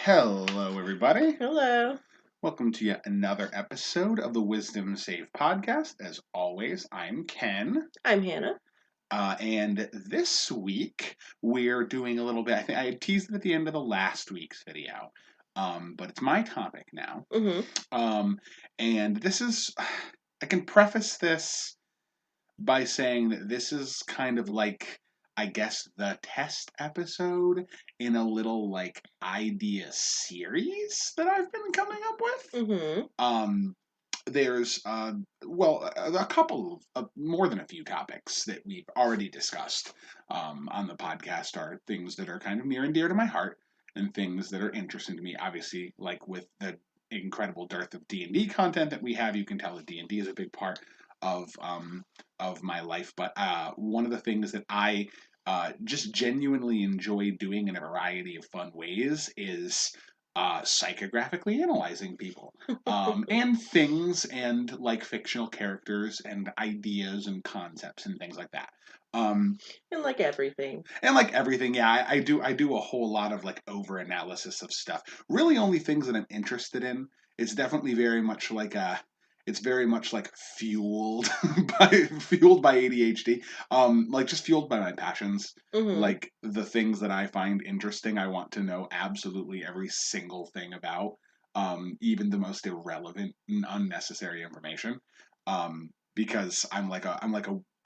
Hello, everybody. Hello. Welcome to yet another episode of the Wisdom Save podcast. As always, I'm Ken. I'm Hannah. And this week, we're doing a little bit. I think I had teased it at the end of the last week's video, but it's my topic now. Mm-hmm. Um, and this is, I can preface this by saying that this is kind of like, I guess, the test episode in a little like idea series that I've been coming up with. Mm-hmm. Um, there's a couple of more than a few topics that we've already discussed on the podcast are things that are kind of near and dear to my heart and things that are interesting to me. Obviously, like with the incredible dearth of D&D content that we have, you can tell that D&D is a big part of my life. But one of the things that I just genuinely enjoy doing in a variety of fun ways is psychographically analyzing people and things and like fictional characters and ideas and concepts and things like that. Um, And like everything. and like everything, yeah, I do a whole lot of like over analysis of stuff. Really, only things that I'm interested in. It's definitely very much like a. It's very much like fueled by ADHD. Like just fueled by my passions. Mm-hmm. Like the things that I find interesting, I want to know absolutely every single thing about. Even the most irrelevant and unnecessary information. Because I'm like a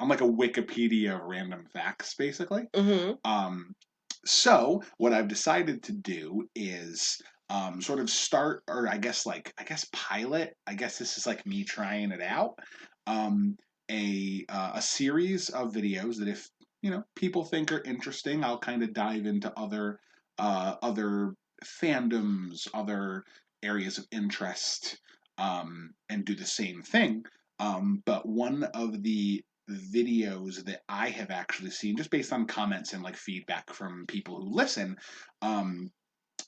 Wikipedia of random facts, basically. Mm-hmm. Um, so what I've decided to do is sort of start, or I guess pilot. I guess this is like me trying it out. Um, a series of videos that if people think are interesting, I'll kind of dive into other fandoms, other areas of interest, and do the same thing. But one of the videos that I have actually seen, just based on comments and like feedback from people who listen, um,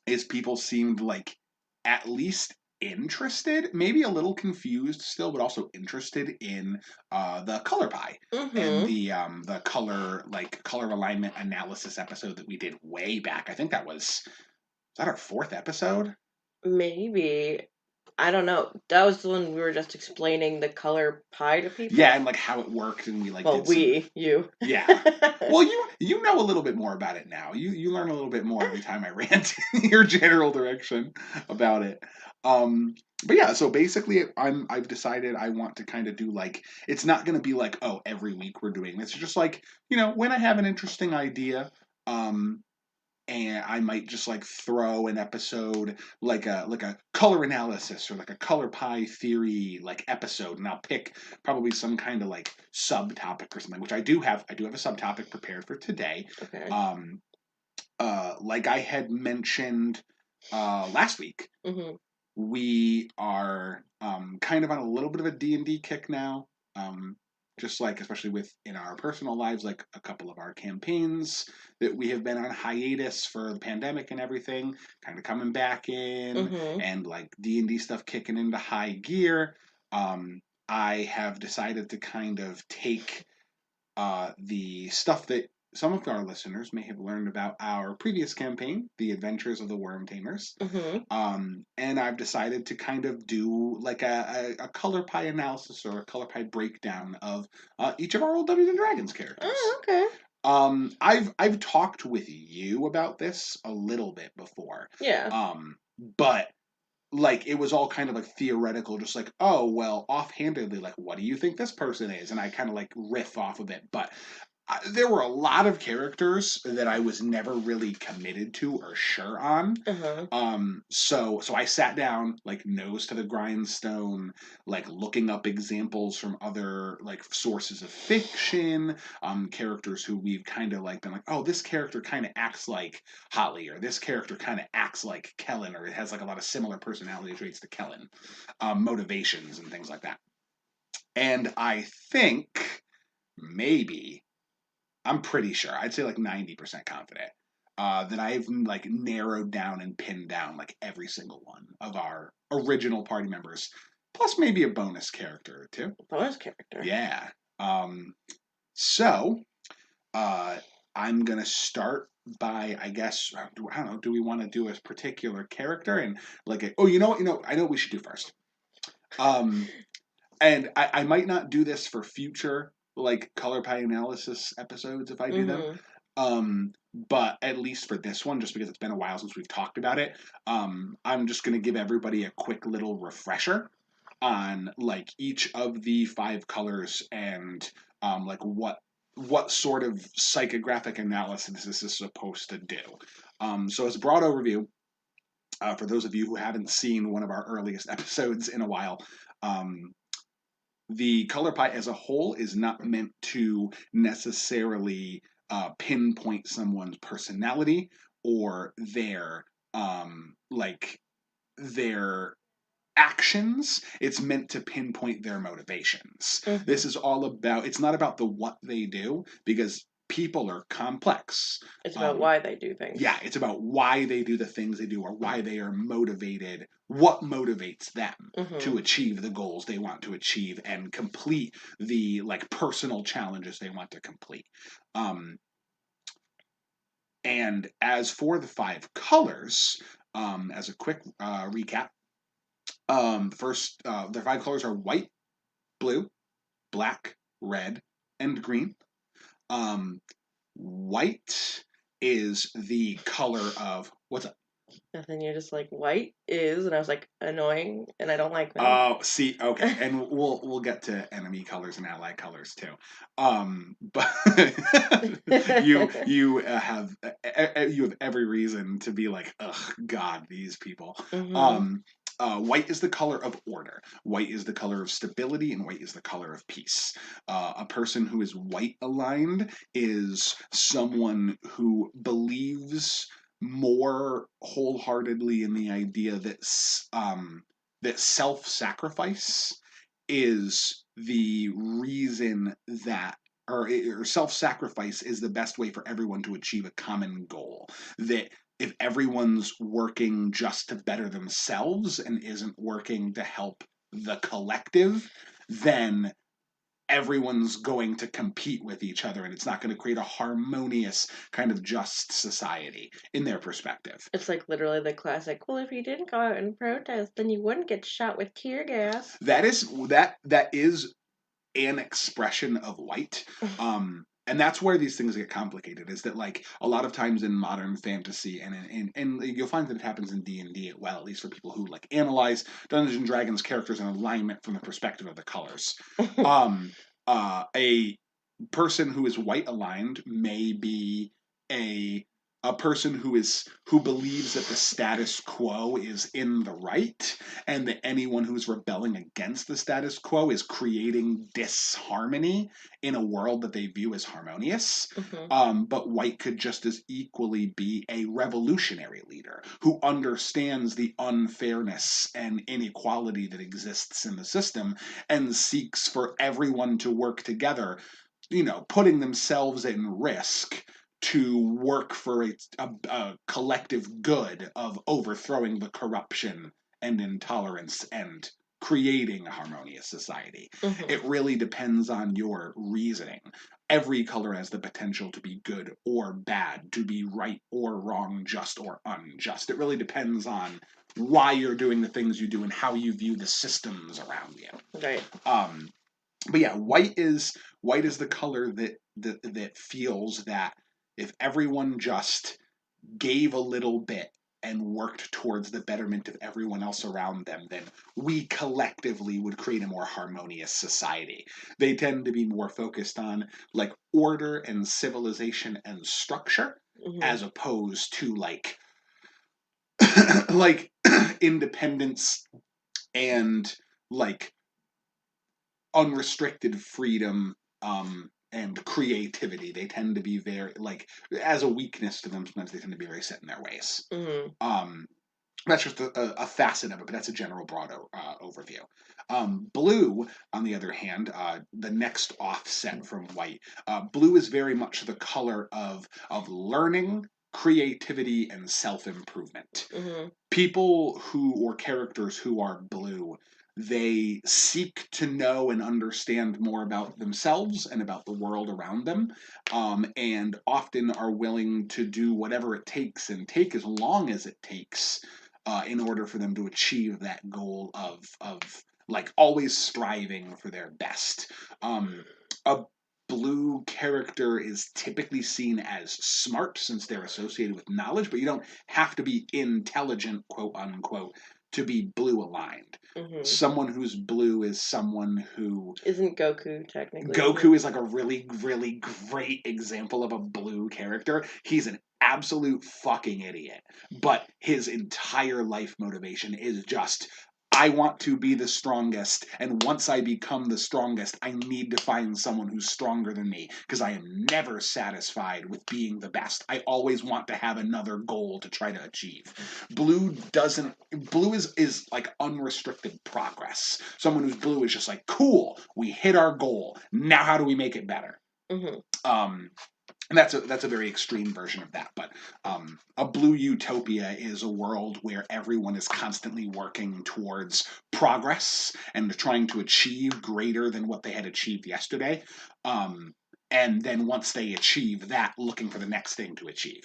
is people seemed like at least interested, maybe a little confused still, but also interested in the color pie and Mm-hmm. the color alignment analysis episode that we did way back. I think that our fourth episode. Maybe. I don't know. That was the one we were just explaining the color pie to Yeah, people. and like how it worked, and we like Well, did some. you. Yeah. Well, you know a little bit more about it now. You learn a little bit more every time I rant in your general direction about it. Um, but yeah, so basically, I've decided I want to kind of do like it's not going to be like, oh, every week we're doing this. It's just like when I have an interesting idea. Um, and I might just like throw an episode like a color analysis or like a color pie theory like episode, and I'll pick probably some kind of like subtopic or something, which I do have a subtopic prepared for today. Okay. Um, like I had mentioned last week, Mm-hmm. we are kind of on a little bit of a D&D kick now. Um, just like, especially in our personal lives, like a couple of our campaigns that we have been on hiatus for the pandemic and everything, kind of coming back in, Mm-hmm. and like D&D stuff kicking into high gear. I have decided to kind of take the stuff that some of our listeners may have learned about our previous campaign, The Adventures of the Wyrmtamers, Mm-hmm. and I've decided to kind of do like a color pie analysis or a color pie breakdown of each of our old Dungeons and Dragons characters. Oh, okay. I've talked with you about this a little bit before, Yeah. but like it was all kind of like theoretical, just like, oh well, offhandedly, like what do you think this person is, and I kind of like riff off of it, but there were a lot of characters that I was never really committed to or sure on. Uh-huh. So I sat down, like nose to the grindstone, like looking up examples from other like sources of fiction, characters who we've kind of like been like, oh, this character kind of acts like Holly, or this character kind of acts like Kellen, or it has like a lot of similar personality traits to Kellen, motivations and things like that. And I think maybe I'm pretty sure. I'd say like 90% confident that I've like narrowed down and pinned down like every single one of our original party members, plus maybe a bonus character or two. Bonus character. Yeah. So uh, I'm gonna start by, I guess, I don't know, do we want to do a particular character and like, oh, you know what, I know what we should do first. Um, and I might not do this for future like color pie analysis episodes if I do them. Mm-hmm. But at least for this one, just because it's been a while since we've talked about it, I'm just going to give everybody a quick little refresher on like each of the five colors and like what sort of psychographic analysis this is supposed to do. So as a broad overview, for those of you who haven't seen one of our earliest episodes in a while, um, the color pie as a whole is not meant to necessarily pinpoint someone's personality or like their actions. It's meant to pinpoint their motivations. Mm-hmm. This is all about, it's not about the what they do, because people are complex. It's about um, why they do yeah, things. it's about why they do the things they do or why they are motivated, what motivates them Mm-hmm. to achieve the goals they want to achieve and complete the like personal challenges they want to complete. Um, and as for the five colors, as a quick recap, the five colors are white, blue, black, red, and green. Um, White is the color of what's up? And then you're just like, white is, and I was like, annoying, and I don't like them. Oh, see, okay, and we'll get to enemy colors and ally colors too. But you have every reason to be like, ugh, God, these people. Mm-hmm. Um, White is the color of order. White is the color of stability, and white is the color of peace. A person who is white aligned is someone who believes more wholeheartedly in the idea that self-sacrifice is the reason that or self-sacrifice is the best way for everyone to achieve a common goal. That if everyone's working just to better themselves and isn't working to help the collective, then everyone's going to compete with each other and it's not going to create a harmonious kind of just society in their perspective. It's like literally the classic, well, if you didn't go out and protest, then you wouldn't get shot with tear gas. That is an expression of white. And that's where these things get complicated, is that like a lot of times in modern fantasy and you'll find that it happens in D&D as well, at least for people who like analyze Dungeons and Dragons characters in alignment from the perspective of the colors. um a person who is white aligned may be a a person who believes that the status quo is in the right and that anyone who's rebelling against the status quo is creating disharmony in a world that they view as harmonious. Mm-hmm. But white could just as equally be a revolutionary leader who understands the unfairness and inequality that exists in the system and seeks for everyone to work together, putting themselves in risk to work for a collective good of overthrowing the corruption and intolerance and creating a harmonious society. Mm-hmm. It really depends on your reasoning. Every color has the potential to be good or bad, to be right or wrong, just or unjust. It really depends on why you're doing the things you do and how you view the systems around you. Right. Um, but yeah, white is the color that feels that if everyone just gave a little bit and worked towards the betterment of everyone else around them, then we collectively would create a more harmonious society. They tend to be more focused on like order and civilization and structure Mm-hmm. as opposed to like independence and like unrestricted freedom and creativity. They tend to be very like as a weakness to them. Sometimes they tend to be very set in their ways. Mm-hmm. Um, that's just a facet of it, but that's a general broad overview. Blue, on the other hand, the next offset from white, blue is very much the color of learning, creativity, and self improvement. Mm-hmm. People who or characters who are blue They seek to know and understand more about themselves and about the world around them, and often are willing to do whatever it takes and take as long as it takes in order for them to achieve that goal of like always striving for their best. A blue character is typically seen as smart since they're associated with knowledge, but you don't have to be intelligent, quote unquote, to be blue aligned. Mm-hmm. Someone who's blue is someone who Isn't Goku technically blue? Goku is like a really, really great example of a blue character. He's an absolute fucking idiot. But his entire life motivation is just I want to be the strongest, and once I become the strongest, I need to find someone who's stronger than me because I am never satisfied with being the best. I always want to have another goal to try to achieve. Blue is like unrestricted progress. Someone who's blue is just like, cool, we hit our goal. Now how do we make it better? Mm-hmm. And that's a very extreme version of that. But a blue utopia is a world where everyone is constantly working towards progress and trying to achieve greater than what they had achieved yesterday. And then once they achieve that, looking for the next thing to achieve.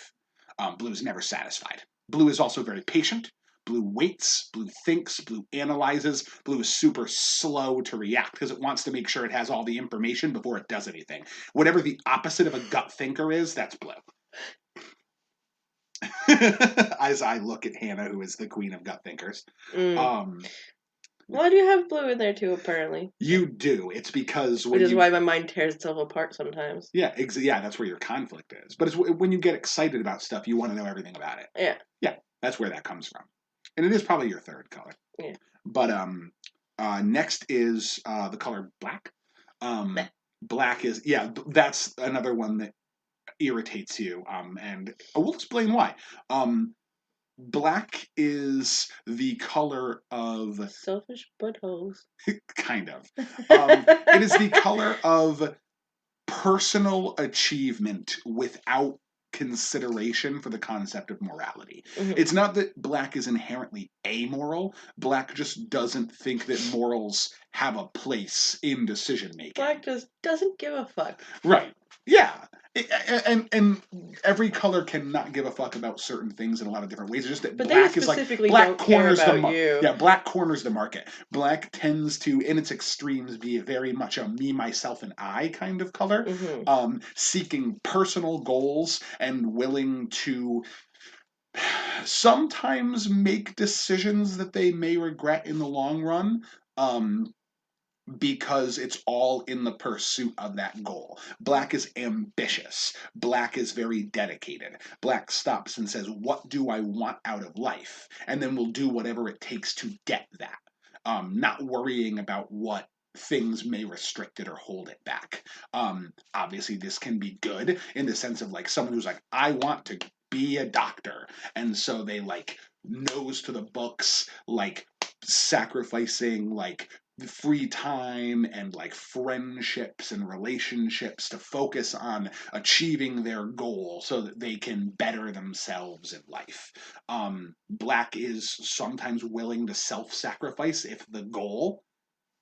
Blue is never satisfied. Blue is also very patient. Blue waits, blue thinks, blue analyzes. Blue is super slow to react because it wants to make sure it has all the information before it does anything. Whatever the opposite of a gut thinker is, that's blue. As I look at Hannah, who is the queen of gut thinkers. Mm. Um, Why do you have blue in there too, apparently? you do. It's because Which when is you why my mind tears itself apart sometimes. yeah, that's where your conflict is. But it's when you get excited about stuff, you want to know everything about it. Yeah. Yeah, that's where that comes from. And it is probably your third color. Yeah. But next is the color black. Black is that's another one that irritates you. And I will explain why. Black is the color of Selfish buttholes. kind of. It is the color of personal achievement without consideration for the concept of morality. Mm-hmm. It's not that black is inherently amoral. Black just doesn't think that morals have a place in decision making. Black just doesn't give a fuck. Right. Yeah. And every color cannot give a fuck about certain things in a lot of different ways. It's just that But black they is like specifically black don't care corners the about you. yeah, black corners the market. Black tends to, in its extremes, be very much a me, myself, and I kind of color, Mm-hmm. seeking personal goals and willing to sometimes make decisions that they may regret in the long run. Because it's all in the pursuit of that goal. Black is ambitious. Black is very dedicated. Black stops and says, what do I want out of life? And then will do whatever it takes to get that. Not worrying about what things may restrict it or hold it back. Obviously, this can be good in the sense of like someone who's like, I want to be a doctor. And so they like nose to the books, like sacrificing like free time and like friendships and relationships to focus on achieving their goal so that they can better themselves in life. Black is sometimes willing to self-sacrifice if the goal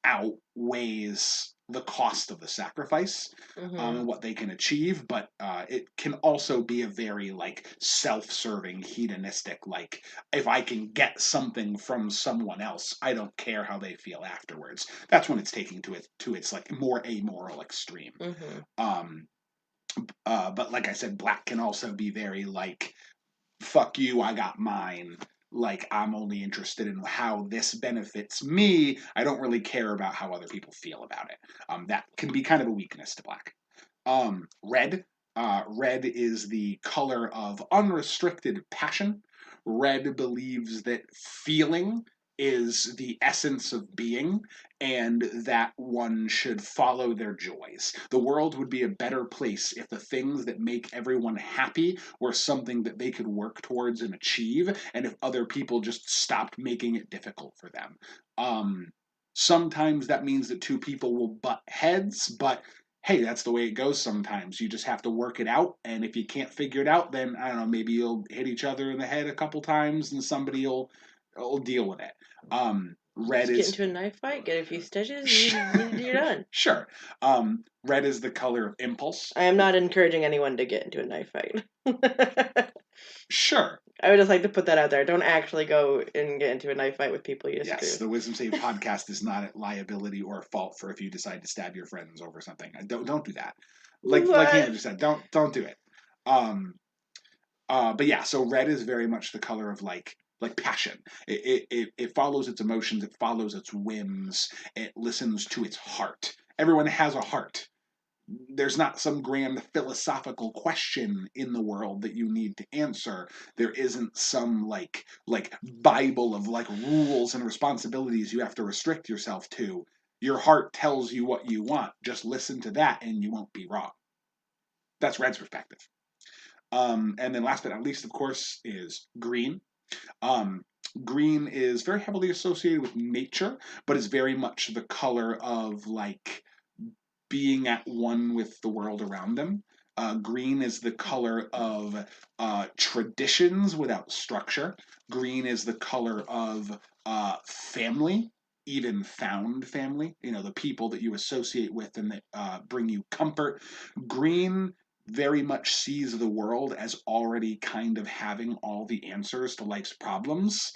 outweighs the cost of the sacrifice, Mm-hmm. and what they can achieve, but it can also be a very like self-serving, hedonistic, like if I can get something from someone else, I don't care how they feel afterwards. That's when it's taking to its like more amoral extreme. Mm-hmm. um but like I said, black can also be very like fuck you, I got mine. Like, I'm only interested in how this benefits me. I don't really care about how other people feel about it. That can be kind of a weakness to black. Red. Red is the color of unrestricted passion. Red believes that feeling is the essence of being and that one should follow their joys. The world would be a better place if the things that make everyone happy were something that they could work towards and achieve, and if other people just stopped making it difficult for them. Sometimes that means that two people will butt heads, but hey, that's the way it goes sometimes. You just have to work it out, and if you can't figure it out, then I don't know, maybe you'll hit each other in the head a couple times and somebody will I'll deal with it. Red Just get is into a knife fight, get a few stitches, you're done. sure. Red is the color of impulse. I am not encouraging anyone to get into a knife fight. Sure. I would just like to put that out there. Don't actually go and get into a knife fight with people you disagree Yes, with. the Wisdom Save podcast is not a liability or a fault for if you decide to stab your friends over something. Don't do that. Like Hannah What? just said, don't do it. Um, but yeah, so red is very much the color of like passion. It follows its emotions, it follows its whims, it listens to its heart. Everyone has a heart. There's not some grand philosophical question in the world that you need to answer. There isn't some like bible of like rules and responsibilities you have to restrict yourself to. Your heart tells you what you want. Just listen to that and you won't be wrong. That's red's perspective. And then last but not least, of course, is green. Um, Green is very heavily associated with nature, but is very much the color of like being at one with the world around them. Green is the color of traditions without structure. Green is the color of family, even found family, the people that you associate with and that bring you comfort. Green very much sees the world as already kind of having all the answers to life's problems.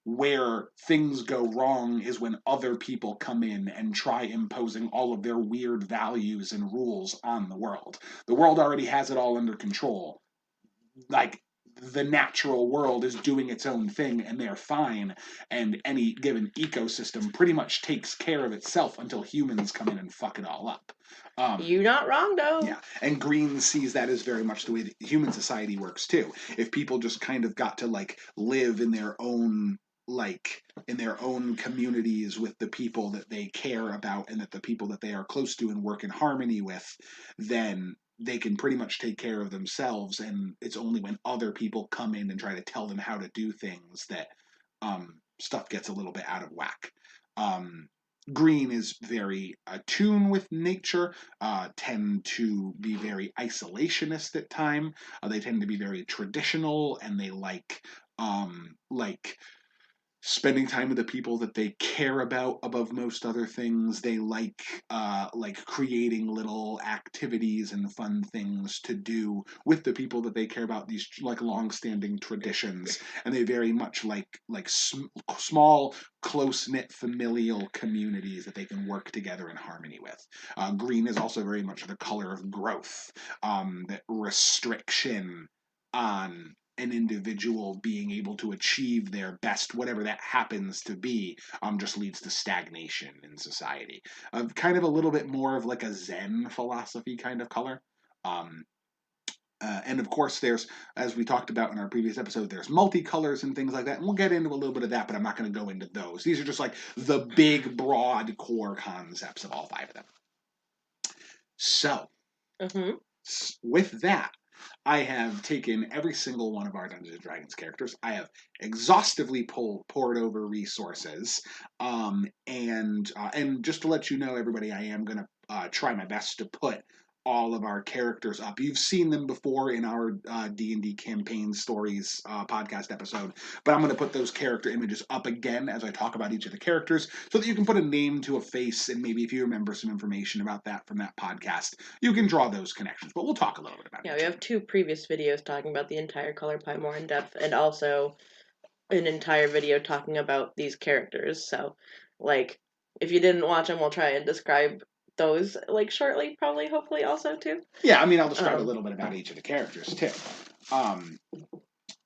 Where things go wrong is when other people come in and try imposing all of their weird values and rules on the world. The world already has it all under control. Like, the natural world is doing its own thing and they're fine, and any given ecosystem pretty much takes care of itself until humans come in and fuck it all up. You not wrong though. Yeah, and Green sees that as very much the way that human society works too. If people just kind of got to like live in their own communities with the people that they care about and that the people that they are close to and work in harmony with, then they can pretty much take care of themselves, and it's only when other people come in and try to tell them how to do things that stuff gets a little bit out of whack. Um, Green is very attuned with nature, tend to be very isolationist at time. They tend to be very traditional, and they like spending time with the people that they care about above most other things. They like creating little activities and fun things to do with the people that they care about. These like long-standing traditions, and they very much like small, close-knit familial communities that they can work together in harmony with. Green is also very much the color of growth. That restriction on an individual being able to achieve their best, whatever that happens to be, just leads to stagnation in society. Kind of a little bit more of like a Zen philosophy kind of color. Um, and of course, there's, as we talked about in our previous episode, there's multicolors and things like that. And we'll get into a little bit of that, but I'm not going to go into those. These are just like the big, broad core concepts of all five of them. So, Mm-hmm. with that, I have taken every single one of our Dungeons and Dragons characters. I have exhaustively poured over resources, and just to let you know, everybody, I am going to try my best to put all of our characters up. You've seen them before in our D&D campaign stories podcast episode, but I'm going to put those character images up again as I talk about each of the characters so that you can put a name to a face, and maybe if you remember some information about that from that podcast, you can draw those connections. But we'll talk a little bit about it. Yeah, we have 2 previous videos talking about the entire color pie more in depth, and also an entire video talking about these characters. So, like, if you didn't watch them, we'll try and describe those like shortly, probably, hopefully, also too. Yeah, I mean, I'll describe a little bit about each of the characters too. Um,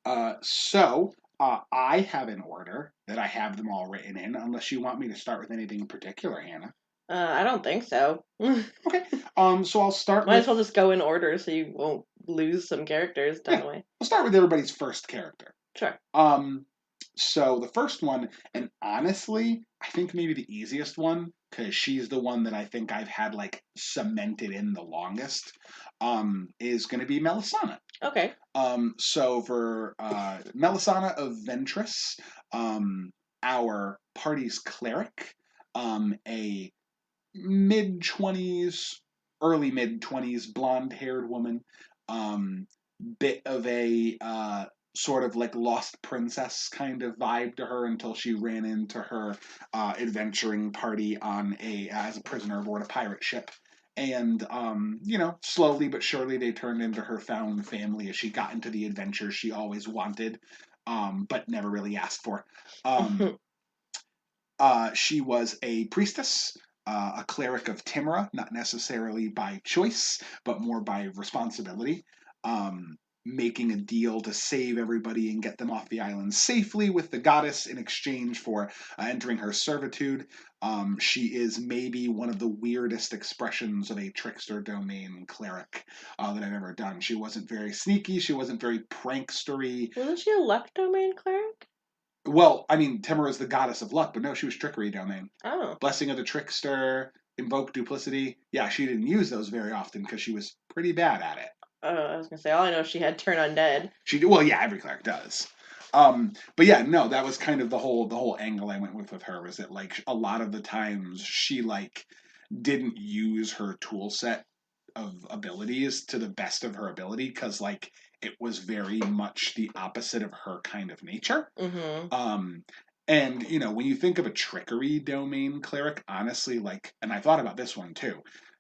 I have an order that I have them all written in, unless you want me to start with anything in particular, Hannah. I don't think so. Okay. So I'll start Might with. as well just go in order so you won't lose some characters down Yeah, the way. I'll start with everybody's first character. Sure. So the first one, and honestly, I think maybe the easiest one, because she's the one that I think I've had like cemented in the longest, is going to be Melisana. Okay. So for Melisana of Ventress, our party's cleric, a mid-20s, early mid-20s, blonde-haired woman, bit of a sort of like lost princess kind of vibe to her until she ran into her adventuring party on a as a prisoner aboard a pirate ship. And slowly but surely they turned into her found family as she got into the adventures she always wanted, but never really asked for. Um, she was a priestess, a cleric of Timra, not necessarily by choice, but more by responsibility, making a deal to save everybody and get them off the island safely with the goddess in exchange for entering her servitude. She is maybe one of the weirdest expressions of a trickster domain cleric that I've ever done. She wasn't very sneaky, she wasn't very prankstery. Wasn't she a luck domain cleric? Well, I mean, Timur is the goddess of luck, but no, she was trickery domain. Oh. Blessing of the trickster, invoke duplicity. Yeah, she didn't use those very often because she was pretty bad at it. I was gonna say, all I know is she had turn undead. Well, yeah, every cleric does. But yeah, no, that was kind of the whole angle I went with her was that like a lot of the times she like didn't use her tool set of abilities to the best of her ability because like it was very much the opposite of her kind of nature. Mm-hmm. Um, and when you think of a trickery domain cleric, honestly, like, and I thought about this one too.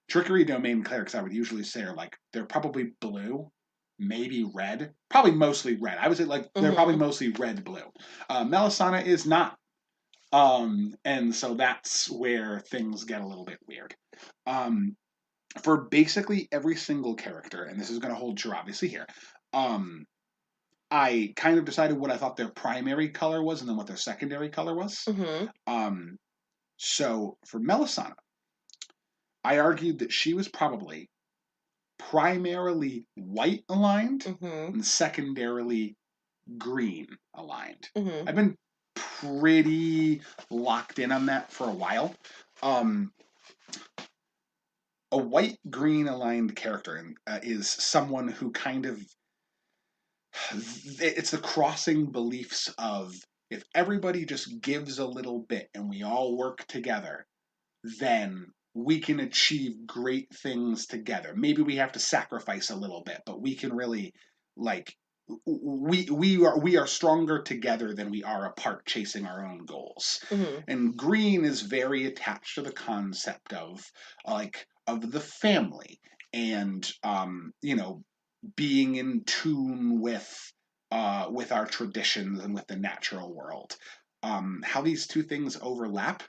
Trickery domain clerics, I would usually say, are like they're probably blue, maybe red, probably mostly red. I would say like they're probably Mm-hmm. mostly red blue. Melisana is not, and so that's where things get a little bit weird. Um, for basically every single character, and this is going to hold true obviously here. Um, I kind of decided what I thought their primary color was and then what their secondary color was. Mm-hmm. Um, so for Melisana, I argued that she was probably primarily white aligned Mm-hmm. and secondarily green aligned. Mm-hmm. I've been pretty locked in on that for a while. Um, a white green aligned character is someone who kind of it's the crossing beliefs of if everybody just gives a little bit and we all work together, then we can achieve great things together. Maybe we have to sacrifice a little bit, but we can really like we are stronger together than we are apart chasing our own goals. Mm-hmm. And green is very attached to the concept of of the family and being in tune with our traditions and with the natural world. How these two things overlap.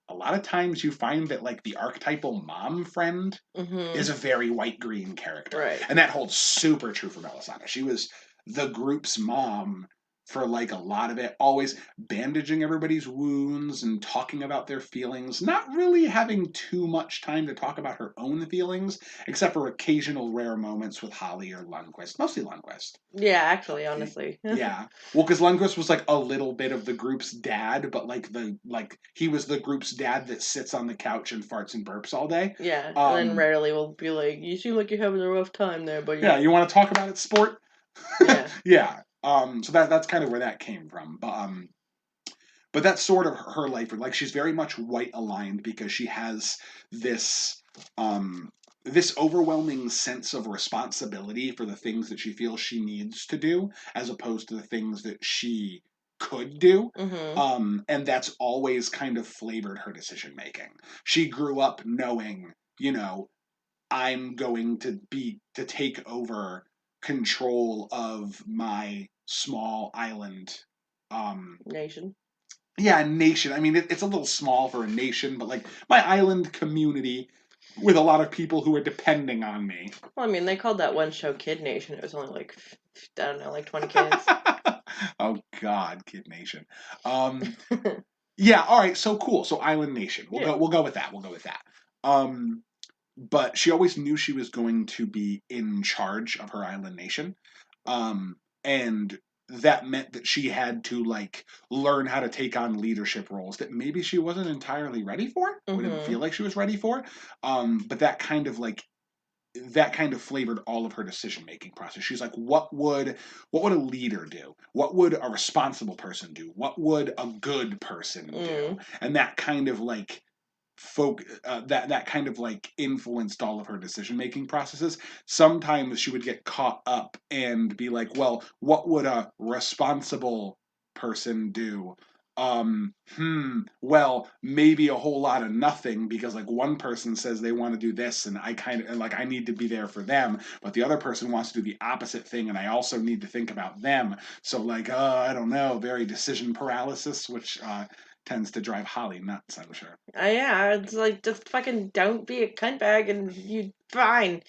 A lot of times you find that like the archetypal mom friend is Mm-hmm. a very white green character, Right. and that holds super true for Melisana. She was the group's mom for like a lot of it, always bandaging everybody's wounds and talking about their feelings, not really having too much time to talk about her own feelings, except for occasional rare moments with Holly or Lundquist, mostly Lundquist. Yeah, actually, honestly. Yeah. Well, because Lundquist was like a little bit of the group's dad, but like he was the group's dad that sits on the couch and farts and burps all day. Yeah, and then Um, rarely will be like, "You seem like you're having a rough time there, yeah, buddy." you want to talk about it, sport? Yeah. Yeah. So that's kind of where that came from. But that's sort of her life. Like she's very much white aligned because she has this um this overwhelming sense of responsibility for the things that she feels she needs to do as opposed to the things that she could do. Mm-hmm. And that's always kind of flavored her decision making. She grew up knowing, I'm going to take over control of my small island. Nation. Yeah, nation. I mean, it's a little small for a nation, but like my island community with a lot of people who are depending on me. Well, I mean, they called that one show Kid Nation. It was only like, I don't know, like 20 kids. Oh God, Kid Nation. Yeah, all right, so cool. So Island Nation. We'll Yeah. go we'll go with that. We'll go with that. Um but she always knew she was going to be in charge of her island nation. And that meant that she had to like learn how to take on leadership roles that maybe she wasn't entirely ready for or didn't Mm-hmm. feel like she was ready for. But that kind of flavored all of her decision making process. She's like, what would a leader do? What would a responsible person do? What would a good person do? Mm. And that kind of like that kind of like influenced all of her decision making processes. Sometimes she would get caught up and be like, well, what would a responsible person do? Well, maybe a whole lot of nothing, because like one person says they want to do this and I kind of like I need to be there for them, but the other person wants to do the opposite thing and I also need to think about them. So like, I don't know, very decision paralysis, which tends to drive Holly nuts, I'm sure. Yeah, it's like, just fucking don't be a cuntbag and you fine.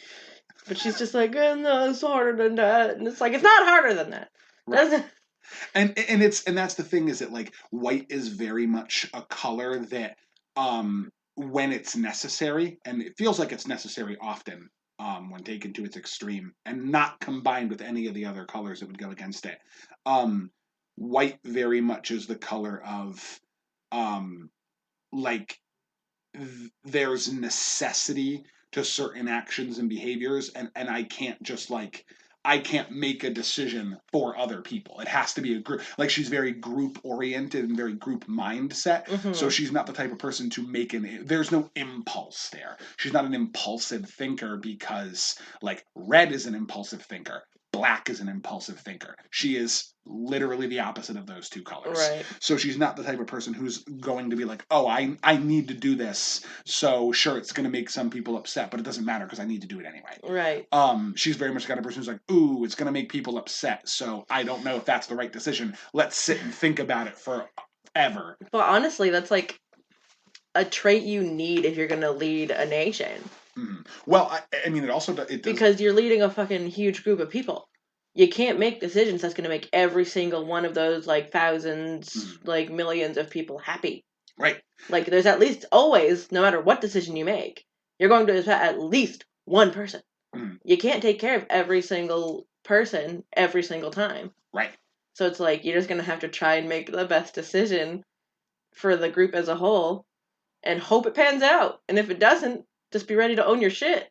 But she's just like, no, it's harder than that. And it's like, it's not harder than that. Right. Doesn't. And that's the thing, is that like white is very much a color that when it's necessary, and it feels like it's necessary often, when taken to its extreme and not combined with any of the other colors that would go against it. Um White very much is the color of um like there's necessity to certain actions and behaviors, and I can't just like I can't make a decision for other people. It has to be a group. Like she's very group oriented and very group mindset. So Mm-hmm. she's not the type of person to make there's no impulse there. She's not an impulsive thinker, because like red is an impulsive thinker. Black is an impulsive thinker. She is literally the opposite of those two colors. Right. So she's not the type of person who's going to be like, oh, I need to do this. So sure, it's going to make some people upset, but it doesn't matter because I need to do it anyway. Right. She's very much the kind of person who's like, ooh, it's going to make people upset. So I don't know if that's the right decision. Let's sit and think about it forever. But honestly, that's like a trait you need if you're gonna lead a nation. Well, I mean, it does. Because you're leading a fucking huge group of people. You can't make decisions that's gonna make every single one of those like thousands, like millions of people happy. Right. Like there's at least always, no matter what decision you make, you're going to upset at least one person. You can't take care of every single person every single time. Right. So it's like you're just gonna have to try and make the best decision for the group as a whole and hope it pans out. And if it doesn't, just be ready to own your shit.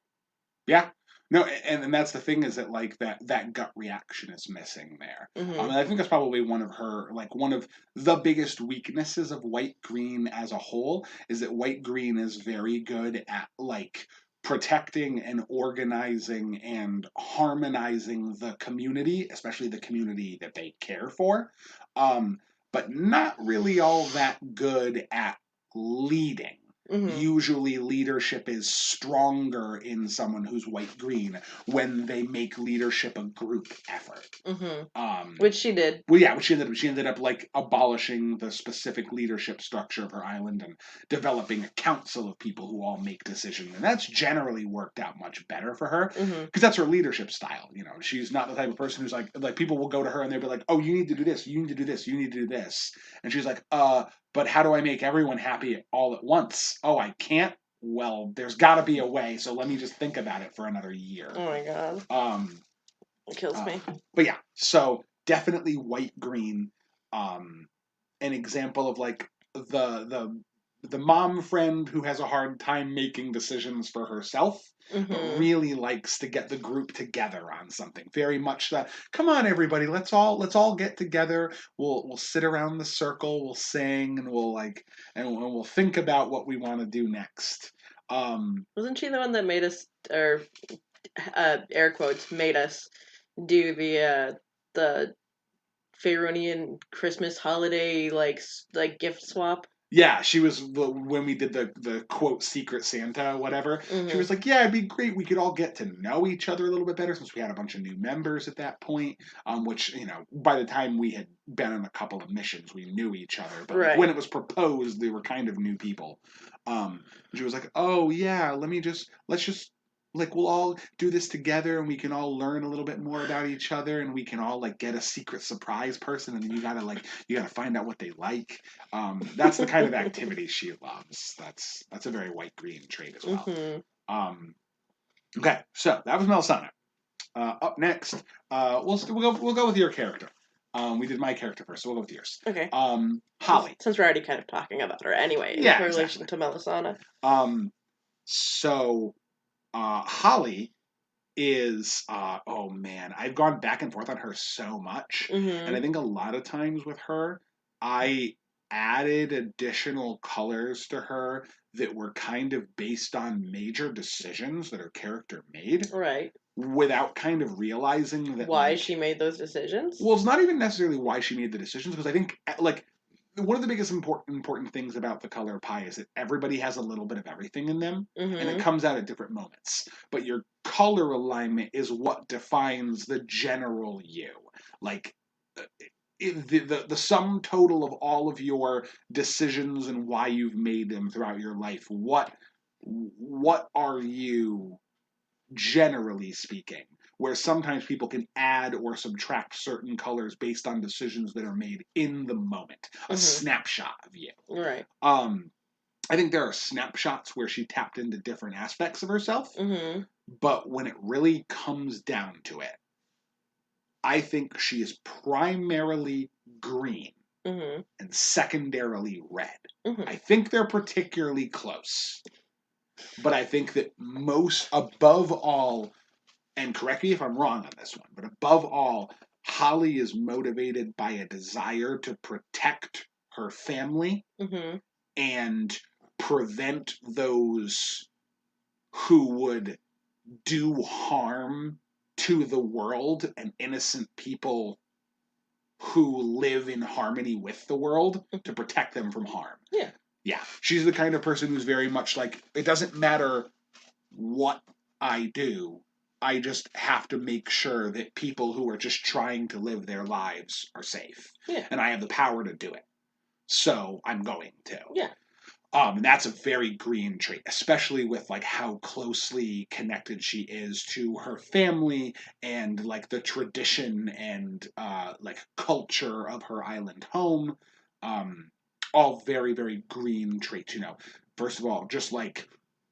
Yeah. No, and that's the thing, is that like that gut reaction is missing there. Mm-hmm. And I think that's probably one of the biggest weaknesses of white green as a whole, is that white green is very good at like protecting and organizing and harmonizing the community, especially the community that they care for, but not really all that good at leading. Mm-hmm. Usually leadership is stronger in someone who's white green when they make leadership a group effort. Mm-hmm. Um, Which she did. well, yeah, she ended up like abolishing the specific leadership structure of her island and developing a council of people who all make decisions, and that's generally worked out much better for her, Mm-hmm. because that's her leadership style. You know, she's not the type of person who's like people will go to her and they'll be like, oh, you need to do this, you need to do this, you need to do this, and she's like, but how do I make everyone happy all at once? Oh, I can't. Well, there's got to be a way. So let me just think about it for another year. Oh my god, it kills me. But yeah, so definitely white green. An example of like the mom friend who has a hard time making decisions for herself, but really likes to get the group together on something. Very much that, come on everybody, let's all get together. We'll sit around the circle, we'll sing, and we'll think about what we want to do next. Wasn't she the one that made us, or air quotes, made us do the Faeronian Christmas holiday like gift swap? Yeah, she was when we did the quote Secret Santa, whatever. She Mm-hmm. was like, "Yeah, it'd be great. We could all get to know each other a little bit better, since we had a bunch of new members at that point." Which, by the time we had been on a couple of missions, we knew each other. But like, when Right. it was proposed, they were kind of new people. She was like, "Oh yeah, let's just like we'll all do this together, and we can all learn a little bit more about each other, and we can all like get a secret surprise person, and then you gotta find out what they like." That's the kind of activity she loves. That's a very white green trait as well. Mm-hmm. Um, okay, so that was Melisana. Up next, we'll go with your character. We did my character first, so we'll go with yours. Okay. Holly. Since we're already kind of talking about her anyway, in Yeah, relation exactly. to Melisana. So Holly is oh man, I've gone back and forth on her so much, and I Mm-hmm. think a lot of times with her, I added additional colors to her that were kind of based on major decisions that her character made Right. without kind of realizing that, Why like, she made those decisions? well, it's not even necessarily why she made the decisions, because I think, like, one of the biggest important things about the color pie is that everybody has a little bit of everything in them, and it Mm-hmm. comes out at different moments. But your color alignment is what defines the general you. Like, the sum total of all of your decisions and why you've made them throughout your life. What are you, generally speaking, where sometimes people can add or subtract certain colors based on decisions that are made in the moment, a Mm-hmm. snapshot of you. Right. Um, I think there are snapshots where she tapped into different aspects of herself, Mm-hmm. but when it really comes down to it, I think she is primarily green Mm-hmm. and secondarily red. Mm-hmm. I think they're particularly close, but I think that most, above all, and correct me if I'm wrong on this one, but above all, Holly is motivated by a desire to protect her family Mm-hmm. and prevent those who would do harm to the world and innocent people who live in harmony with the world, to protect them from harm. Yeah. Yeah, she's the kind of person who's very much like, it doesn't matter what I do. I just have to make sure that people who are just trying to live their lives are safe. Yeah. And I have the power to do it. So I'm going to. Yeah. And that's a very green trait, especially with like how closely connected she is to her family and like the tradition and like culture of her island home. Um, all very, very green traits, you know. First of all, just like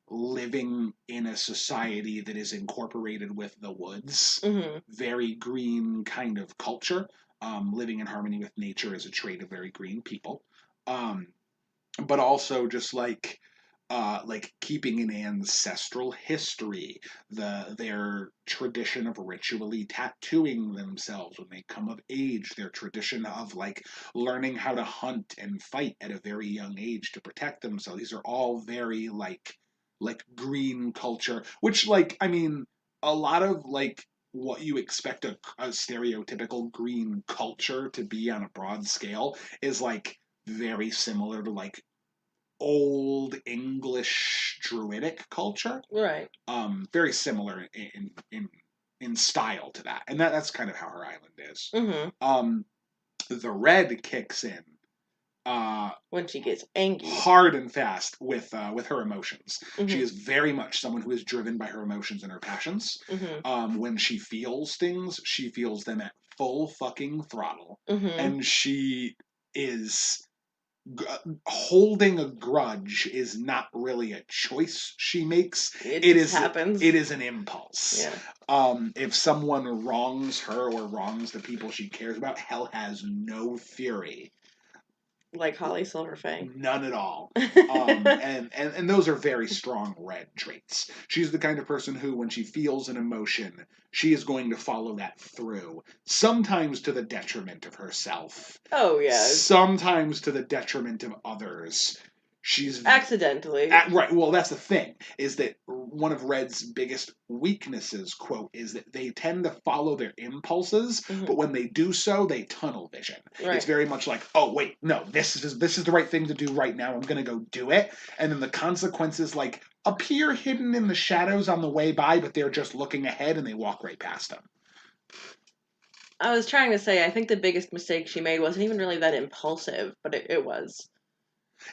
living in a society that is incorporated with the woods, Mm-hmm. very green kind of culture. Living in harmony with nature is a trait of very green people. Um, but also just like keeping an ancestral history, their tradition of ritually tattooing themselves when they come of age, their tradition of like learning how to hunt and fight at a very young age to protect themselves. These are all very like green culture, which, like, I mean, a lot of like what you expect a stereotypical green culture to be on a broad scale is like very similar to like old English Druidic culture. Right. Very similar in style to that, and that's kind of how her island is. Mm-hmm. Um, the red kicks in uh, When she gets angry. hard and fast with her emotions. She Mm-hmm. is very much someone who is driven by her emotions and her passions. Mm-hmm. When she feels things, she feels them at full fucking throttle, Mm-hmm. and she is holding a grudge is not really a choice she makes. It It just is it happens. is an impulse. Yeah. If someone wrongs her or wrongs the people she cares about, hell has no fury. Like Holly Silverfang. None at all. And those are very strong red traits. She's the kind of person who, when she feels an emotion, she is going to follow that through. Sometimes to the detriment of herself. Oh yeah. Sometimes to the detriment of others. She's Accidentally. right. Well, that's the thing, is that one of Red's biggest weaknesses, quote, is that they tend to follow their impulses, Mm-hmm. but when they do so, they tunnel vision. It's Right. very much like, oh wait, no, this is the right thing to do right now. I'm gonna go do it, and then the consequences like appear hidden in the shadows on the way by, but they're just looking ahead and they walk right past them. I was trying to say, I think the biggest mistake she made wasn't even really that impulsive, but it was.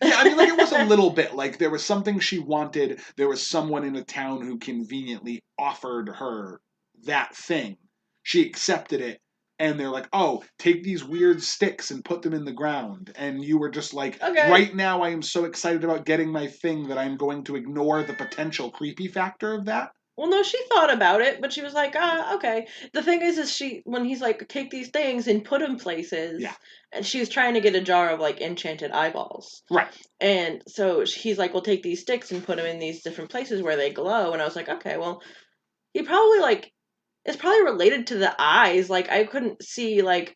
Yeah, I mean, like, it was a little bit like there was something she wanted. There was someone in a town who conveniently offered her that thing. She accepted it, and they're like, "Oh, take these weird sticks and put them in the ground." And you were just like, Okay. "Right now, I am so excited about getting my thing that I'm going to ignore the potential creepy factor of that." Well, no, she thought about it, but she was like, okay. The thing is she, when he's like, take these things and put them Yeah, places, and she was trying to get a jar of, like, enchanted eyeballs. right. And so he's like, well, take these sticks and put them in these different places where they glow. And I was like, okay, well, he probably, like, it's probably related to the eyes. Like, I couldn't see, like,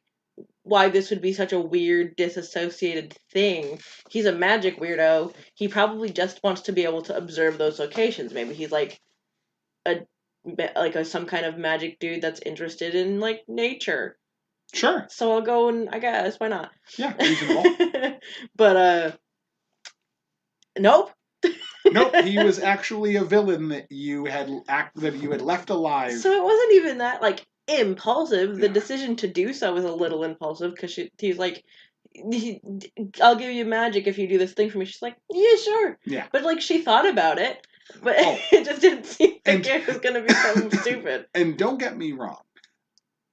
why this would be such a weird, disassociated thing. He's a magic weirdo. He probably just wants to be able to observe those locations. Maybe he's a some kind of magic dude that's interested in like nature. Sure. So I'll go and I guess why not? Yeah, reasonable. But nope. Nope, he was actually a villain that you had left alive. So it wasn't even that like impulsive. The Yeah. decision to do so was a little impulsive because he's like, I'll give you magic if you do this thing for me. She's like, yeah, sure. Yeah. But like she thought about it, but it just didn't seem like it was gonna be something stupid. And don't get me wrong,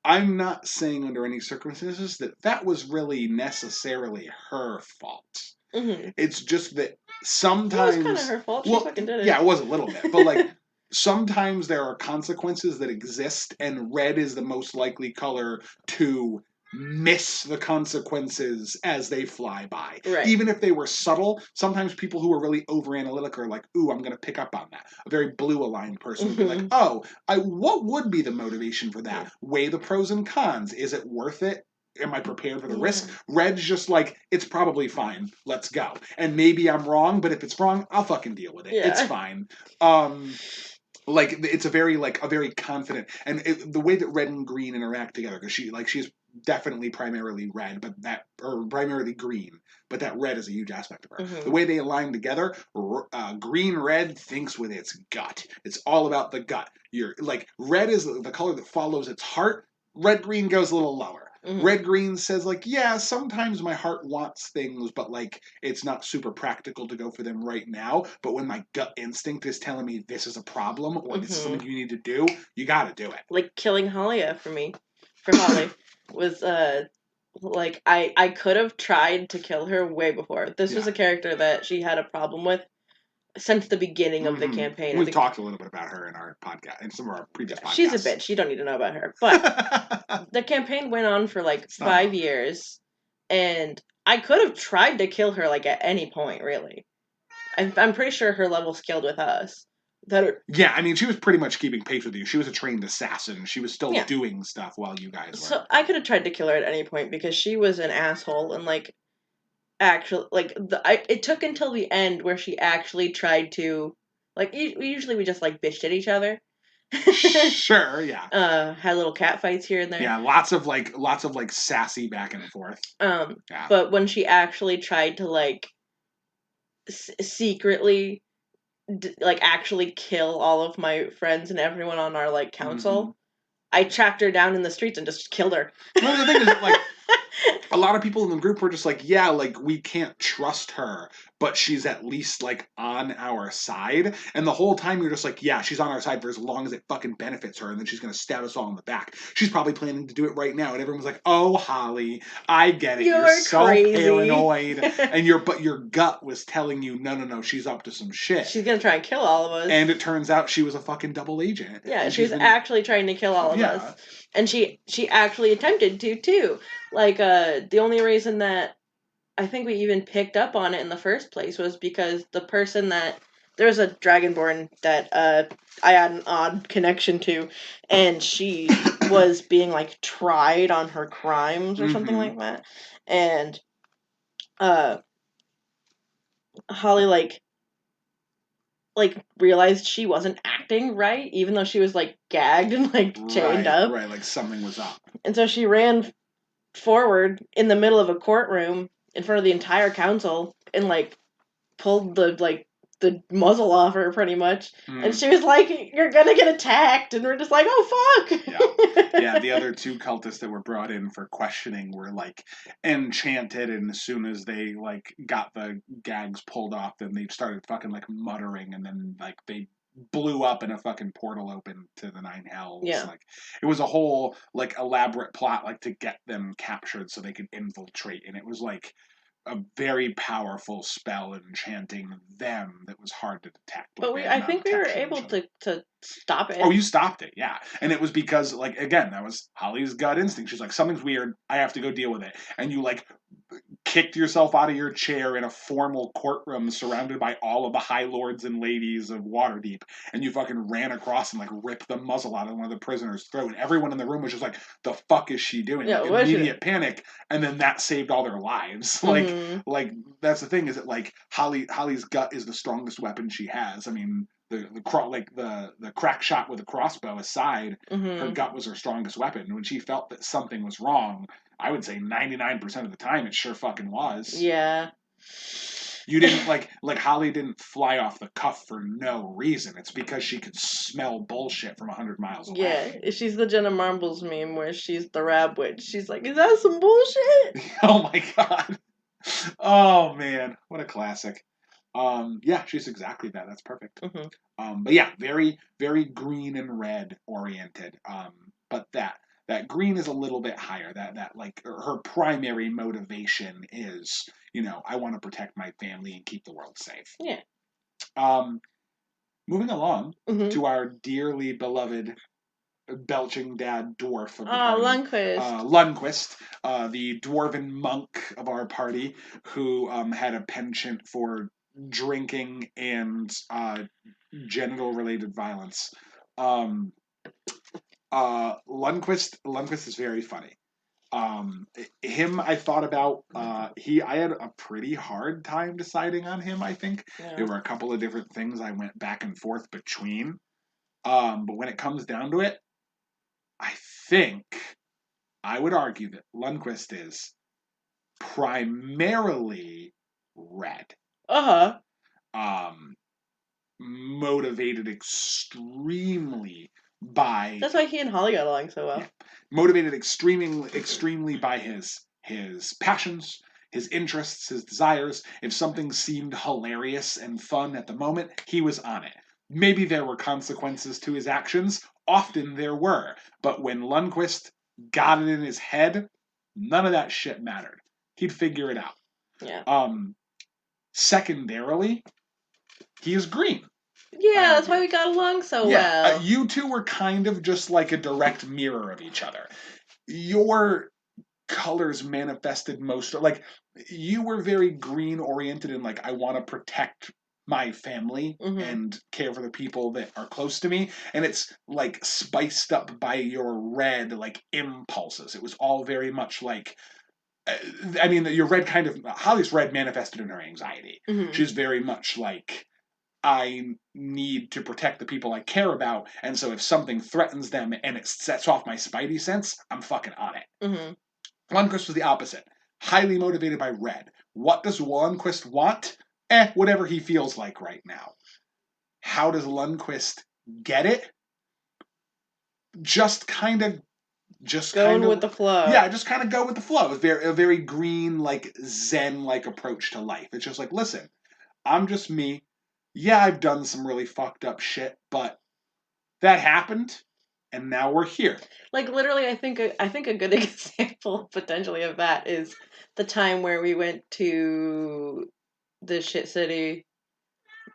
I'm not saying under any circumstances that was really necessarily her fault. Mm-hmm. It's just that sometimes it was kind of her fault. She fucking did it. Yeah, it was a little bit, but like sometimes there are consequences that exist, and red is the most likely color to miss the consequences as they fly by. Right. Even if they were subtle, sometimes people who are really over analytic are like, ooh, I'm going to pick up on that. A very blue aligned person would be like, oh, what would be the motivation for that? Weigh the pros and cons. Is it worth it? Am I prepared for the risk? Red's just like, it's probably fine. Let's go. And maybe I'm wrong, but if it's wrong, I'll fucking deal with it. Yeah. It's fine. Like it's a very confident, and the way that red and green interact together, because she's definitely primarily red, primarily green, but that red is a huge aspect of her. Mm-hmm. The way they align together, green red thinks with its gut. It's all about the gut. You're like red is the color that follows its heart. Red green goes a little lower. Mm-hmm. Red green says like, yeah, sometimes my heart wants things, but like it's not super practical to go for them right now. But when my gut instinct is telling me this is a problem or this is something you need to do, you got to do it. Like killing Halia for Holly was like I could have tried to kill her way before. This was a character that she had a problem with since the beginning of the campaign. We've talked a little bit about her in our podcast, in some of our previous podcasts. She's a bitch. You don't need to know about her. But the campaign went on for like 5 years, and I could have tried to kill her like at any point, really. I'm pretty sure her level scaled with us. Yeah, I mean, she was pretty much keeping pace with you. She was a trained assassin. She was still doing stuff while you guys were. So I could have tried to kill her at any point because she was an asshole and like actually like it took until the end where she actually tried to like we just like bitched at each other. Sure, yeah. Had little cat fights here and there. Yeah, lots of like sassy back and forth. But when she actually tried to like secretly like actually kill all of my friends and everyone on our like council, I tracked her down in the streets and just killed her. Well, the thing is that, like, a lot of people in the group were just like, yeah, like, we can't trust her, but she's at least, like, on our side. And the whole time you're just like, yeah, she's on our side for as long as it fucking benefits her, and then she's going to stab us all in the back. She's probably planning to do it right now. And everyone was like, oh, Holly, I get it. You're so crazy. Paranoid. But your gut was telling you, no, she's up to some shit. She's going to try and kill all of us. And it turns out she was a fucking double agent. Yeah, she was actually trying to kill all of us. And she actually attempted to, too. Like, the only reason that I think we even picked up on it in the first place was because the person that... There was a Dragonborn that I had an odd connection to, and she was being, like, tried on her crimes or something like that. And Holly, like realized she wasn't acting right, even though she was, like, gagged and, like, chained up. Right, like something was up. And so she ran forward in the middle of a courtroom in front of the entire council and like pulled the muzzle off her pretty much. And she was like, you're gonna get attacked, and we're just like, oh fuck. Yeah, the other two cultists that were brought in for questioning were like enchanted, and as soon as they like got the gags pulled off, then they started fucking like muttering, and then like they blew up and a fucking portal open to the nine hells. Yeah. Like it was a whole like elaborate plot like to get them captured so they could infiltrate, and it was like a very powerful spell enchanting them that was hard to detect. But I think we were able to stop it. Oh, you stopped it, yeah. And it was because, like, again, that was Holly's gut instinct. She's like, something's weird. I have to go deal with it. And you, like, kicked yourself out of your chair in a formal courtroom surrounded by all of the high lords and ladies of Waterdeep, and you fucking ran across and like ripped the muzzle out of one of the prisoners' throat, and everyone in the room was just like, "The fuck is she doing?" Yeah, Like what is she doing? immediate panic, and then that saved all their lives. Mm-hmm. Like that's the thing is that like Holly's gut is the strongest weapon she has. I mean, the crack shot with a crossbow aside, her Mm-hmm. gut was her strongest weapon. When she felt that something was wrong, I would say 99% of the time it sure fucking was. Yeah. You didn't like Holly didn't fly off the cuff for no reason. It's because she could smell bullshit from 100 miles Yeah, away. she's the Jenna Marbles meme where she's the rab witch. She's like, is that some bullshit? Oh my god. Oh man, what a classic. Yeah, she's exactly that. That's perfect. Mm-hmm. But yeah, very, very green and red oriented. But that green is a little bit higher. That like her primary motivation is, I want to protect my family and keep the world safe. Yeah. Um, moving along Mm-hmm. to our dearly beloved belching dad dwarf of the Oh, party, Lundquist. Lundquist, the dwarven monk of our party, who had a penchant for drinking and genital related violence. Um, Lundquist is very funny. Him, I thought about. I had a pretty hard time deciding on him. I think Yeah. there were a couple of different things I went back and forth between. But when it comes down to it, I think I would argue that Lundquist is primarily red. Uh-huh. Um, Motivated extremely by That's why he and Holly got along so well. yeah, motivated extremely by his passions, his interests, his desires. If something seemed hilarious and fun at the moment, he was on it. Maybe there were consequences to his actions. Often there were, but when Lundquist got it in his head, none of that shit mattered. He'd figure it out. Yeah. Secondarily, he is green. Yeah, that's why we got along so Yeah, well. you two were kind of just like a direct mirror of each other. Your colors manifested most, like, you were very green oriented and like, I want to protect my family Mm-hmm. and care for the people that are close to me, and it's like spiced up by your red like impulses. It was all very much like, I mean, your red kind of Holly's red manifested in her anxiety. Mm-hmm. She's very much like, I need to protect the people I care about, and so if something threatens them and it sets off my spidey sense, I'm fucking on it. Mm-hmm. Lundquist was the opposite. Highly motivated by red. What does Lundquist want? Whatever he feels like right now. How does Lundquist get it? Just kind of Going with the flow. yeah, just kind of go with the flow. A very green, like Zen like approach to life. It's just like, listen, I'm just me. Yeah, I've done some really fucked up shit, but that happened, and now we're here. Like literally, I think a good example potentially of that is the time where we went to the shit city,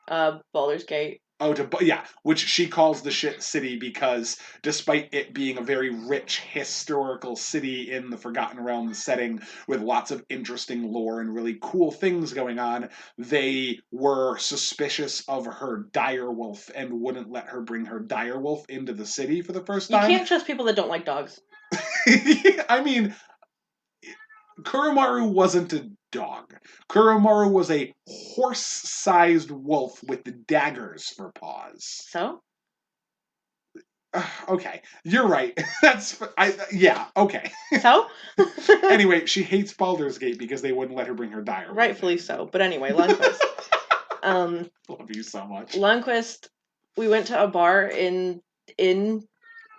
Baldur's Gate. Oh, yeah, which she calls the shit city because despite it being a very rich historical city in the Forgotten Realms setting with lots of interesting lore and really cool things going on, they were suspicious of her direwolf and wouldn't let her bring her direwolf into the city for the first You time. can't trust people that don't like dogs. I mean, Kuromaru wasn't a dog. Kuromaru was a horse-sized wolf with daggers for paws. So? Okay, you're right. Yeah, okay. So? Anyway, she hates Baldur's Gate because they wouldn't let her bring her dire. Rightfully so. But anyway, Lundquist. Love you so much. Lundquist, we went to a bar in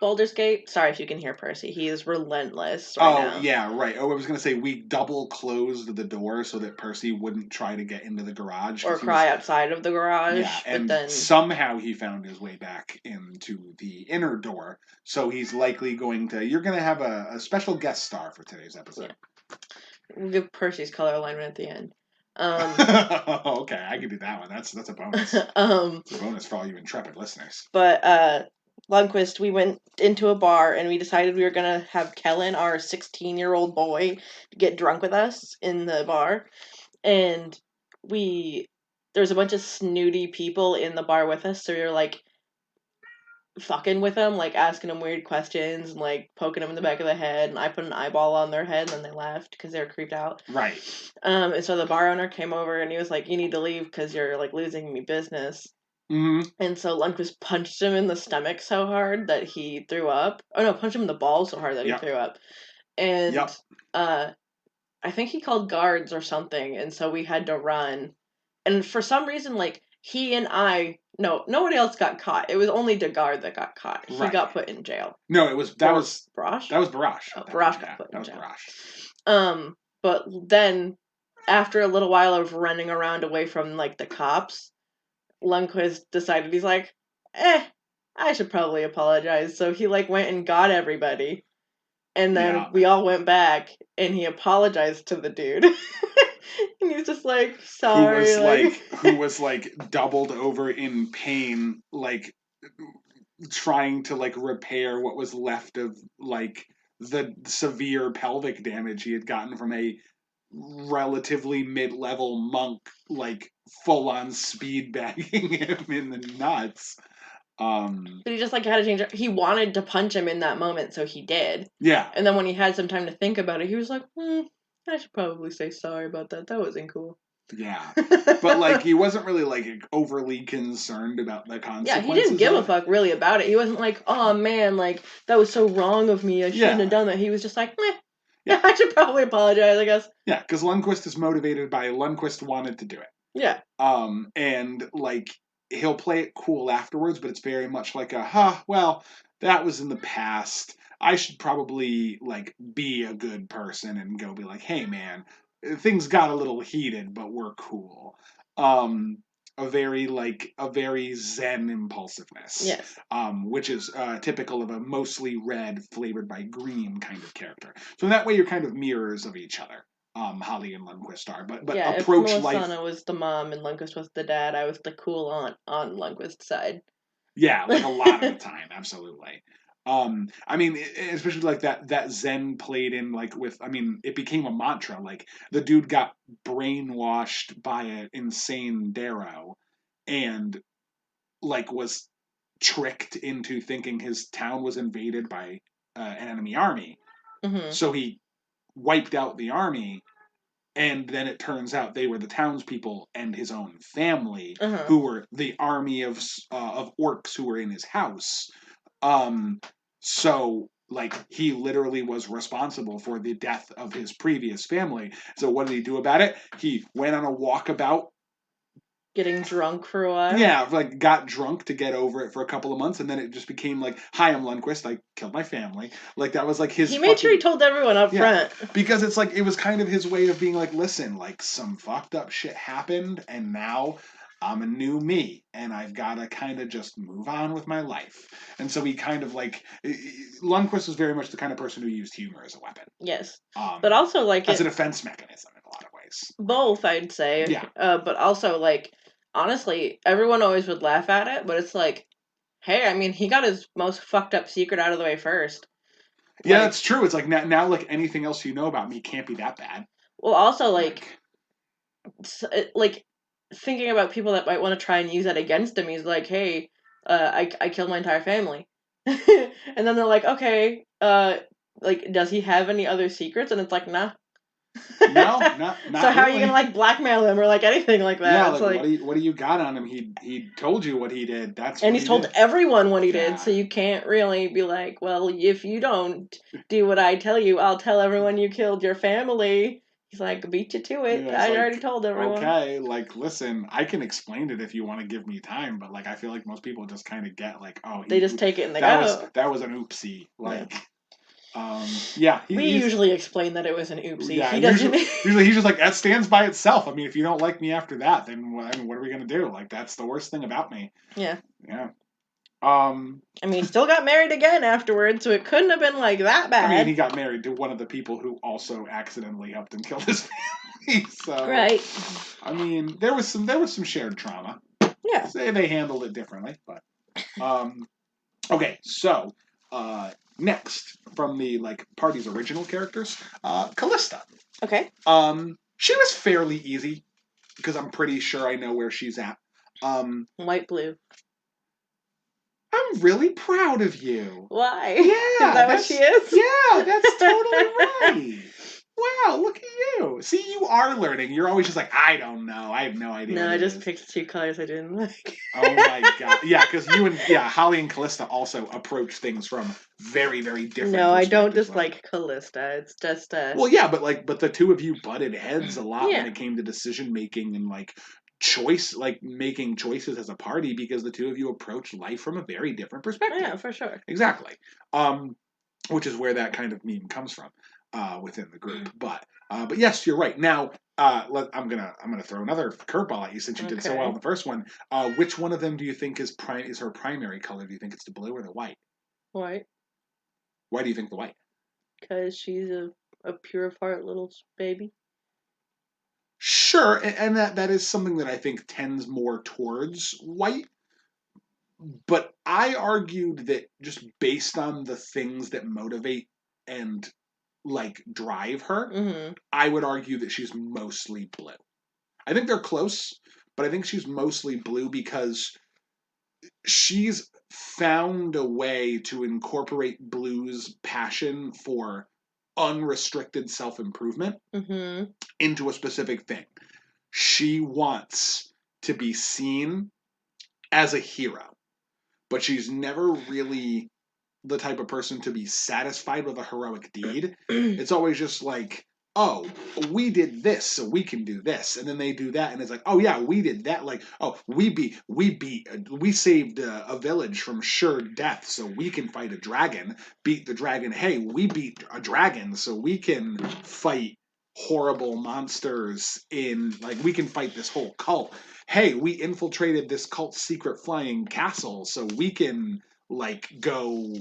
Baldur's Gate. Sorry if you can hear Percy. He is relentless right now. Yeah, right. Oh, I was going to say we double closed the door so that Percy wouldn't try to get into the garage. Or cry outside of the garage. Yeah, and then somehow he found his way back into the inner door. So he's likely you're going to have a special guest star for today's episode. Yeah. We'll give Percy's color alignment at the end. Okay, I can do that one. That's a bonus. It's a bonus for all you intrepid listeners. But Lundquist, we went into a bar and we decided we were gonna have Kellen, our 16-year-old boy, get drunk with us in the bar, and we there's a bunch of snooty people in the bar with us, so we were like fucking with them, like asking them weird questions and like poking them in the back of the head, and I put an eyeball on their head and then they left because they were creeped out. Right. And so the bar owner came over and he was like, "You need to leave because you're like losing me business." Mm-hmm. And so Lundqvist punched him in the stomach so hard that he threw up. Oh no, punched him in the balls so hard that he Yep. threw up. And Yep. I think he called guards or something, and so we had to run. And for some reason, like he and I, no, nobody else got caught. It was only Degard that got caught. He Right. got put in jail. No, that Or was Brosh. Barash. Oh, At that Brosh point, got yeah, put that in was jail. Barash. But then after a little while of running around away from like the cops, Lundqvist decided he's like, I should probably apologize. So he like went and got everybody, and then Yeah. we all went back, and he apologized to the dude, and he's just like, sorry, like, Who was like doubled over in pain, like trying to like repair what was left of like the severe pelvic damage he had gotten from a relatively mid-level monk, like full on speed bagging him in the nuts. but he just like had to change. He wanted to punch him in that moment, so he did. Yeah. And then when he had some time to think about it, he was like, I should probably say sorry about that. That wasn't cool. Yeah. But like he wasn't really like overly concerned about the Yeah, he didn't consequences give of a it. fuck really about it. He wasn't like, oh man, like that was so wrong of me. I shouldn't have done that. He was just like, Yeah. I should probably apologize, I guess. Yeah, because Lundqvist is motivated by Lundqvist wanted to do it. Yeah. And like he'll play it cool afterwards, but it's very much like well, that was in the past. I should probably like be a good person and go be like, hey man, things got a little heated, but we're cool. A very zen impulsiveness. Yes. Which is typical of a mostly red flavored by green kind of character. So in that way you're kind of mirrors of each other. Holly and Lundqvist are, but yeah, approach if life. Melisana was the mom and Lundqvist was the dad, I was the cool aunt on Lundqvist's side. Yeah, like a lot of the time, absolutely. I mean, especially like that Zen played in like with. I mean, it became a mantra. Like the dude got brainwashed by an insane Darrow, and like was tricked into thinking his town was invaded by an enemy army. Mm-hmm. So he wiped out the army, and then it turns out they were the townspeople and his own family who were the army of orcs who were in his house. So like he literally was responsible for the death of his previous family. So what did he do about it? He went on a walkabout. Getting drunk for a while. Yeah, like got drunk to get over it for a couple of months, and then it just became like, "Hi, I'm Lundqvist. I killed my family." Like that was like his. He made sure he told everyone up front because it's like it was kind of his way of being like, "Listen, like some fucked up shit happened, and now I'm a new me, and I've got to kind of just move on with my life." And so he kind of like Lundqvist was very much the kind of person who used humor as a weapon. Yes, but also like as a defense mechanism in a lot of ways. Both, I'd say. Yeah. But also like honestly, everyone always would laugh at it, but it's like, hey, I mean, he got his most fucked up secret out of the way first. Yeah, that's true. It's like now, like anything else you know about me can't be that bad. Well, also like thinking about people that might want to try and use that against him. He's like, hey, I killed my entire family, and then they're like, okay, like does he have any other secrets? And it's like, nah. No, not so how really. are you gonna like blackmail him or like anything like that? Yeah, it's like what do you got on him? He told you what he did. And he's told everyone what he Yeah. did, so you can't really be like, well, if you don't do what I tell you, I'll tell everyone you killed your family. He's like, beat you to it. Yeah, I like, already told everyone. Okay, like listen, I can explain it if you want to give me time, but like I feel like most people just kind of get like, oh, they just take it and they go. That was an oopsie. Like, yeah. We usually explain that it was an oopsie. Yeah, he doesn't. Usually he's just like that stands by itself. I mean, if you don't like me after that, then what are we gonna do? Like that's the worst thing about me. Yeah. Yeah. I mean, he still got married again afterwards, so it couldn't have been like that bad. I mean, he got married to one of the people who also accidentally helped him kill his family. So, right. I mean, there was some shared trauma. Yeah. Say they handled it differently, but Okay, so next from the party's original characters, Callista. Okay. She was fairly easy because I'm pretty sure I know where she's at. White, blue. I'm really proud of you. Why? Is Yeah, that what she is? that's totally right. Wow, look at you. See, you are learning. You're always just like, I don't know. I have no idea No, what I it just is. picked 2 colors I didn't like. Oh my god. Yeah, because Holly and Callista also approach things from very, very different No, I don't perspectives. dislike Callista. It's just Well, yeah, but the two of you butted heads a lot when yeah. it came to decision making and choice, making choices as a party because the two of you approach life from a very different Yeah, perspective. for sure. Exactly. Which is where that kind of meme comes from within the group. But yes, you're right. Now, I'm gonna throw another curveball at you since you did so well in Okay. the first one. Which one of them do you think is her primary color? Do you think it's the blue or the white? White. Why do you think the white? Because she's a pure of heart little baby. Sure, and that is something that I think tends more towards white. But I argued that just based on the things that motivate and drive her, Mm-hmm. I would argue that she's mostly blue. I think they're close, but I think she's mostly blue because she's found a way to incorporate blue's passion for unrestricted self improvement Mm-hmm. into a specific thing. She wants to be seen as a hero, but she's never really the type of person to be satisfied with a heroic deed. It's always just like, oh, we did this, so we can do this, and then they do that, and it's like, oh yeah, we did that. Like, oh, we saved a village from sure death, so we can fight a dragon. Beat the dragon. Hey, we beat a dragon, so we can fight horrible monsters in we can fight this whole cult. Hey, we infiltrated this cult's secret flying castle, so we can go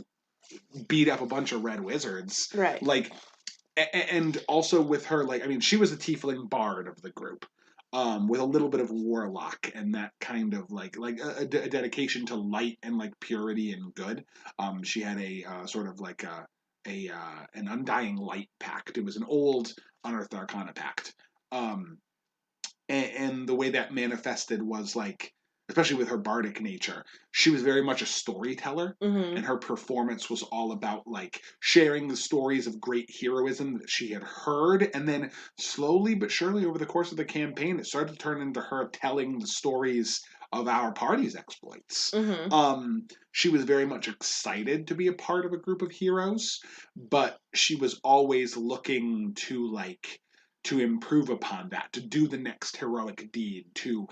beat up a bunch of red wizards. Right. Like, and also with her, I mean, she was the tiefling bard of the group, with a little bit of warlock and that kind of a dedication to light and purity and good. She had a sort of an undying light pact. It was an old unearthed arcana pact. And the way that manifested was especially with her bardic nature, she was very much a storyteller, Mm-hmm. and her performance was all about sharing the stories of great heroism that she had heard, and then slowly but surely over the course of the campaign it started to turn into her telling the stories of our party's exploits. Mm-hmm. She was very much excited to be a part of a group of heroes, but she was always looking to improve upon that, to do the next heroic deed, to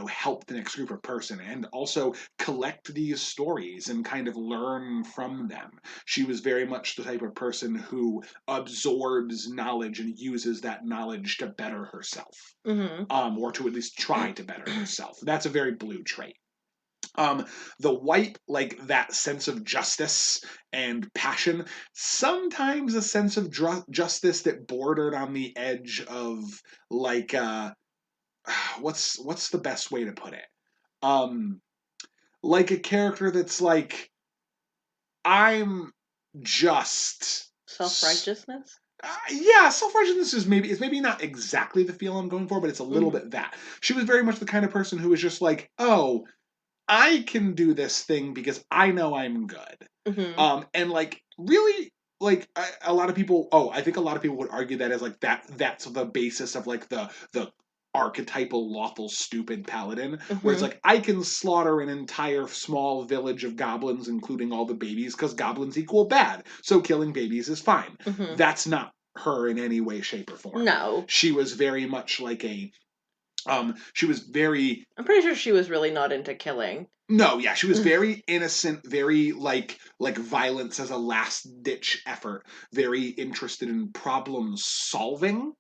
help the next group of person, and also collect these stories and kind of learn from them. She was very much the type of person who absorbs knowledge and uses that knowledge to better herself, Mm-hmm. or to at least try to better herself. That's a very blue trait. The white, that sense of justice and passion, sometimes a sense of justice that bordered on the edge of like uh what's the best way to put it, um like a character that's I'm just Self-righteousness. yeah, self-righteousness is maybe not exactly the feel I'm going for, but it's a little Mm-hmm. bit that. She was very much the kind of person who was just oh, I can do this thing because I know I'm good. Mm-hmm. And really, a lot of people. Oh, I think a lot of people would argue that as that. That's the basis of the archetypal lawful stupid paladin, where it's Mm-hmm. I can slaughter an entire small village of goblins, including all the babies, because goblins equal bad. So killing babies is fine. Mm-hmm. That's not her in any way, shape, or form. No. She was very much she was very I'm pretty sure she was really not into killing. no, yeah, she was very innocent, very violence as a last ditch effort, very interested in problem solving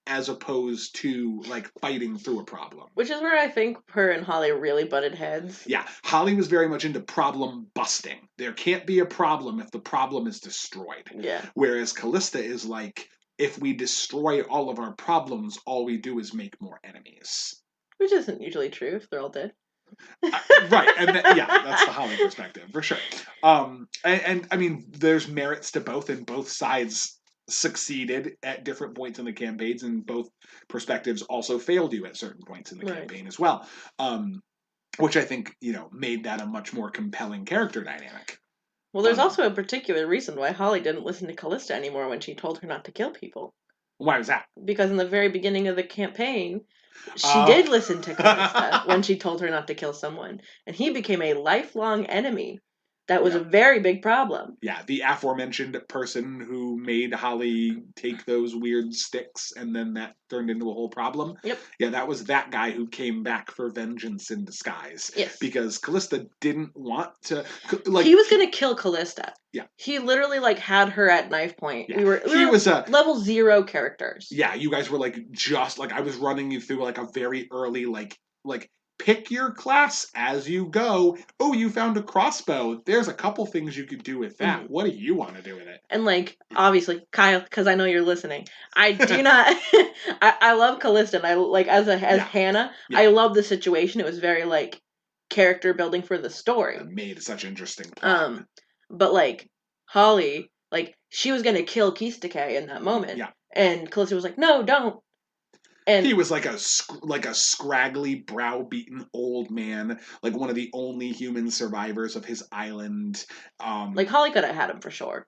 as opposed to fighting through a problem. Which is where I think her and Holly really butted heads. Yeah, Holly was very much into problem busting. There can't be a problem if the problem is destroyed. Yeah. Whereas Callista is if we destroy all of our problems, all we do is make more enemies. Which isn't usually true if they're all dead. Right, and that's the Holly perspective for sure. And I mean, there's merits to both, and both sides succeeded at different points in the campaigns, and both perspectives also failed you at certain points in the Right. campaign as well. Which I think made that a much more compelling character dynamic. Well, there's also a particular reason why Holly didn't listen to Callista anymore when she told her not to kill people. Why was that? Because in the very beginning of the campaign, she Uh, did listen to Callista when she told her not to kill someone, and he became a lifelong enemy. That was a yeah. very big problem. Yeah, the aforementioned person who made Holly take those weird sticks, and then that turned into a whole problem. Yep. Yeah, that was that guy who came back for vengeance in disguise. Yes. Because Callista didn't want to. He was gonna kill Callista. Yeah. He literally had her at knife point. Yeah. We were level 0 characters. Yeah, you guys were just I was running you through a very early like pick your class as you go. Oh, you found a crossbow. There's a couple things you could do with that. Mm-hmm. What do you want to do with it? And obviously, Kyle, because I know you're listening, I do not. I love Callista, and I as Hannah, yeah. I love the situation. It was very character building for the story. It made such interesting plot. But Holly, she was gonna kill Kistake in that moment. Yeah. And Callista was like, "No, don't." And he was like a scraggly, browbeaten old man, one of the only human survivors of his island. Holly could have had him for sure.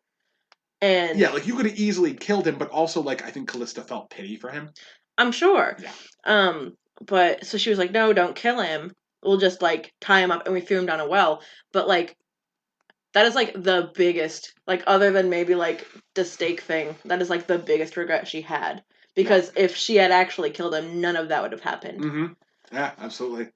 And yeah, you could have easily killed him, but also I think Callista felt pity for him. I'm sure. Yeah. But so she was like, "No, don't kill him. We'll just tie him up," and we threw him down a well. But that is the biggest, other than maybe the stake thing, that is the biggest regret she had. Because if she had actually killed him, none of that would have happened. Mm-hmm. Yeah, absolutely.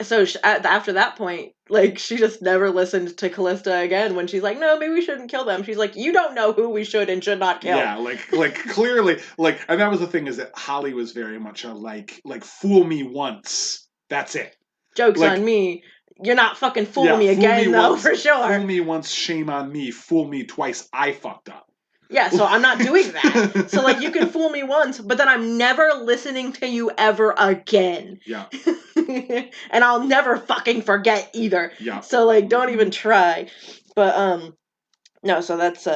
So after that point, she just never listened to Callista again when she's like, "No, maybe we shouldn't kill them." She's like, "You don't know who we should and should not kill." Yeah, clearly, and that was the thing, is that Holly was very much a fool me once, that's it. Joke's on me. You're not fucking fooling me again, though, for sure. Fool me once, shame on me. Fool me twice, I fucked up. Yeah, so I'm not doing that. So, you can fool me once, but then I'm never listening to you ever again. Yeah. And I'll never fucking forget either. Yeah. So, don't even try. But, no, so that's,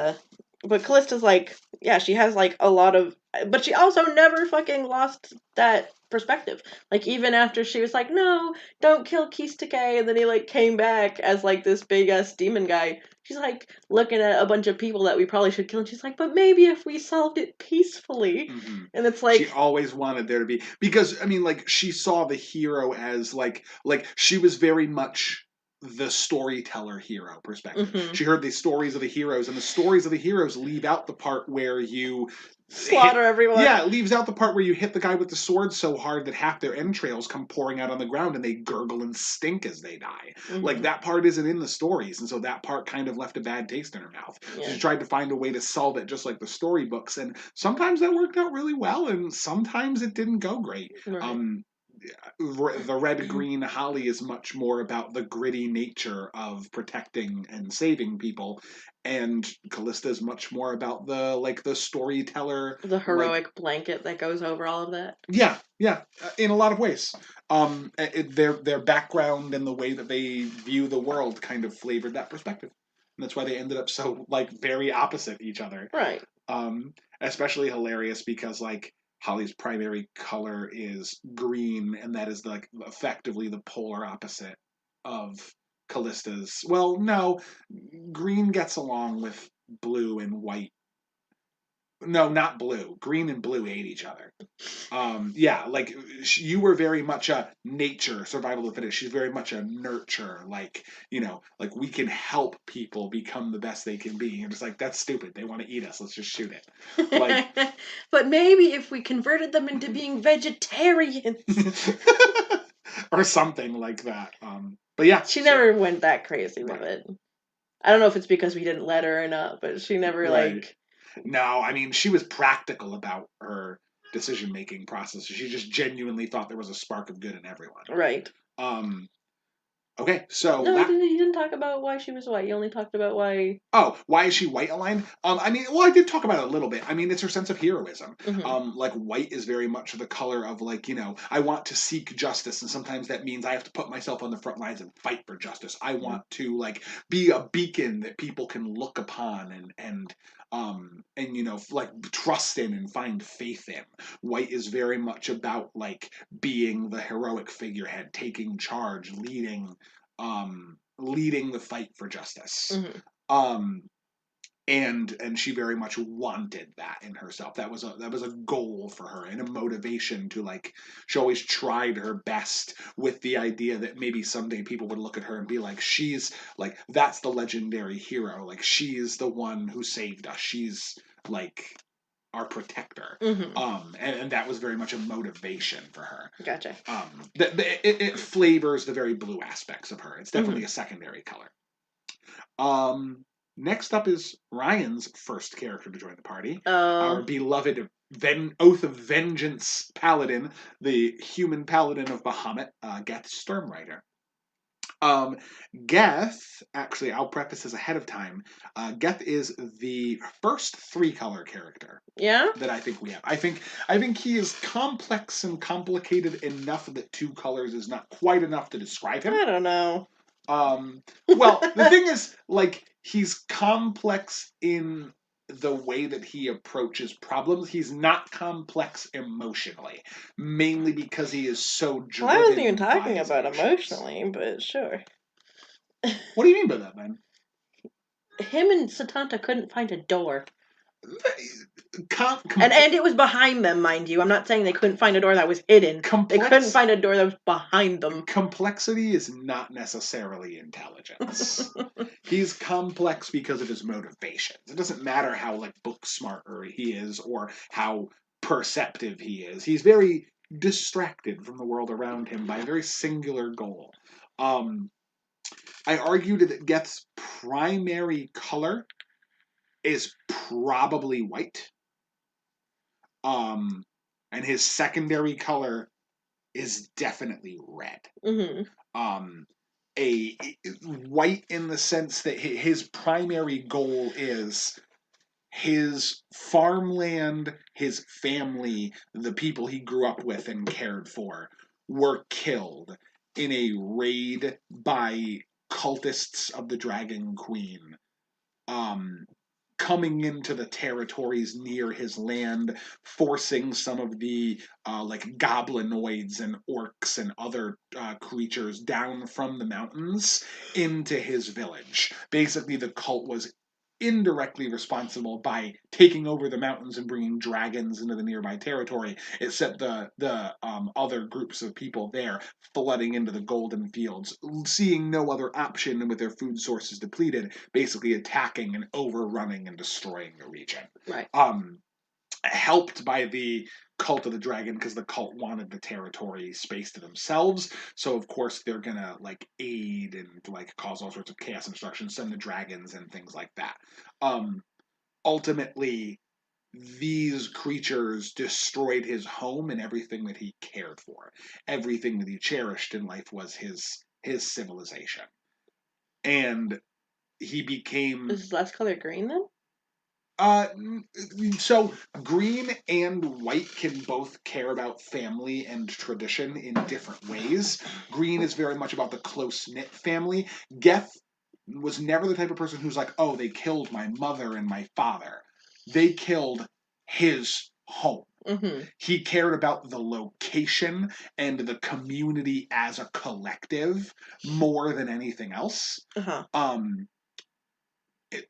but Callista's yeah, she has, a lot of, but she also never fucking lost that perspective. Even after she was like, "No, don't kill Kistake," and then he, came back as, this big-ass demon guy, she's, looking at a bunch of people that we probably should kill, and she's like, "But maybe if we solved it peacefully." Mm-hmm. And it's she always wanted there to be, because, I mean, she saw the hero as, she was very much the storyteller hero perspective. Mm-hmm. She heard the stories of the heroes, and the stories of the heroes leave out the part where you slaughter everyone. Yeah, it leaves out the part where you hit the guy with the sword so hard that half their entrails come pouring out on the ground and they gurgle and stink as they die. Mm-hmm. That part isn't in the stories, and so that part kind of left a bad taste in her mouth. Yeah. So she tried to find a way to solve it just like the storybooks, and sometimes that worked out really well, and sometimes it didn't go great. Right. The red-green Holly is much more about the gritty nature of protecting and saving people, and Callista is much more about the storyteller, the heroic blanket that goes over all of that. Yeah, in a lot of ways. Their background and the way that they view the world kind of flavored that perspective, and that's why they ended up so very opposite each other. Right. Especially hilarious because Holly's primary color is green, and that is effectively the polar opposite of Callista's. Well, no, green gets along with blue and white. No, not blue. Green and blue hate each other. Yeah, you were very much a nature, survival of the fittest. She's very much a nurture. We can help people become the best they can be. You're just that's stupid. They want to eat us. Let's just shoot it. But maybe if we converted them into being vegetarians. Or something like that. But yeah. She never went that crazy with it. I don't know if it's because we didn't let her or not, but she never No, I mean, she was practical about her decision-making process. She just genuinely thought there was a spark of good in everyone. Right. Okay, so No, that he didn't talk about why she was white. He only talked about why. Oh, why is she white aligned? I mean, well, I did talk about it a little bit. I mean, it's her sense of heroism. Mm-hmm. Like white is very much the color of like, I want to seek justice, and sometimes that means I have to put myself on the front lines and fight for justice. I want to like be a beacon that people can look upon and like trust in and find faith in. White is very much about like being the heroic figurehead, taking charge, leading the fight for justice. Mm-hmm. Um, and she very much wanted that in herself. That was a goal for her and a motivation to like. She always tried her best with the idea that maybe someday people would look at her and be like, she's like that's the legendary hero. Like she's the one who saved us. She's like our protector. Mm-hmm. And that was very much a motivation for her. Gotcha. It flavors the very blue aspects of her. It's definitely Mm-hmm. a secondary color. Next up is Ryan's first character to join the party, our Oh. beloved Oath of Vengeance paladin, the human paladin of Bahamut, Geth Stormrider. Um, Geth, actually, I'll preface this ahead of time. Geth is the first three-color character Yeah. that I think we have. I think he is complex and complicated enough that two colors is not quite enough to describe him. I don't know. Well, the thing is, like, he's complex in the way that he approaches problems. He's not complex emotionally, mainly because he is so Well, I wasn't even driven by talking his about emotions. emotionally, but sure. What do you mean by that, man? Him and Satanta couldn't find a door. Com- And com- and it was behind them, mind you. I'm not saying they couldn't find a door that was hidden. They couldn't complex find a door that was behind them. complexity is not necessarily intelligence. He's complex because of his motivations. It doesn't matter how like book smarter he is or how perceptive he is. He's very distracted from the world around him by a very singular goal. Um, I argued that Geth's primary color is probably white, um, and his secondary color is definitely red. Mm-hmm. Um, a white in the sense that his primary goal is his farmland, his family, the people he grew up with and cared for were killed in a raid by cultists of the Dragon Queen. Um, Coming into the territories near his land, forcing some of the like goblinoids and orcs and other creatures down from the mountains into his village. Basically, the cult was indirectly responsible by taking over the mountains and bringing dragons into the nearby territory. It set the other groups of people there flooding into the golden fields, seeing no other option and with their food sources depleted, basically attacking and overrunning and destroying the region. Right. Helped by the cult of the dragon because the cult wanted the territory space to themselves. So of course they're gonna like aid and like cause all sorts of chaos and destruction, send the dragons and things like that. Ultimately, these creatures destroyed his home and everything that he cared for. Everything that he cherished in life was his civilization. And he became Is his last color green then? uh so green and white can both care about family and tradition in different ways. Green is very much about the close-knit family. Geth was never the type of person who's like, "Oh, they killed my mother and my father." They killed his home. Mm-hmm. He cared about the location and the community as a collective more than anything else. Uh-huh. Um,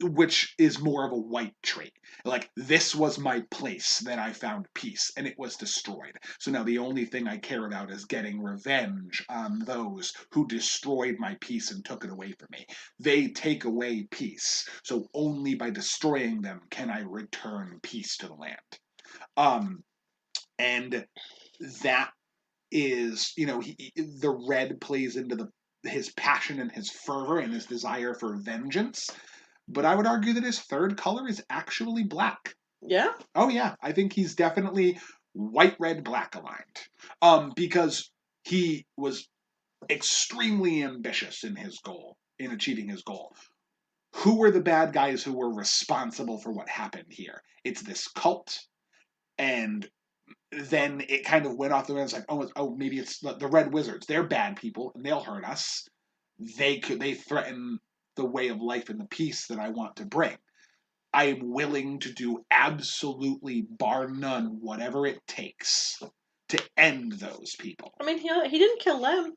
which is more of a white trait. Like, this was my place that I found peace, and it was destroyed. So now the only thing I care about is getting revenge on those who destroyed my peace and took it away from me. They take away peace, so only by destroying them can I return peace to the land. Um, and that is, the red plays into his passion and his fervor and his desire for vengeance. But I would argue that his third color is actually black. Yeah? Oh yeah, I think he's definitely white, red, black aligned. Because he was extremely ambitious in his goal, in achieving his goal. Who were the bad guys who were responsible for what happened here? It's this cult, and then it kind of went off the rails like, oh, maybe it's the Red Wizards. They're bad people, and they'll hurt us. They threaten the way of life and the peace that I want to bring. I am willing to do absolutely, bar none, whatever it takes to end those people. I mean, he didn't kill Lem.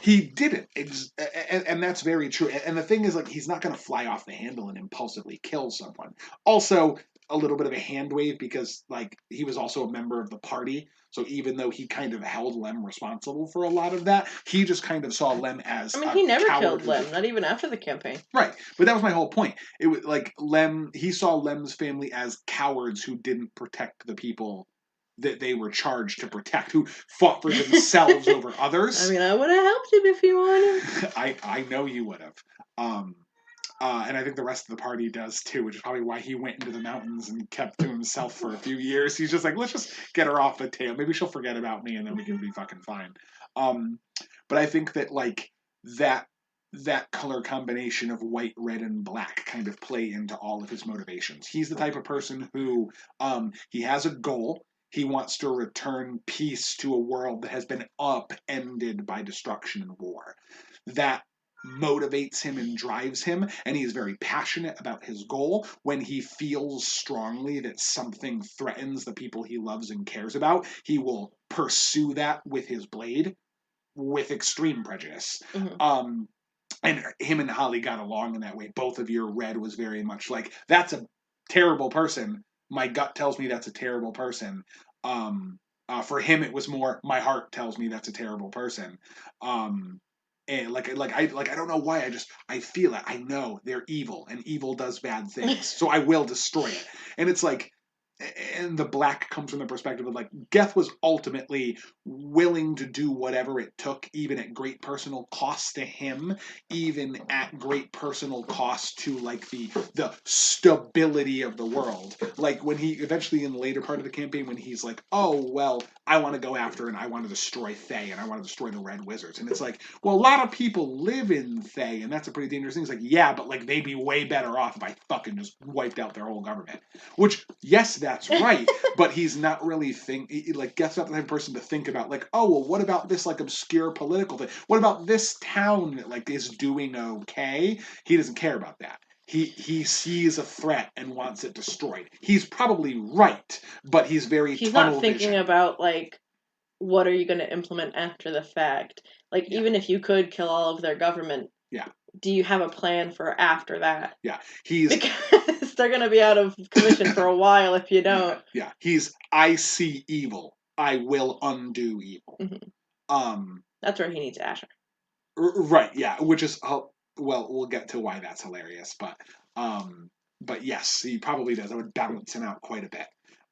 He didn't, and that's very true. And the thing is, like, he's not going to fly off the handle and impulsively kill someone. Also, a little bit of a hand wave because, like, he was also a member of the party. So even though he kind of held Lem responsible for a lot of that, he just kind of saw Lem as I mean, he never killed coward. Lem, not even after the campaign. Right, but that was my whole point. It was like Lem. He saw Lem's family as cowards who didn't protect the people that they were charged to protect, who fought for themselves over others. I mean, I would have helped him if he wanted. I know you would have. And I think the rest of the party does too, which is probably why he went into the mountains and kept to himself for a few years. He's just like, let's just get her off the tail. Maybe she'll forget about me, and then we can be fucking fine. But I think that like that color combination of white, red, and black kind of play into all of his motivations. He's the type of person who he has a goal. He wants to return peace to a world that has been upended by destruction and war. That motivates him and drives him, and he's very passionate about his goal. When he feels strongly that something threatens the people he loves and cares about, he will pursue that with his blade with extreme prejudice. Mm-hmm. And him and Holly got along in that way. Both of your Red was very much like, that's a terrible person. My gut tells me that's a terrible person. For him, it was more, my heart tells me that's a terrible person. And I don't know why, I feel it. I know they're evil, and evil does bad things, so I will destroy it. And it's like, and the black comes from the perspective of like Geth was ultimately willing to do whatever it took, even at great personal cost to him, even at great personal cost to like the stability of the world. Like when he eventually in the later part of the campaign, when he's like, oh well, I want to go after and I want to destroy Thay and I want to destroy the Red Wizards, and it's like, well, a lot of people live in Thay, and that's a pretty dangerous thing. It's like, yeah, but like they'd be way better off if I fucking just wiped out their whole government. Which, yes, that's right, but he's not really Geth's not the type of person to think about like, oh well, what about this like obscure political thing? What about this town that like is doing okay? He doesn't care about that. He sees a threat and wants it destroyed. He's probably right, but he's very He's tunnel not thinking vision. about like what are you going to implement after the fact. Like Yeah. even if you could kill all of their government, Yeah. do you have a plan for after that? Yeah, he's Because they're going to be out of commission for a while if you don't. yeah. He's I see evil. I will undo evil. Mm-hmm. That's where he needs Asher. Right, yeah, which is well, we'll get to why that's hilarious, but yes, he probably does. I would balance him out quite a bit.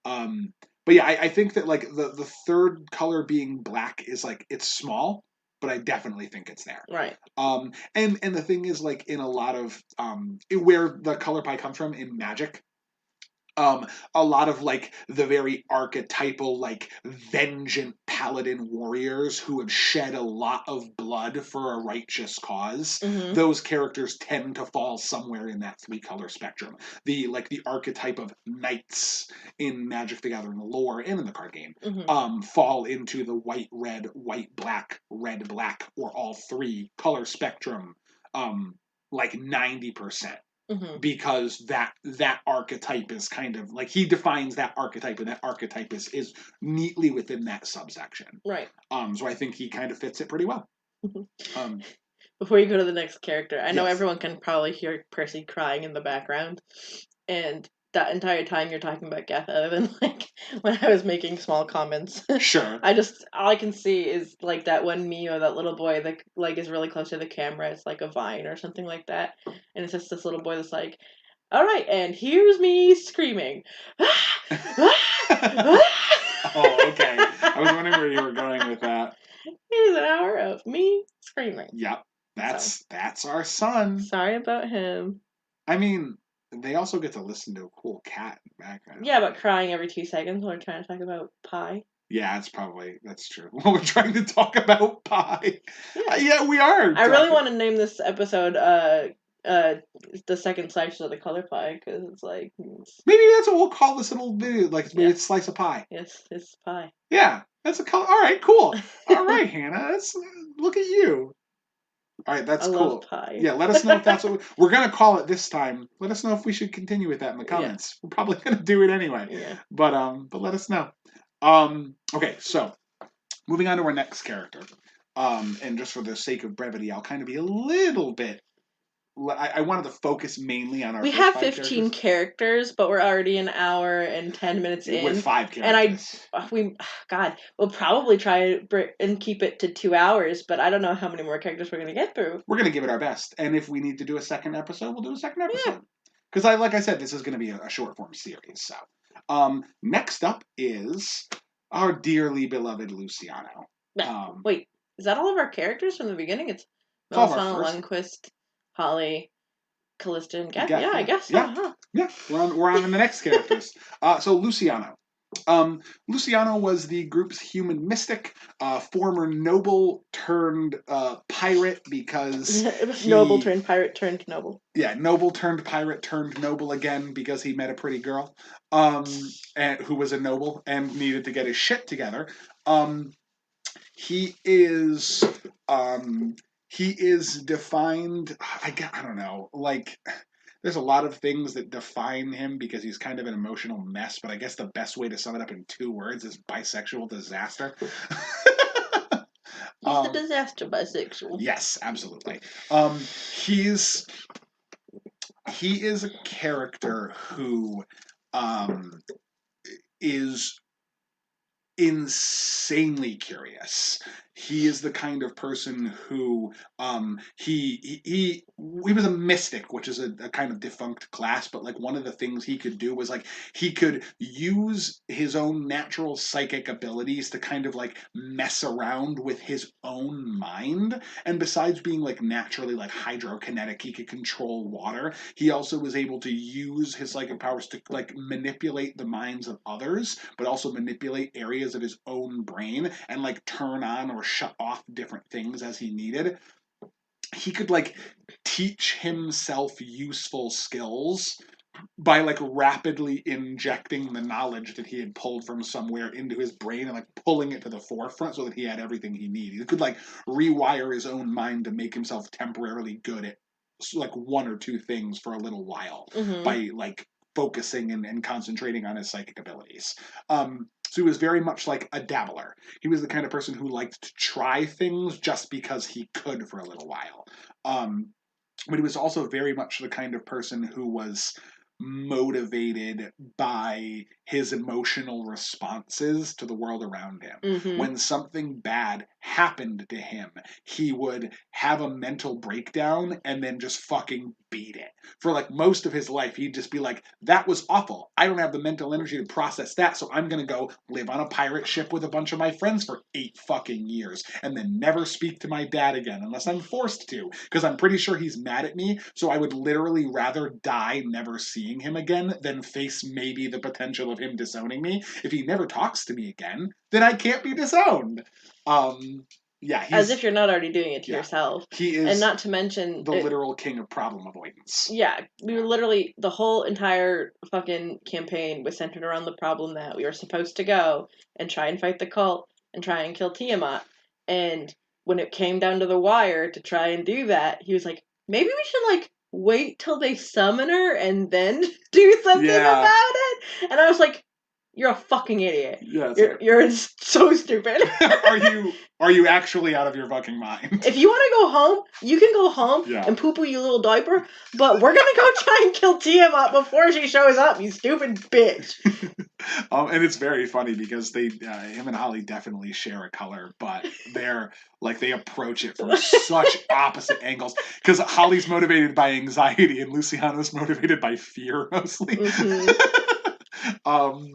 But yeah, I think that like the third color being black is like it's small, but I definitely think it's there. Right. And the thing is like in a lot of where the color pie comes from in Magic, a lot of like the very archetypal like vengeant paladin warriors who have shed a lot of blood for a righteous cause. Mm-hmm. Those characters tend to fall somewhere in that three color spectrum. The archetype of knights in Magic the Gathering lore and in the card game fall into the white black, red black, or all three color spectrum, like 90%. Mm-hmm. Because that archetype is kind of like he defines that archetype, and that archetype is neatly within that subsection. Right. So I think he kind of fits it pretty well. Before you go to the next character, I know Yes. everyone can probably hear Percy crying in the background, and that entire time you're talking about Geth, other than like when I was making small comments. Sure. All I can see is like that one meme of that little boy that like is really close to the camera. It's like a vine or something like that, and it's just this little boy that's like, "All right, and here's me screaming." Oh, okay. I was wondering where you were going with that. Here's an hour of me screaming. Yep, that's our son. Sorry about him. I mean, they also get to listen to a cool cat in the background. Yeah, but crying every 2 seconds while we're trying to talk about pie. Yeah, that's true. Well, we're trying to talk about pie. Yeah. Yeah, we are I really talking. want to name this episode uh the second slice of the color pie because it's like Maybe that's what we'll call this little video. Like maybe yeah, it's slice of pie. yes, it's pie. Yeah, that's a color. All right, cool. All right, Hannah. That's look at you. All right, I that's love cool. pie. Yeah, let us know if that's what we're gonna call it this time. Let us know if we should continue with that in the Yeah, comments. We're probably gonna do it anyway, yeah. but let us know. Okay, so moving on to our next character. And just for the sake of brevity, I'll kind of be a little bit. I wanted to focus mainly on our We first have five 15 characters characters, but we're already an hour and 10 minutes with in. five And characters. God, we'll probably try and keep it to 2 hours, but I don't know how many more characters we're going to get through. We're gonna give it our best, and if we need to do a second episode, we'll do a second Yeah. episode. Because like I said, this is gonna be a short form series. So, next up is our dearly beloved Luciano. Wait, is that all of our characters from the beginning? It's It's all of our Melisana, first. Lundquist, Holly, Callista, and Geth? Yeah, I Yeah, guess so, yeah, huh? yeah. We're on to the next characters. So Luciano. Luciano was the group's human mystic, former noble turned pirate because Noble he, turned pirate turned noble. yeah, noble turned pirate turned noble again because he met a pretty girl, and who was a noble and needed to get his shit together. Um, he is, um, he is defined. I don't know, like there's a lot of things that define him because he's kind of an emotional mess, but I guess the best way to sum it up in 2 words is bisexual disaster. He's a disaster bisexual. Yes, absolutely. Um, he's he is a character who um, is insanely curious. He is the kind of person who he was a mystic, which is a kind of defunct class, but like one of the things he could do was like he could use his own natural psychic abilities to kind of like mess around with his own mind. And besides being like naturally like hydrokinetic, he could control water. He also was able to use his psychic powers to like manipulate the minds of others, but also manipulate areas of his own brain and like turn on or shut off different things as he needed. He could like teach himself useful skills by like rapidly injecting the knowledge that he had pulled from somewhere into his brain and like pulling it to the forefront so that he had everything he needed. He could like rewire his own mind to make himself temporarily good at like one or two things for a little while Mm-hmm. by like focusing and concentrating on his psychic abilities. So he was very much like a dabbler. He was the kind of person who liked to try things just because he could for a little while. But he was also very much the kind of person who was motivated by his emotional responses to the world around him. Mm-hmm. When something bad happened to him, he would have a mental breakdown and then just fucking beat it. For like most of his life, he'd just be like, that was awful. I don't have the mental energy to process that, so I'm gonna go live on a pirate ship with a bunch of my friends for 8 fucking years and then never speak to my dad again unless I'm forced to, because I'm pretty sure he's mad at me, so I would literally rather die never seeing him again than face maybe the potential of him disowning me. If he never talks to me again, then I can't be disowned. Um, yeah, As if you're not already doing it to yeah, yourself. he And is not to mention the literal king of problem avoidance. yeah, we were literally the whole entire fucking campaign was centered around the problem that we were supposed to go and try and fight the cult and try and kill Tiamat. And when it came down to the wire to try and do that, he was like, maybe we should like wait till they summon her and then do something Yeah, about it. And I was like, you're a fucking idiot. yeah, it's You're so stupid. like, are you actually out of your fucking mind? If you want to go home, you can go home Yeah. and poo poo your little diaper, but we're gonna go try and kill Tiamat before she shows up, you stupid bitch. And it's very funny because him and Holly definitely share a color, but they're like they approach it from such opposite angles. Because Holly's motivated by anxiety and Luciano's motivated by fear mostly. Mm-hmm. um,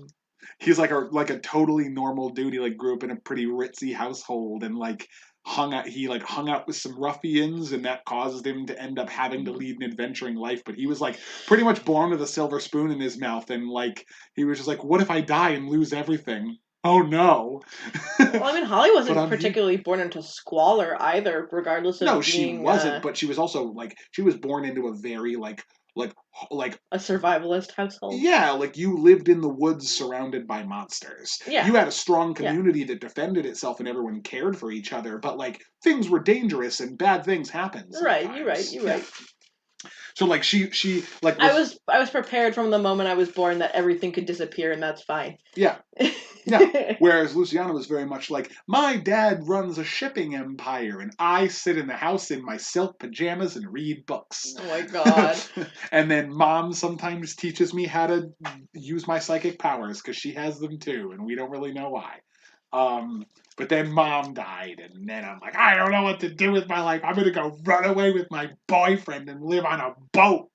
he's like a totally normal dude. He like grew up in a pretty ritzy household and like hung out with some ruffians, and that caused him to end up having to lead an adventuring life. But he was like pretty much born with a silver spoon in his mouth, and like he was just like, what if I die and lose everything? Oh no. Well, I mean, Holly But wasn't I'm here. particularly born into squalor either, regardless No, of she being wasn't, but she was also like she was born into a very like like a survivalist household. yeah, like you lived in the woods surrounded by monsters. Yeah, You had a strong yeah. community that defended itself and everyone cared for each other, but like things were dangerous and bad things happened Right, you're right, sometimes. you're Yeah. right. So like she like I was was I was prepared from the moment I was born that everything could disappear and that's fine. yeah, yeah. Whereas Luciana was very much like, my dad runs a shipping empire, and I sit in the house in my silk pajamas and read books. Oh my god. And then mom sometimes teaches me how to use my psychic powers because she has them too, and we don't really know why. Um, but then mom died, and then I'm like, I don't know what to do with my life. I'm gonna go run away with my boyfriend and live on a boat.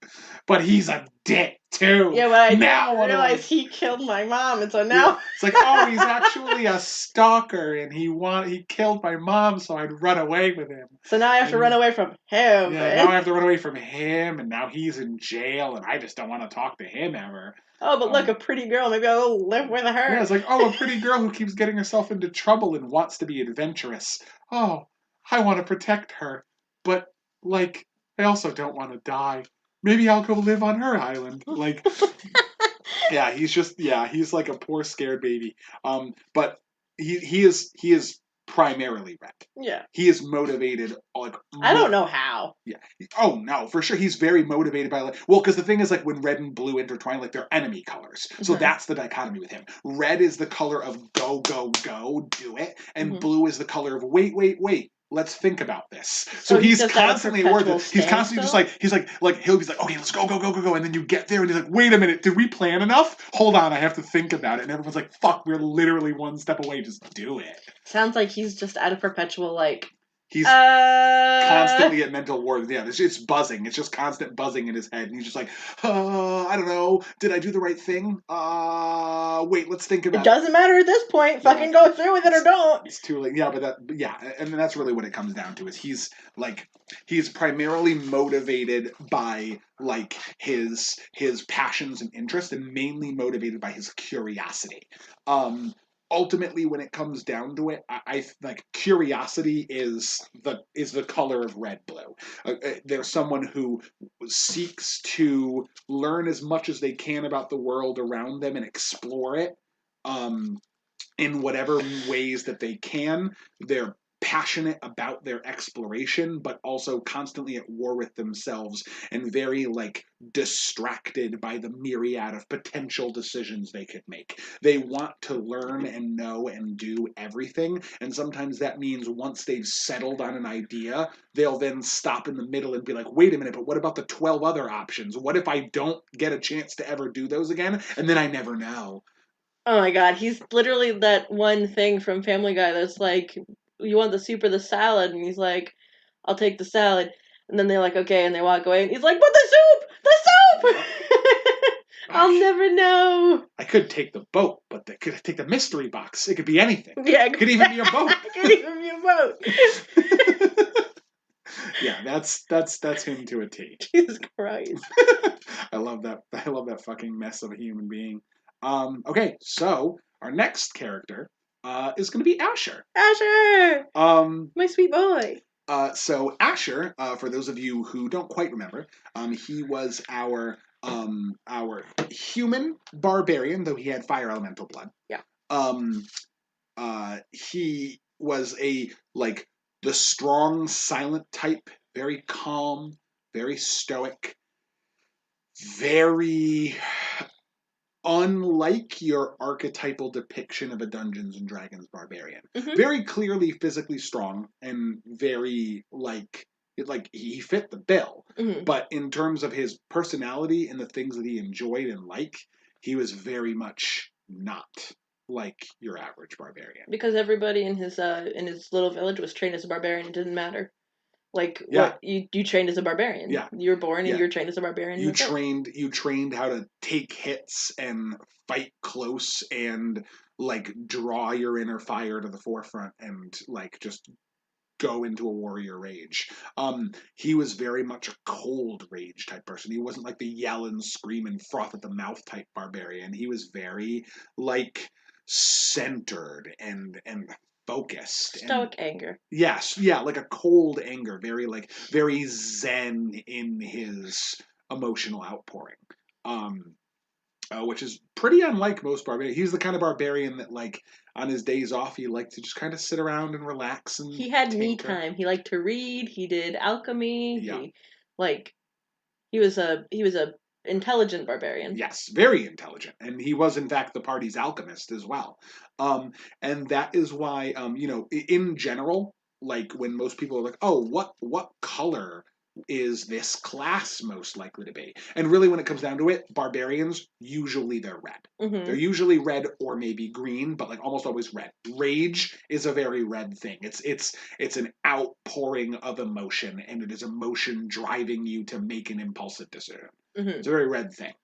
But he's a dick too. Yeah, but I Now didn't what do I realize he killed my mom, and so yeah. now. It's like, oh, he's actually a stalker, and he killed my mom, so I'd run away with him. So now I have to run And away from him. yeah, now I have to run away from him, and now he's in jail, and I just don't want to talk to him ever. Oh, but look, Um, a pretty girl. Maybe I'll live with yeah, her. it's like, oh, a pretty girl who keeps getting herself into trouble and wants to be adventurous. Oh, I want to protect her, but like, I also don't want to die. Maybe I'll go live on her island. Like, yeah, he's like a poor scared baby. But he is primarily red. Yeah. He is motivated like I don't know how. yeah. Oh no, for sure he's very motivated by like well, because the thing is like when red and blue intertwine, like they're enemy colors. So Mm-hmm. that's the dichotomy with him. Red is the color of go go go, do it, and Mm-hmm. blue is the color of wait wait wait. Let's think about this. So So he's he's just at a constantly at work. perpetual He's constantly just standstill? like he'll be like, okay, let's go go go go go, and then you get there and he's like, wait a minute, did we plan enough? Hold on, I have to think about it. And everyone's like, fuck, we're literally one step away. Just do it. Sounds like he's just at a perpetual, like, He's constantly at mental war. Yeah, it's buzzing. It's just constant buzzing in his head, and he's just like, I don't know. Did I do the right thing? Wait, let's think It about it. doesn't matter at this point. Yeah. Fucking go through with it or don't. It's too late. Yeah, and that's really what it comes down to. Is he's primarily motivated by like his passions and interests, and mainly motivated by his curiosity. Ultimately, when it comes down to it, I like curiosity is the color of red blue. There's someone who seeks to learn as much as they can about the world around them and explore it. Um, in whatever ways that they can. They're passionate about their exploration, but also constantly at war with themselves and very like distracted by the myriad of potential decisions they could make. They want to learn and know and do everything, and sometimes that means once they've settled on an idea, they'll then stop in the middle and be like, wait a minute, but what about the 12 other options? What if I don't get a chance to ever do those again? And then I never know. Oh my god, he's literally that one thing from Family Guy that's like, you want the soup or the salad? And he's like, I'll take the salad. And then they're like, okay, and they walk away, and he's like, but the soup! The soup! I'll never know. I could take the boat, but they could take the mystery box. It could be anything. Yeah, it could even be a boat. It could even be a boat. Yeah, that's him to a T. Jesus Christ. I love that. I love that fucking mess of a human being. Okay, so our next character is going to be Asher. Asher! My sweet boy. So Asher, for those of you who don't quite remember, he was our human barbarian, though he had fire elemental blood. Yeah. He was the strong, silent type, very calm, very stoic, very unlike your archetypal depiction of a Dungeons and Dragons barbarian. Mm-hmm. Very clearly physically strong and very he fit the bill. Mm-hmm. But in terms of his personality and the things that he enjoyed and he was very much not like your average barbarian. Because everybody in his little village was trained as a barbarian. It didn't matter. Like, what you trained as a barbarian. Yeah. You were born and you're trained as a barbarian. You trained how to take hits and fight close and draw your inner fire to the forefront and just go into a warrior rage. He was very much a cold rage type person. He wasn't like the yell and scream and froth at the mouth type barbarian. He was very centered and focused and Stoic anger. yes, yeah, like a cold anger, very zen in his emotional outpouring. Um, which is pretty unlike most barbarians. He's the kind of barbarian that, like, on his days off, he liked to just kind of sit around and relax and He had me tinker. time. He liked to read. He did alchemy. Yeah. Like he was a intelligent barbarian. Yes, very intelligent, and he was in fact the party's alchemist as well. And that is why, in general, like when most people are like, "Oh, what color is this class most likely to be?" And really, when it comes down to it, barbarians usually they're red. They're Hmm. usually red or maybe green, but like almost always red. Rage is a very red thing. It's an outpouring of emotion, and it is emotion driving you to make an impulsive decision. Hmm. It's a very red thing.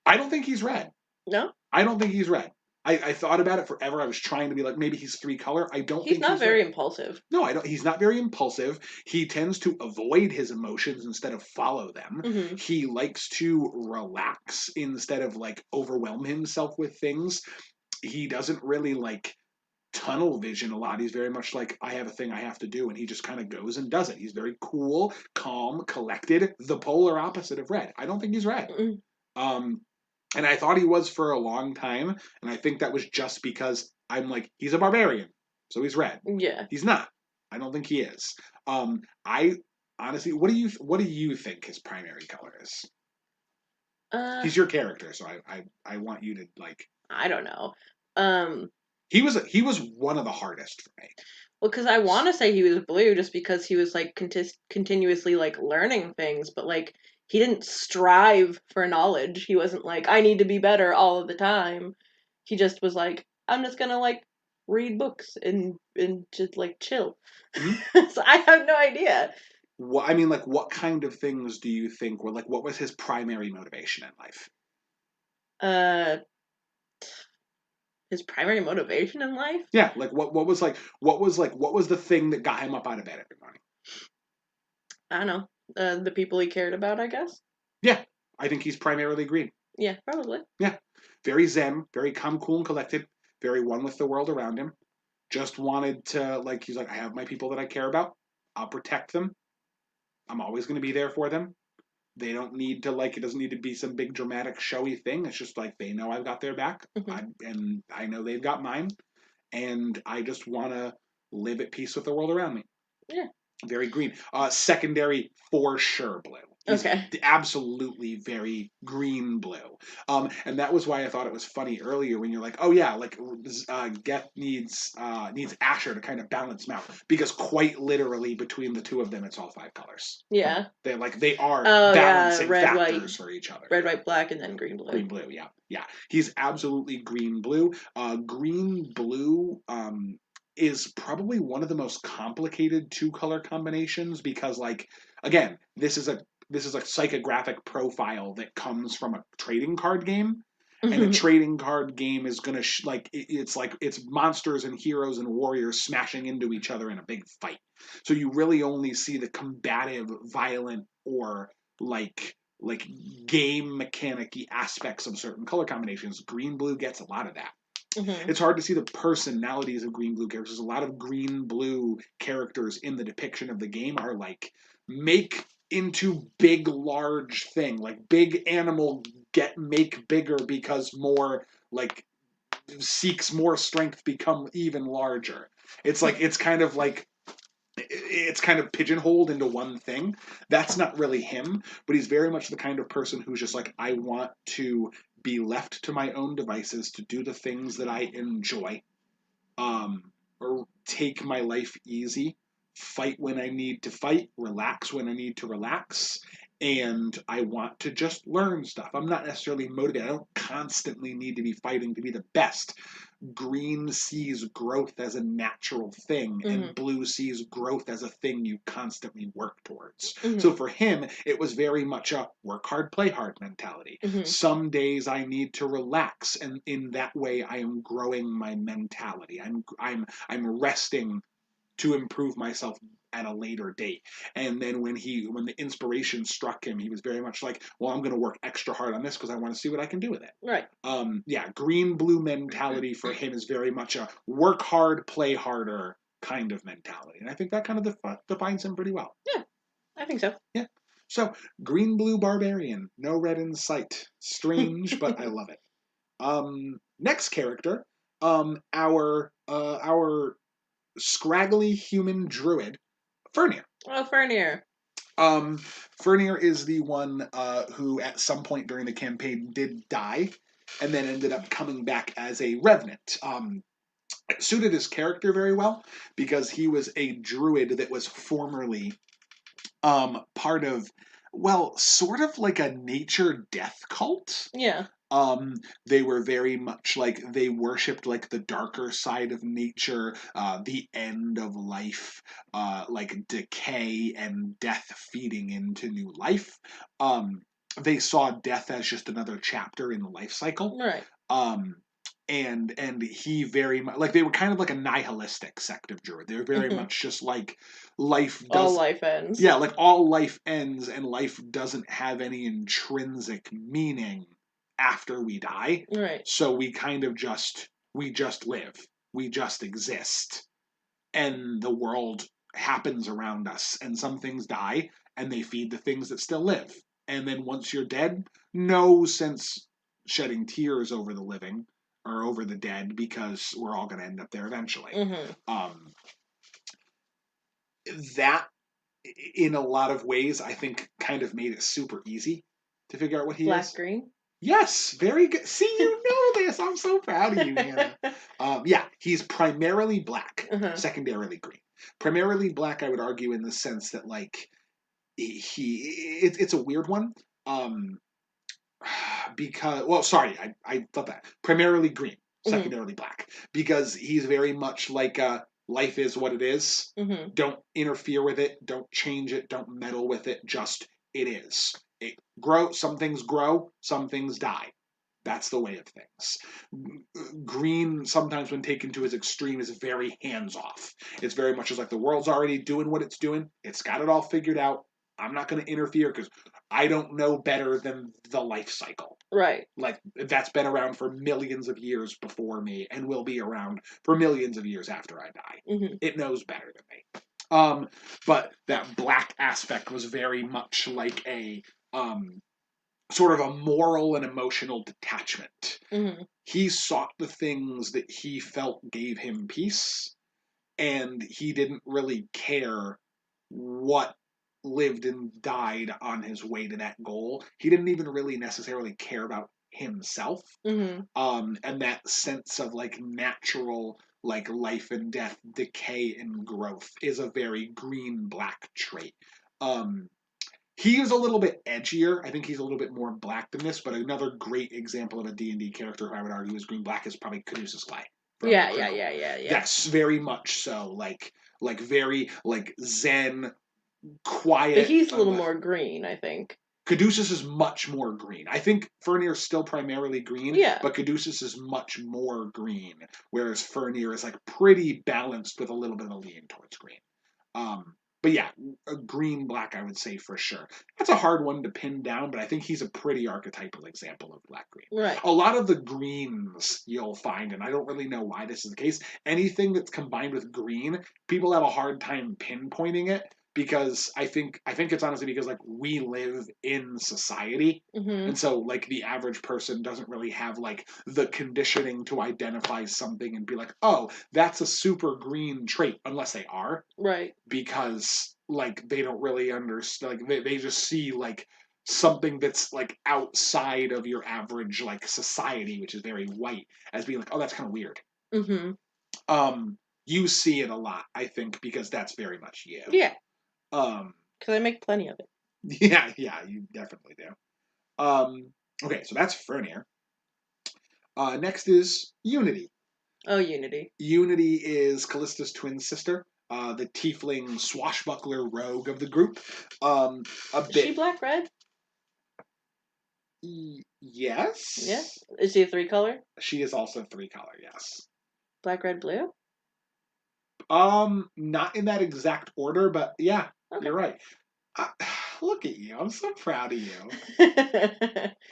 I don't think he's red. No, I don't think he's red. I thought about it forever. I was trying to be like, maybe he's three color. I don't he's think not he's red. very impulsive. No, I don't. He's not very impulsive. He tends to avoid his emotions instead of follow them. Hmm. He likes to relax instead of like overwhelm himself with things. He doesn't really like tunnel vision a lot. He's very much like, I have a thing I have to do, and he just kind of goes and does it. He's very cool, calm, collected, the polar opposite of red. I don't think he's red. Mm. Um, and I thought he was for a long time, and I think that was just because I'm like, he's a barbarian, so he's red. Yeah. He's not. I don't think he is. I honestly, what do you think his primary color is? Uh, He's your character, so I want you to like. I don't know. Um, He was one of the hardest for me. well, because I want to say he was blue, just because he was like continuously like learning things, but like he didn't strive for knowledge. He wasn't like I need to be better all of the time. He just was like I'm just gonna like read books and just like chill. Hmm? So I have no idea. I mean, like, what kind of things do you think were like? What was his primary motivation in life? Uh, his primary motivation in life. Yeah, like what was the thing that got him up out of bed every morning? I don't know. The people he cared about, I guess. Yeah, I think he's primarily green. Yeah, probably. Yeah, very zen, very calm, cool, and collected, very one with the world around him. Just wanted to like he's like I have my people that I care about. I'll protect them. I'm always going to be there for them. They don't need to like it doesn't need to be some big dramatic showy thing. It's just like they know I've got their back. Hmm. And I know they've got mine, and I just want to live at peace with the world around me. Yeah. Very green. Secondary for sure blue. He's Okay. absolutely very green blue. And that was why I thought it was funny earlier when you're like, oh yeah, like Geth needs Asher to kind of balance him out because quite literally between the two of them, it's all five colors. Yeah. They are Oh yeah, balancing red, factors white, for each other. red, Yeah. white, black, and then green, blue. Green blue, yeah, yeah. He's absolutely green blue. Green blue is probably one of the most complicated two color combinations because, like, again, this is a psychographic profile that comes from a trading card game. And a trading card game is gonna it's like it's monsters and heroes and warriors smashing into each other in a big fight. So you really only see the combative, violent, or like game mechanic aspects of certain color combinations. Green blue gets a lot of that. Hmm. It's hard to see the personalities of green blue characters. A lot of green blue characters in the depiction of the game are like make into big large thing, like big animal get make bigger because more like seeks more strength become even larger. It's kind of pigeonholed into one thing. That's not really him, but he's very much the kind of person who's just like, I want to be left to my own devices to do the things that I enjoy, or take my life easy, fight when I need to fight, relax when I need to relax, and I want to just learn stuff. I'm not necessarily motivated. I don't constantly need to be fighting to be the best. Green sees growth as a natural thing, Hmm. and blue sees growth as a thing you constantly work towards. So Hmm. for him, it was very much a work hard, play hard mentality. Hmm. Some days I need to relax, and in that way, I am growing my mentality. I'm resting to improve myself at a later date. And then when the inspiration struck him, he was very much like, well, I'm going to work extra hard on this because I want to see what I can do with it. Right. Yeah, green blue mentality for him is very much a work hard, play harder kind of mentality. And I think that kind of defines him pretty well. Yeah, I think so. Yeah. So, green blue barbarian, no red in sight. Strange, but I love it. Next character, our scraggly human druid, Fernir. Oh, Fernir. Um, Fernir is the one who, at some point during the campaign, did die, and then ended up coming back as a revenant. It suited his character very well because he was a druid that was formerly part of, well, sort of like a nature death cult. Yeah. They were very much like they worshipped like the darker side of nature, the end of life, like decay and death feeding into new life. They saw death as just another chapter in the life cycle. Right. Um, and he very much like they were kind of like a nihilistic sect of druid. They were very Mhm. much just like life All does. life ends. Yeah, like all life ends and life doesn't have any intrinsic meaning after we die. Right. So we just live. We just exist. And the world happens around us and some things die and they feed the things that still live. And then once you're dead, no sense shedding tears over the living or over the dead because we're all going to end up there eventually. Mm-hmm. Um, that in a lot of ways, I think kind of made it super easy to figure out what he Black is. green. Yes, very good. See, you know this. I'm so proud of you, Hannah. Yeah, he's primarily black, Uh-huh. secondarily green. Primarily black, I would argue, in the sense that like it's a weird one. Um, because well, sorry, I thought that primarily green, Mm-hmm. secondarily black, because he's very much like life is what it is. Mm-hmm. Don't interfere with it. Don't change it. Don't meddle with it. Just it is. It grow. Some things grow. Some things die. That's the way of things. Green, sometimes when taken to its extreme, is very hands off. It's very much as like the world's already doing what it's doing. It's got it all figured out. I'm not going to interfere because I don't know better than the life cycle. Right. Like that's been around for millions of years before me and will be around for millions of years after I die. Mm-hmm. It knows better than me. But that black aspect was very much like a sort of a moral and emotional detachment. Mm-hmm. He sought the things that he felt gave him peace, and he didn't really care what lived and died on his way to that goal. He didn't even really necessarily care about himself. Mm-hmm. And that sense of like natural like life and death, decay and growth is a very green black trait. Um, he is a little bit edgier. I think he's a little bit more black than this, but another great example of a D&D character who I would argue is green black is probably Caduceus Clay from Yeah. Crew. Yeah. Yes, very much so. Like very like zen, But quiet. he's a little more green, I think. Caduceus is much more green. I think Fernir is still primarily green, Yeah. but Caduceus is much more green, whereas Fernir is like pretty balanced with a little bit of a lean towards green. But yeah, a green black, I would say for sure. That's a hard one to pin down, but I think he's a pretty archetypal example of black green. Right. A lot of the greens you'll find, and I don't really know why this is the case, anything that's combined with green, people have a hard time pinpointing it because I think it's honestly because like we live in society. Mm-hmm. And so like the average person doesn't really have like the conditioning to identify something and be like, "Oh, that's a super green trait," unless they are. Right. Because like they don't really understand like they just see like something that's like outside of your average like society, which is very white, as being like, "Oh, that's kind of weird." Mm-hmm. Um you see it a lot, I think, because that's very much you. Yeah. Um Because I make plenty of it. yeah, you definitely do. Um, okay, so that's Fernir. Next is Unity. Oh, Unity. Unity is Callista's twin sister, the tiefling swashbuckler rogue of the group. A Is bit. she black red? Yes. Yeah. Is she a 3-color? She is also 3-color. Yes. Black red blue? Not in that exact order, but yeah, Okay. you're right. Uh, Look at you. I'm so proud of you.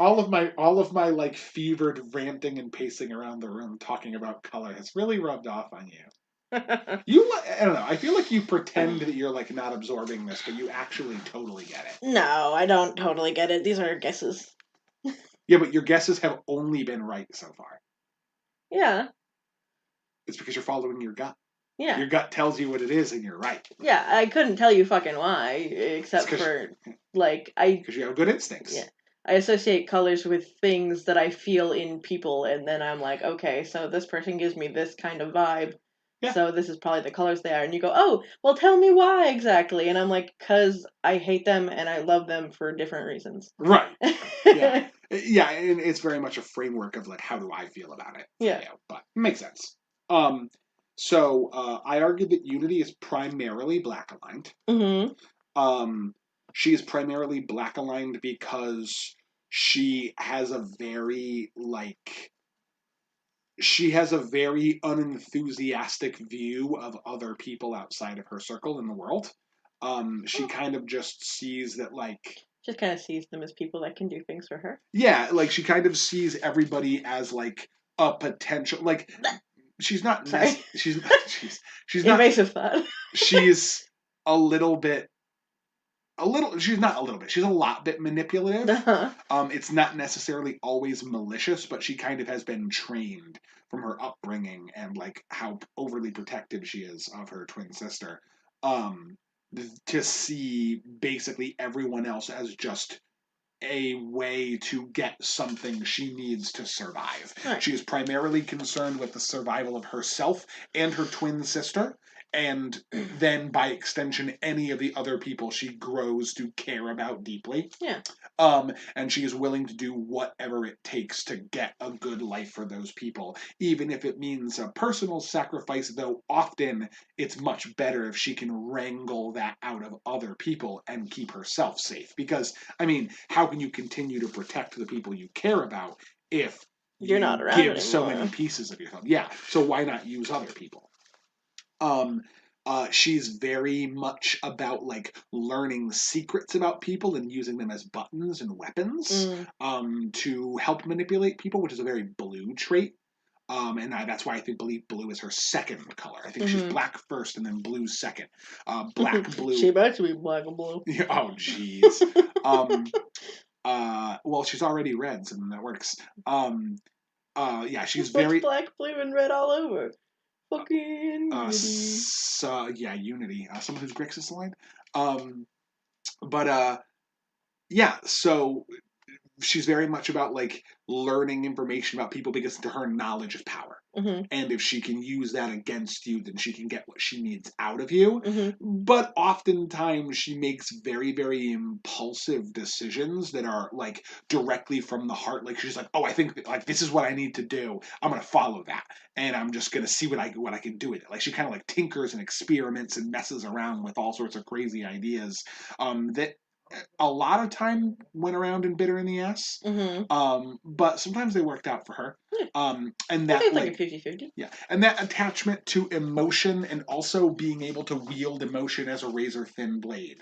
All of my like fevered ranting and pacing around the room talking about color has really rubbed off on you. I don't know. I feel like you pretend that you're like not absorbing this, but you actually totally get it. No, I don't totally get it. These are guesses. Yeah, but your guesses have only been right so far. Yeah. It's because you're following your gut. Yeah. Your gut tells you what it is, and you're right. Yeah, I couldn't tell you fucking why, except for like because you have good instincts. Yeah. I associate colors with things that I feel in people, and then I'm like, okay, so this person gives me this kind of vibe. Yeah. So this is probably the colors they are. And you go, oh, well, tell me why exactly. And I'm like, because I hate them and I love them for different reasons. Right. Yeah. Yeah, and it's very much a framework of like, how do I feel about it? Yeah. But it makes sense. I argue that Unity is primarily black aligned. Mm-hmm. She is primarily black aligned because she has a very like she has a very unenthusiastic view of other people outside of her circle in the world. She kind of just sees that like Just kind of sees them as people that can do things for her. yeah, like she kind of sees everybody as like a potential like she's not Sorry. she's not invasive thought. she's a little bit she's not a little bit she's a lot bit manipulative. Uh-huh. It's not necessarily always malicious, but she kind of has been trained from her upbringing and like how overly protective she is of her twin sister, um to see basically everyone else as just a way to get something she needs to survive. Right. She is primarily concerned with the survival of herself and her twin sister, and then by extension, any of the other people she grows to care about deeply. Yeah. And she is willing to do whatever it takes to get a good life for those people, even if it means a personal sacrifice, though often it's much better if she can wrangle that out of other people and keep herself safe. Because, I mean, how can you continue to protect the people you care about if you're you not around give anymore. so many pieces of yourself? Yeah, so why not use other people? She's very much about like learning secrets about people and using them as buttons and weapons to help manipulate people, which is a very blue trait. That's why I think believe blue is her second color. I think she's black first and then blue second. Black, blue. She might be black and blue. Oh, jeez. Well, she's already red, so that works. Yeah, she's very black, blue, and red all over. Fucking Unity. Yeah, Unity. Someone who's Grixis aligned. Yeah, so she's very much about like learning information about people because to her knowledge is power. And if she can use that against you, then she can get what she needs out of you. But oftentimes she makes very, very impulsive decisions that are like directly from the heart. Like she's like, oh, I think like this is what I need to do. I'm gonna follow that, and I'm just gonna see what I can do with it. Like she kind of like tinkers and experiments and messes around with all sorts of crazy ideas that a lot of time went around and bit her in the ass. But sometimes they worked out for her. And that it's like a 50-50. Yeah. And that attachment to emotion and also being able to wield emotion as a razor thin blade,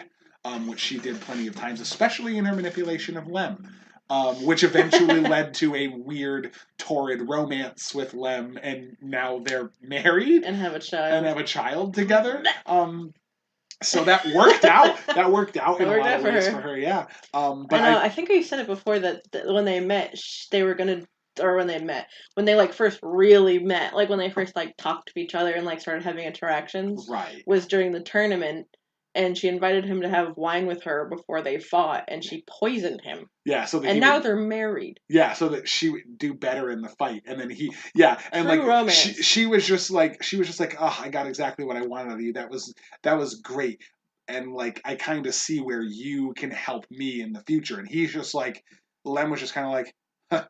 which she did plenty of times, especially in her manipulation of Lem. Which eventually led to a weird, torrid romance with Lem, and now they're married and have a child together. So that worked out. That worked out in a lot of ways for her. Yeah. But I think I said it before that when they met, they were gonna, or when they like first really met, like when they first like talked to each other and like started having interactions, right, was during the tournament, and she invited him to have wine with her before they fought, and she poisoned him. Yeah, so that and now they're married. Yeah, so that she would do better in the fight, and then and true like romance. She was just like, oh, I got exactly what I wanted of you. That was great, and like I kind of see where you can help me in the future. And he's just like, Lem was just kind of like, huh,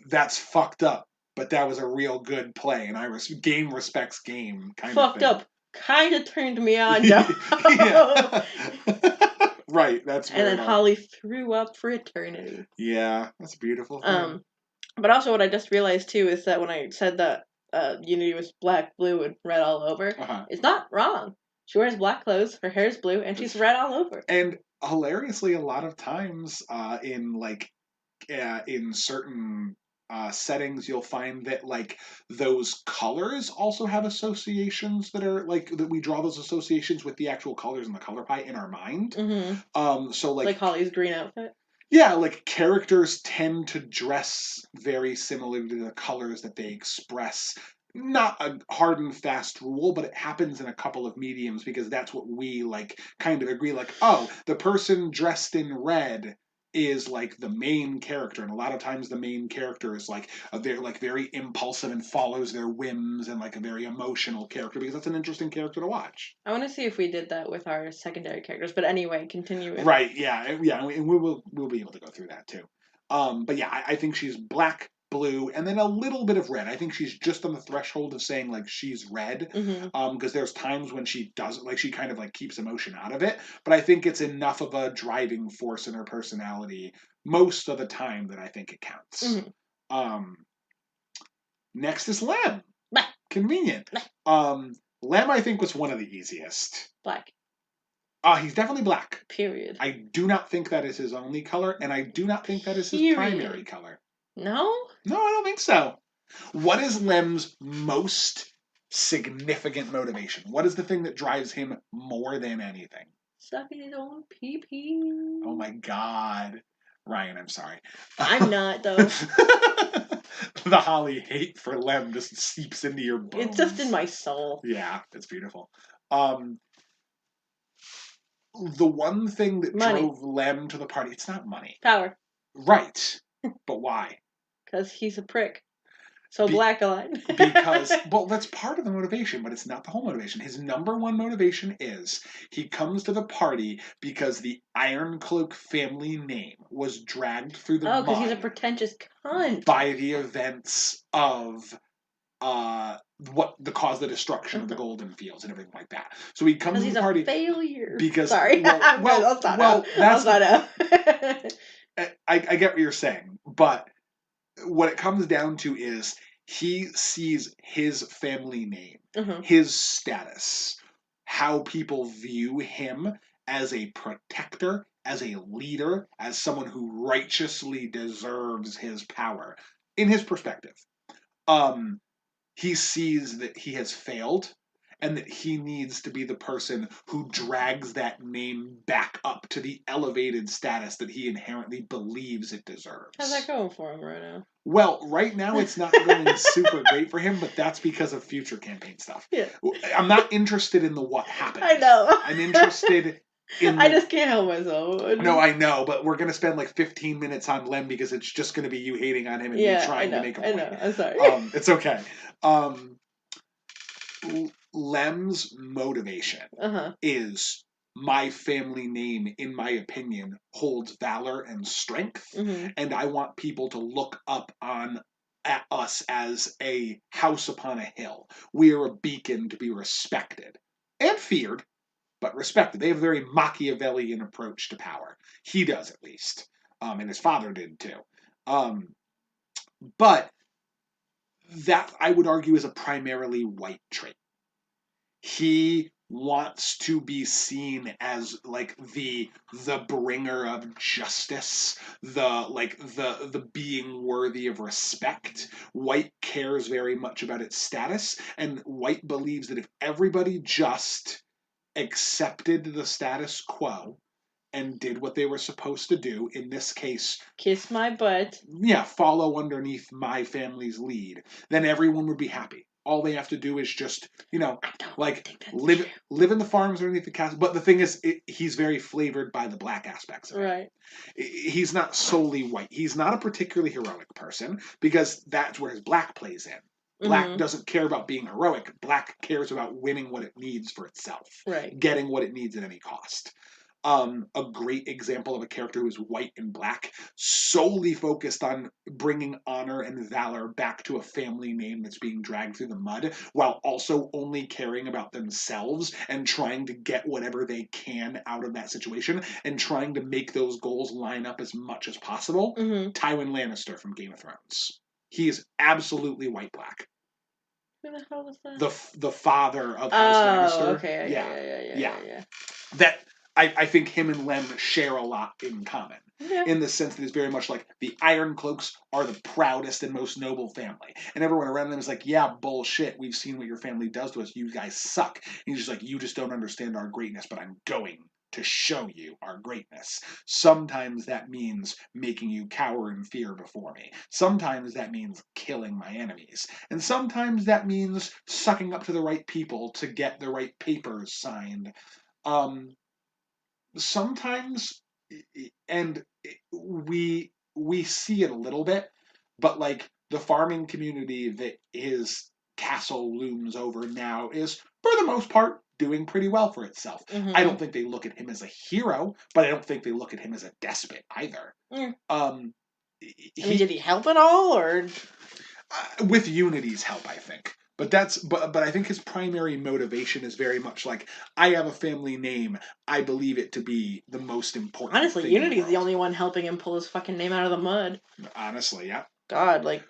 that's fucked up, but that was a real good play, and game respects game kind of thing. Fucked up. Kind of turned me on, Joe. Right, that's and then Holly threw up for eternity. Yeah, that's a beautiful thing. But also what I just realized too is that when I said that Unity was black, blue, and red all over. Uh-huh. It's not wrong. She wears black clothes, her hair's blue, and she's red all over. And hilariously, a lot of times in certain settings, you'll find that like those colors also have associations that are like that we draw those associations with the actual colors in the color pie in our mind. So Like Holly's green outfit. yeah, like characters tend to dress very similar to the colors that they express. Not a hard and fast rule, but it happens in a couple of mediums because that's what we like kind of agree. Like, oh, the person dressed in red is like the main character, and a lot of times the main character is like they're like very impulsive and follows their whims and like a very emotional character because that's an interesting character to watch. I want to see if we did that with our secondary characters, but anyway, continue with. Right, yeah, and we'll be able to go through that too. But yeah, I think she's black, blue, and then a little bit of red. I think she's just on the threshold of saying like she's red, because there's times when she doesn't like she kind of like keeps emotion out of it. But I think it's enough of a driving force in her personality most of the time that I think it counts. Um, Next is Lem. Blah. Convenient. Lem I think was one of the easiest. Black. He's definitely black. Period. I do not think that is his only color, and I do not think that is his primary color. No? No, I don't think so. What is Lem's most significant motivation? What is the thing that drives him more than anything? Sucking his own pee-pee. Oh my god. Ryan, I'm sorry. I'm not, though. The Holly hate for Lem just seeps into your bones. It's just in my soul. Yeah, it's beautiful. The one thing that drove Lem to the party, it's not money. Power. Right. But why? Because he's a prick. So black a lot. Because, well, that's part of the motivation, but it's not the whole motivation. His number one motivation is he comes to the party because the Iron Cloak family name was dragged through the mud. Oh, because he's a pretentious cunt. By the events of what the cause the destruction of the Golden Fields and everything like that. So he comes to the party. He's a failure. Because sorry, that's I get what you're saying, but what it comes down to is he sees his family name, his status, how people view him as a protector, as a leader, as someone who righteously deserves his power. In his perspective, he sees that he has failed and that he needs to be the person who drags that name back up to the elevated status that he inherently believes it deserves. How's that going for him right now? Well, right now it's not going super great for him, but that's because of future campaign stuff. Yeah. I'm not interested in the what happened. I know. I'm interested in... I just can't help myself. No, I know, but we're going to spend like 15 minutes on Lem because it's just going to be you hating on him and me trying to make a point. I know, I'm sorry. It's okay. Lem's motivation is my family name, in my opinion, holds valor and strength, and I want people to look up at us as a house upon a hill. We are a beacon to be respected and feared, but respected. They have a very Machiavellian approach to power. He does, at least, and his father did too. But that, I would argue, is a primarily white trait. He wants to be seen as like the bringer of justice, the being worthy of respect. White cares very much about its status, and White believes that if everybody just accepted the status quo and did what they were supposed to do, in this case, kiss my butt. Yeah, follow underneath my family's lead, then everyone would be happy. All they have to do is just, live in the farms underneath the castle. But the thing is, he's very flavored by the black aspects of it. Right. He's not solely white. He's not a particularly heroic person because that's where his black plays in. Black doesn't care about being heroic. Black cares about winning what it needs for itself. Right. Getting what it needs at any cost. A great example of a character who is white and black, solely focused on bringing honor and valor back to a family name that's being dragged through the mud, while also only caring about themselves and trying to get whatever they can out of that situation and trying to make those goals line up as much as possible. Tywin Lannister from Game of Thrones. He is absolutely white-black. Who the hell was that? The father of House Oh, Lannister. okay, Yeah, yeah. yeah. That I think him and Lem share a lot in common. Yeah. In the sense that it's very much like the Iron Cloaks are the proudest and most noble family. And everyone around them is like, yeah, bullshit. We've seen what your family does to us. You guys suck. And he's just like, you just don't understand our greatness, but I'm going to show you our greatness. Sometimes that means making you cower in fear before me. Sometimes that means killing my enemies. And sometimes that means sucking up to the right people to get the right papers signed. Um, Sometimes, and we see it a little bit, but like the farming community that his castle looms over now is for the most part doing pretty well for itself. I don't think they look at him as a hero, but I don't think they look at him as a despot either. Mm. um I mean, did he help at all, or with Unity's help, I think. But I think his primary motivation is very much like, I have a family name. I believe it to be the most important. Honestly, thing Unity's in the only one helping him pull his fucking name out of the mud. Honestly, yeah. God, like.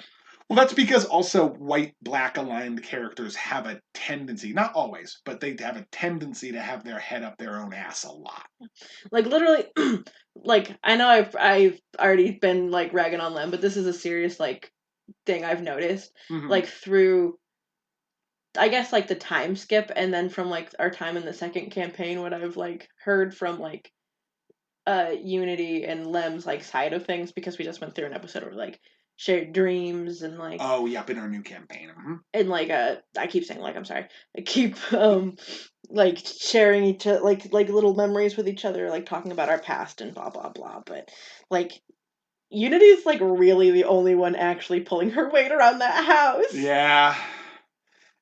Well, that's because also white black aligned characters have a tendency, not always, but they have a tendency to have their head up their own ass a lot. Like literally, like I know I've already been like ragging on them, but this is a serious like thing I've noticed. Mm-hmm. Like through, I guess like the time skip, and then from like our time in the second campaign, what I've like heard from like Unity and Lem's like side of things, because we just went through an episode where like shared dreams and like, oh yep, in our new campaign. Mm-hmm. and like I keep saying like, I'm sorry, I keep like sharing each other like little memories with each other, like talking about our past and blah blah blah, but like Unity's like really the only one actually pulling her weight around that house. Yeah.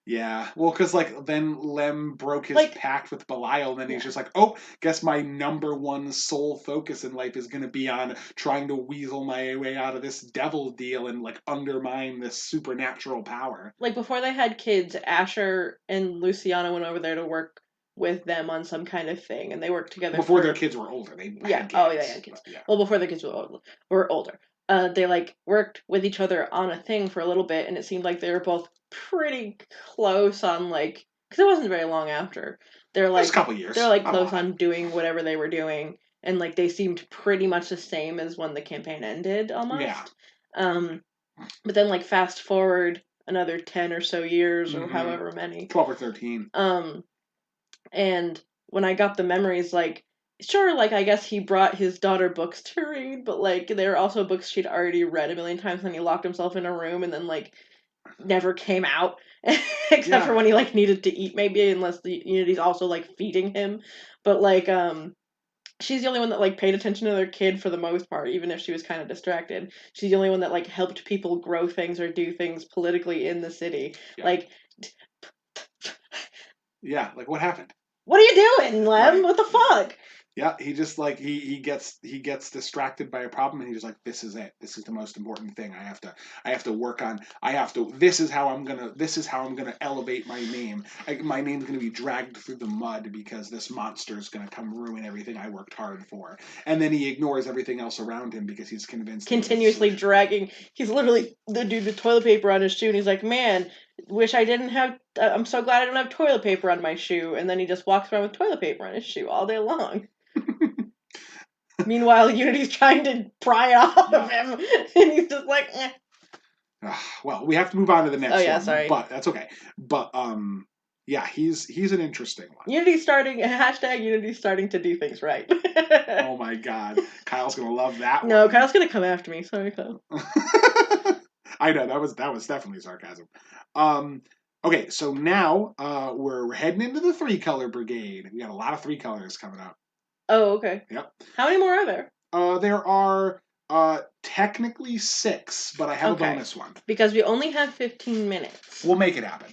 Yeah, well, because like then Lem broke his Like, pact with Belial, and then he's yeah. just like, oh, guess my number one sole focus in life is going to be on trying to weasel my way out of this devil deal and like undermine this supernatural power. Like before they had kids, Asher and Luciana went over there to work with them on some kind of thing, and they worked together Before for their kids were older, they yeah. had kids. Oh, yeah, had kids. Yeah. Well, before the kids were older. They like worked with each other on a thing for a little bit, and it seemed like they were both pretty close on like, because it wasn't very long after. They're like just a couple years. They're like close on doing whatever they were doing, and like they seemed pretty much the same as when the campaign ended, almost. Yeah. But then like fast forward another 10 or so years, or Mm-hmm. however many, 12 or 13. And when I got the memories, like, sure, like, I guess he brought his daughter books to read, but, like, there are also books she'd already read a million times, and he locked himself in a room and then, like, never came out, except for when he, like, needed to eat, maybe, unless the Unity's also, like, feeding him. But, like, she's the only one that, like, paid attention to their kid for the most part, even if she was kind of distracted. She's the only one that, like, helped people grow things or do things politically in the city. Yeah. Like, yeah, like, what happened? What are you doing, Lem? Right. What the fuck? Yeah, he just like he gets distracted by a problem, and he's just like, this is it. This is the most important thing. I have to work on. This is how I'm gonna elevate my name. My name's gonna be dragged through the mud because this monster is gonna come ruin everything I worked hard for. And then he ignores everything else around him because he's convinced. Continuously dragging. He's literally the dude with toilet paper on his shoe, and he's like, man, wish I didn't have. I'm so glad I don't have toilet paper on my shoe. And then he just walks around with toilet paper on his shoe all day long. Meanwhile, Unity's trying to pry it off of him, and he's just like, eh. Well, we have to move on to the next one. Oh yeah, sorry. But that's okay. But yeah, he's an interesting one. Unity's starting to do things right. Oh my god. Kyle's gonna love that one. No, Kyle's gonna come after me. Sorry, Kyle. I know, that was definitely sarcasm. Okay, so now we're heading into the 3-color brigade. We got a lot of 3 colors coming up. Oh, okay. Yep. How many more are there? There are technically 6, but I have a bonus one. Because we only have 15 minutes. We'll make it happen.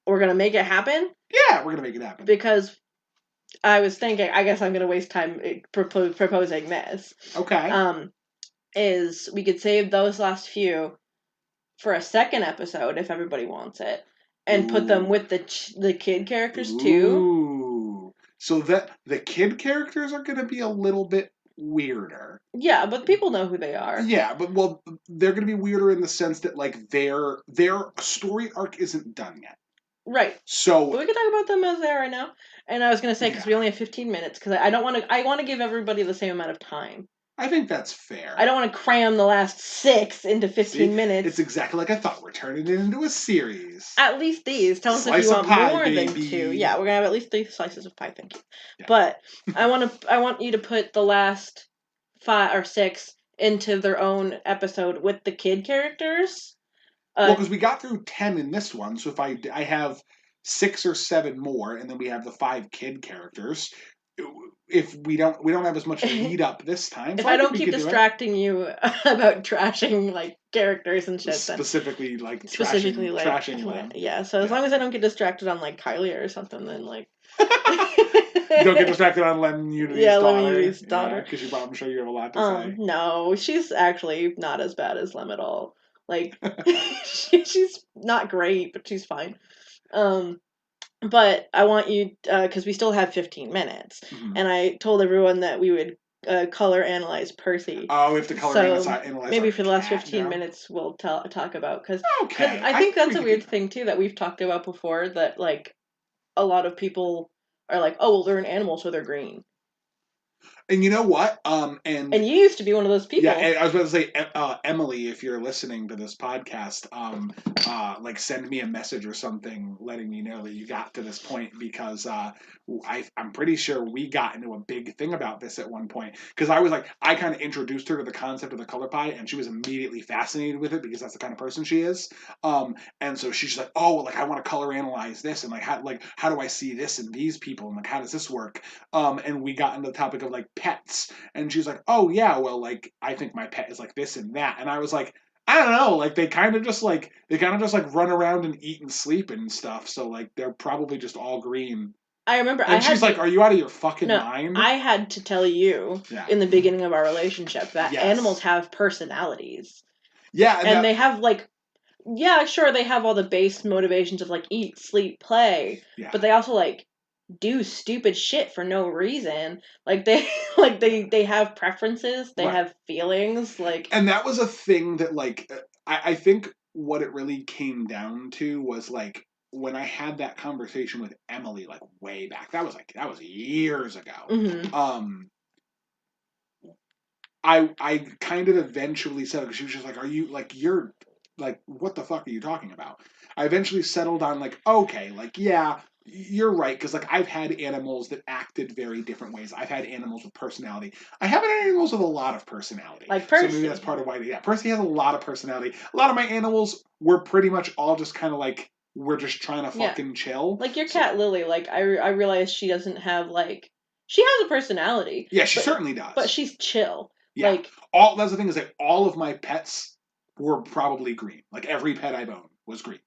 We're gonna make it happen? Yeah, we're gonna make it happen. Because I was thinking, I guess I'm gonna waste time proposing this. Okay. Is we could save those last few for a second episode if everybody wants it, and put them with the kid characters too. Ooh. So that the kid characters are going to be a little bit weirder. Yeah, but people know who they are. Yeah, but well, they're going to be weirder in the sense that like their story arc isn't done yet. Right. So But we can talk about them as they are right now. And I was going to say, because yeah, we only have 15 minutes, because I don't want to, I want to give everybody the same amount of time. I think that's I fair. don't want to cram the last 6 into See, 15 it's minutes. exactly like I thought. We're turning it into a series. At least these. Tell us if you Slice of want pie, more than 2. baby. Yeah, we're going to have at least 3 slices of pie, thank you. Yeah. But I want you to put the last 5 or 6 into their own episode with the kid characters. Well, because we got through 10 in this one, so if I have 6 or 7 more, and then we have the 5 kid characters. If we don't have as much lead up this time, If so I I think don't we keep could do it. distracting you about trashing like characters and shit, then Specifically, like specifically like trashing Lynn. yeah. So as Yeah. long as I don't get distracted on like Kylie or something, then like You don't get distracted on Lemon Unity's yeah, Lemon daughter. Yudi's Yeah, daughter. because I'm sure you have a lot to say. No, she's actually not as bad as Lem at all. Like she's not great, but she's fine. Um, but I want you because we still have 15 minutes, Mhm. and I told everyone that we would color analyze Percy. Oh, we have to color So analyze maybe our for the last cat 15 now. minutes we'll talk about because Okay, I I think think we that's a could do weird that. thing too that we've talked about before that like a lot of people are like, oh well, they're an animal so they're green. And you know what? And you used to be one of those Yeah, people. and I was about to say, Emily, if you're listening to this podcast, like send me a message or something letting me know that you got to this point because I'm pretty sure we got into a big thing about this at one point because I was like, I kind of introduced her to the concept of the color pie and she was immediately fascinated with it because that's the kind of person she is. And so she's like, oh, well, like I want to color analyze this and how do I see this in these people and like how does this work? And we got into the topic of like pets and she's like, oh yeah, well, like I think my pet is like this and that. And I was like, I don't know, like they kind of just like run around and eat and sleep and stuff. So like they're probably just all green. I remember I And had she's like, to are you out of your fucking no, mind? I had to tell you Yeah. in the beginning of our relationship that animals Yes. have personalities. Yeah, and And that they have like yeah, sure they have all the base motivations of like eat, sleep, play, yeah. but they also like do stupid shit for no reason. Like they like they have preferences, they Right. have feelings, like And that was a thing that like I think what it really came down to was like when I had that conversation with Emily like way back. That was years ago. mhm. I kind of eventually settled because she was just like, "Are you like you're like what the fuck are you talking about?" I eventually settled on like, okay, like yeah, you're right because like I've had animals that acted very different ways. I've had animals with personality. I haven't had animals with a lot of personality. Like So Percy. maybe that's part of why. Yeah, Percy has a lot of personality. A lot of my animals were pretty much all just kind of like we're just trying to Yeah. fucking chill. Like your cat Lily, like I realize she doesn't have like she has a personality. Yeah, she certainly does. But she's chill. Yeah. Like All that's the thing is that all of my pets were probably green. Like every pet I've owned was green.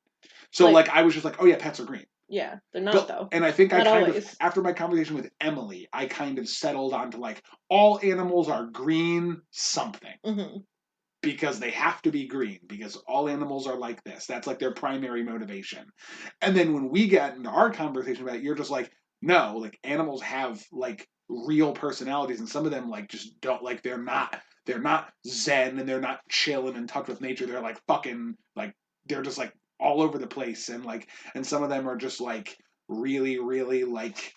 So like I was just like, oh yeah, pets are green. Yeah, they're not though. And I think not I kind always. of after my conversation with Emily, I kind of settled onto like all animals are green something. Mm-hmm. Because they have to be green because all animals are like this. That's like their primary motivation. And then when we get into our conversation about it, you're just like, no, like animals have like real personalities and some of them like just don't like they're not zen and they're not chill and in touch with nature. They're like fucking like they're just like all over the place and like and some of them are just like really, really like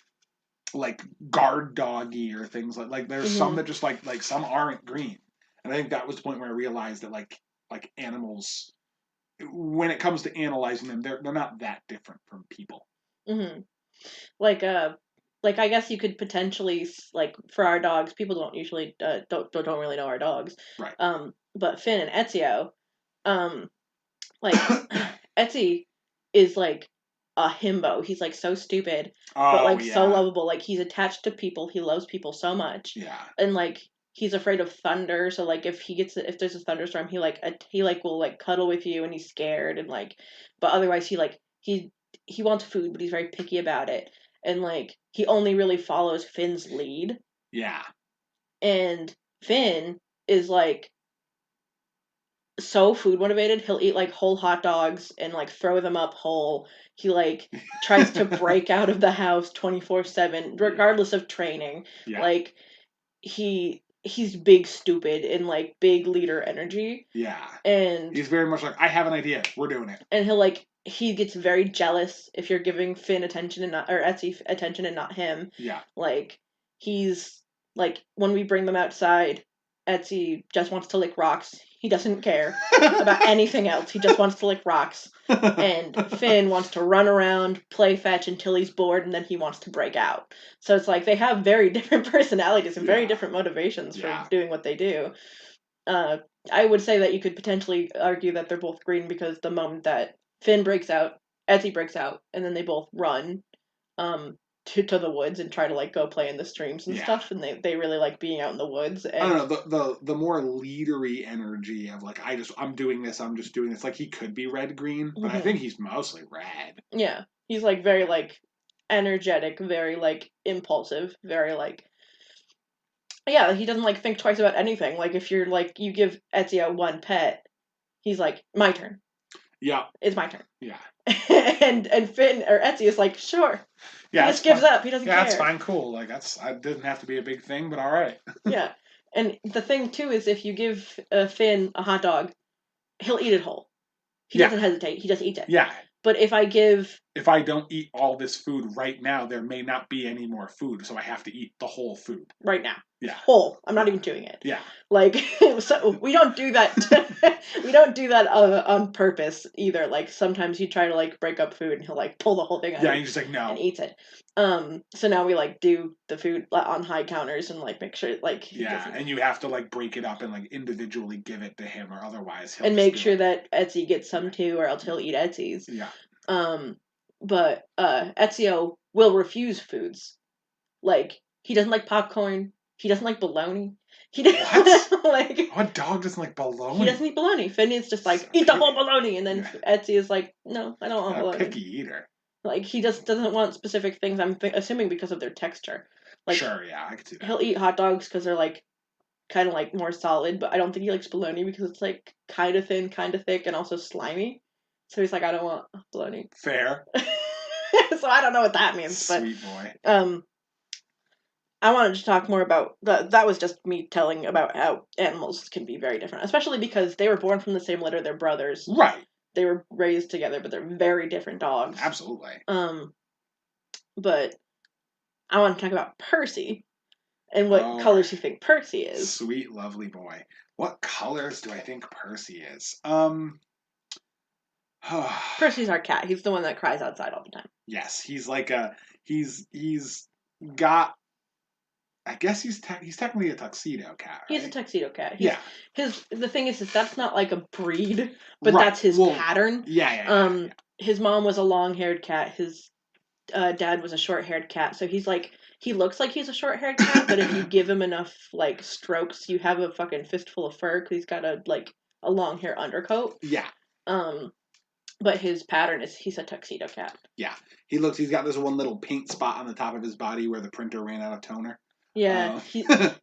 guard doggy or things like there's some that just like some aren't green. And I think that was the point where I realized that like animals, when it comes to analyzing them, they're not that different from people. Mm-hmm. Like I guess you could potentially like for our dogs. People don't usually don't really know our dogs. Right. But Finn and Ezio, like Etsy is like a himbo. He's like so stupid, but like so lovable. Like he's attached to people. He loves people so much. Yeah. And like he's afraid of thunder. So like if there's a thunderstorm, he will like cuddle with you and he's scared and like, but otherwise he wants food, but he's very picky about it. And like he only really follows Finn's lead. Yeah. And Finn is like so food motivated. He'll eat like whole hot dogs and like throw them up whole. He like tries to break out of the house 24/7 regardless of training. Yeah. Like he he's big stupid and like big leader energy, Yeah. and He's very much like, I have an idea. We're doing it. and he'll like he gets very jealous if you're giving Finn attention and not or Etsy attention and not him. Yeah. Like he's like when we bring them outside, Etsy just wants to lick rocks. He doesn't care about anything else. He just wants to lick rocks. And Finn wants to run around, play fetch until he's bored, and then he wants to break out. So it's like they have very different personalities and very Yeah. different motivations for Yeah. doing what they do. Uh, I would say that you could potentially argue that they're both green because the moment that Finn breaks out, Etsy breaks out, and then they both run to the woods and try to like go play in the streams and Yeah. stuff, and they really like being out in the woods. I And don't know, the more leadery energy of like, I'm doing this, I'm just doing this. Like, he could be red green, but I think he's mostly red. yeah, he's like very like energetic, very like impulsive, very like yeah, he doesn't like think twice about anything. Like if you're like you give Ezio one pet, he's like, my turn. Yeah. It's my turn. Yeah. and Finn or Etsy is like, sure. Yeah. He just gives up. He doesn't yeah, care. that's fine, cool. Like it doesn't have to be a big thing, but all right. Yeah. And the thing too is if you give Finn a hot dog, he'll eat it whole. He doesn't hesitate. He just eats it. Yeah. But if I don't eat all this food right now, there may not be any more food, so I have to eat the whole food. Right now. Yeah. Whole. I'm not even doing it. Yeah. Like, so we don't do that. We don't do that on purpose either. Like, sometimes you try to, like, break up food and he'll, like, pull the whole thing out. Yeah, and he's just like, no. And eats it. So now we, like, do the food on high counters and, like, make sure, like... Yeah, and you have to, like, break it up and, like, individually give it to him, or otherwise he'll... And make sure that Etsy gets some, too, or else he'll eat Etsy's. Yeah. But Ezio will refuse foods. Like, he doesn't like popcorn. He doesn't like bologna. He doesn't like... What dog doesn't like bologna? He doesn't eat bologna. Finn is just like, eat the whole bologna! And then Etsy is like, no, I don't want bologna. Picky eater. Like, he just doesn't want specific things, I'm assuming because of their texture. Like, sure, yeah, I can see that. He'll eat hot dogs because they're, like, kind of, like, more solid, but I don't think he likes bologna because it's, like, kind of thin, kind of thick, and also slimy. So he's like, I don't want bologna. Fair. So I don't know what that means. Sweet boy. I wanted to talk more about that was just me telling about how animals can be very different, especially because they were born from the same litter, they're brothers. Right. They were raised together, but they're very different dogs. Absolutely. But I want to talk about Percy and what colors you think Percy is. Sweet, lovely boy. What colors do I think Percy is? Percy's our cat. He's the one that cries outside all the time. Yes, he's like he's got. I guess he's technically a tuxedo cat. Right? He's a tuxedo cat. Yeah. The thing is that's not like a breed, but that's his pattern. Yeah. His mom was a long-haired cat. His dad was a short-haired cat. So he looks like he's a short-haired cat, but if you give him enough like strokes, you have a fucking fistful of fur because he's got a long hair undercoat. Yeah. But his pattern is he's a tuxedo cat. Yeah. He's got this one little paint spot on the top of his body where the printer ran out of toner. Yeah,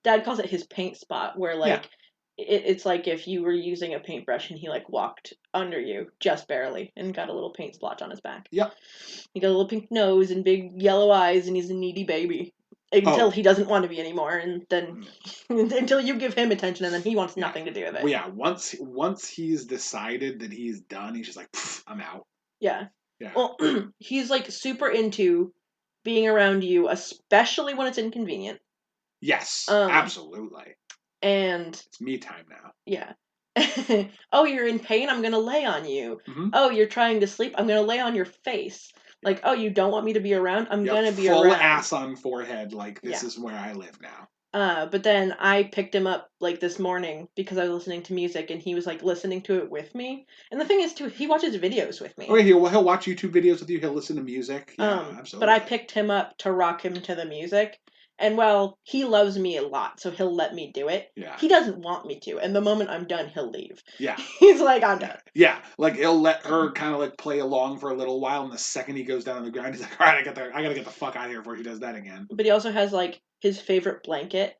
Dad calls it his paint spot, where it's like if you were using a paintbrush and he like walked under you just barely and got a little paint splotch on his back. Yep. He got a little pink nose and big yellow eyes, and he's a needy baby until he doesn't want to be anymore, and then until you give him attention, and then he wants nothing to do with it. Well, yeah. Once he's decided that he's done, he's just like, I'm out. Yeah. Well, he's like super into being around you, especially when it's inconvenient. Yes, absolutely. And it's me time now. Yeah. Oh, you're in pain? I'm going to lay on you. Mm-hmm. Oh, you're trying to sleep? I'm going to lay on your face. Like, oh, you don't want me to be around? I'm going to be around. Full ass on forehead, like, this is where I live now. But then I picked him up, like, this morning because I was listening to music, and he was, like, listening to it with me. And the thing is, too, he watches videos with me. Oh, he'll watch YouTube videos with you. He'll listen to music. Yeah, absolutely. But I picked him up to rock him to the music. And, well, he loves me a lot, so he'll let me do it. Yeah. He doesn't want me to, and the moment I'm done, he'll leave. Yeah. He's like, I'm done. Yeah, like, he'll let her kind of, like, play along for a little while, and the second he goes down on the ground, he's like, all right, I gotta get the fuck out of here before he does that again. But he also has, like, his favorite blanket.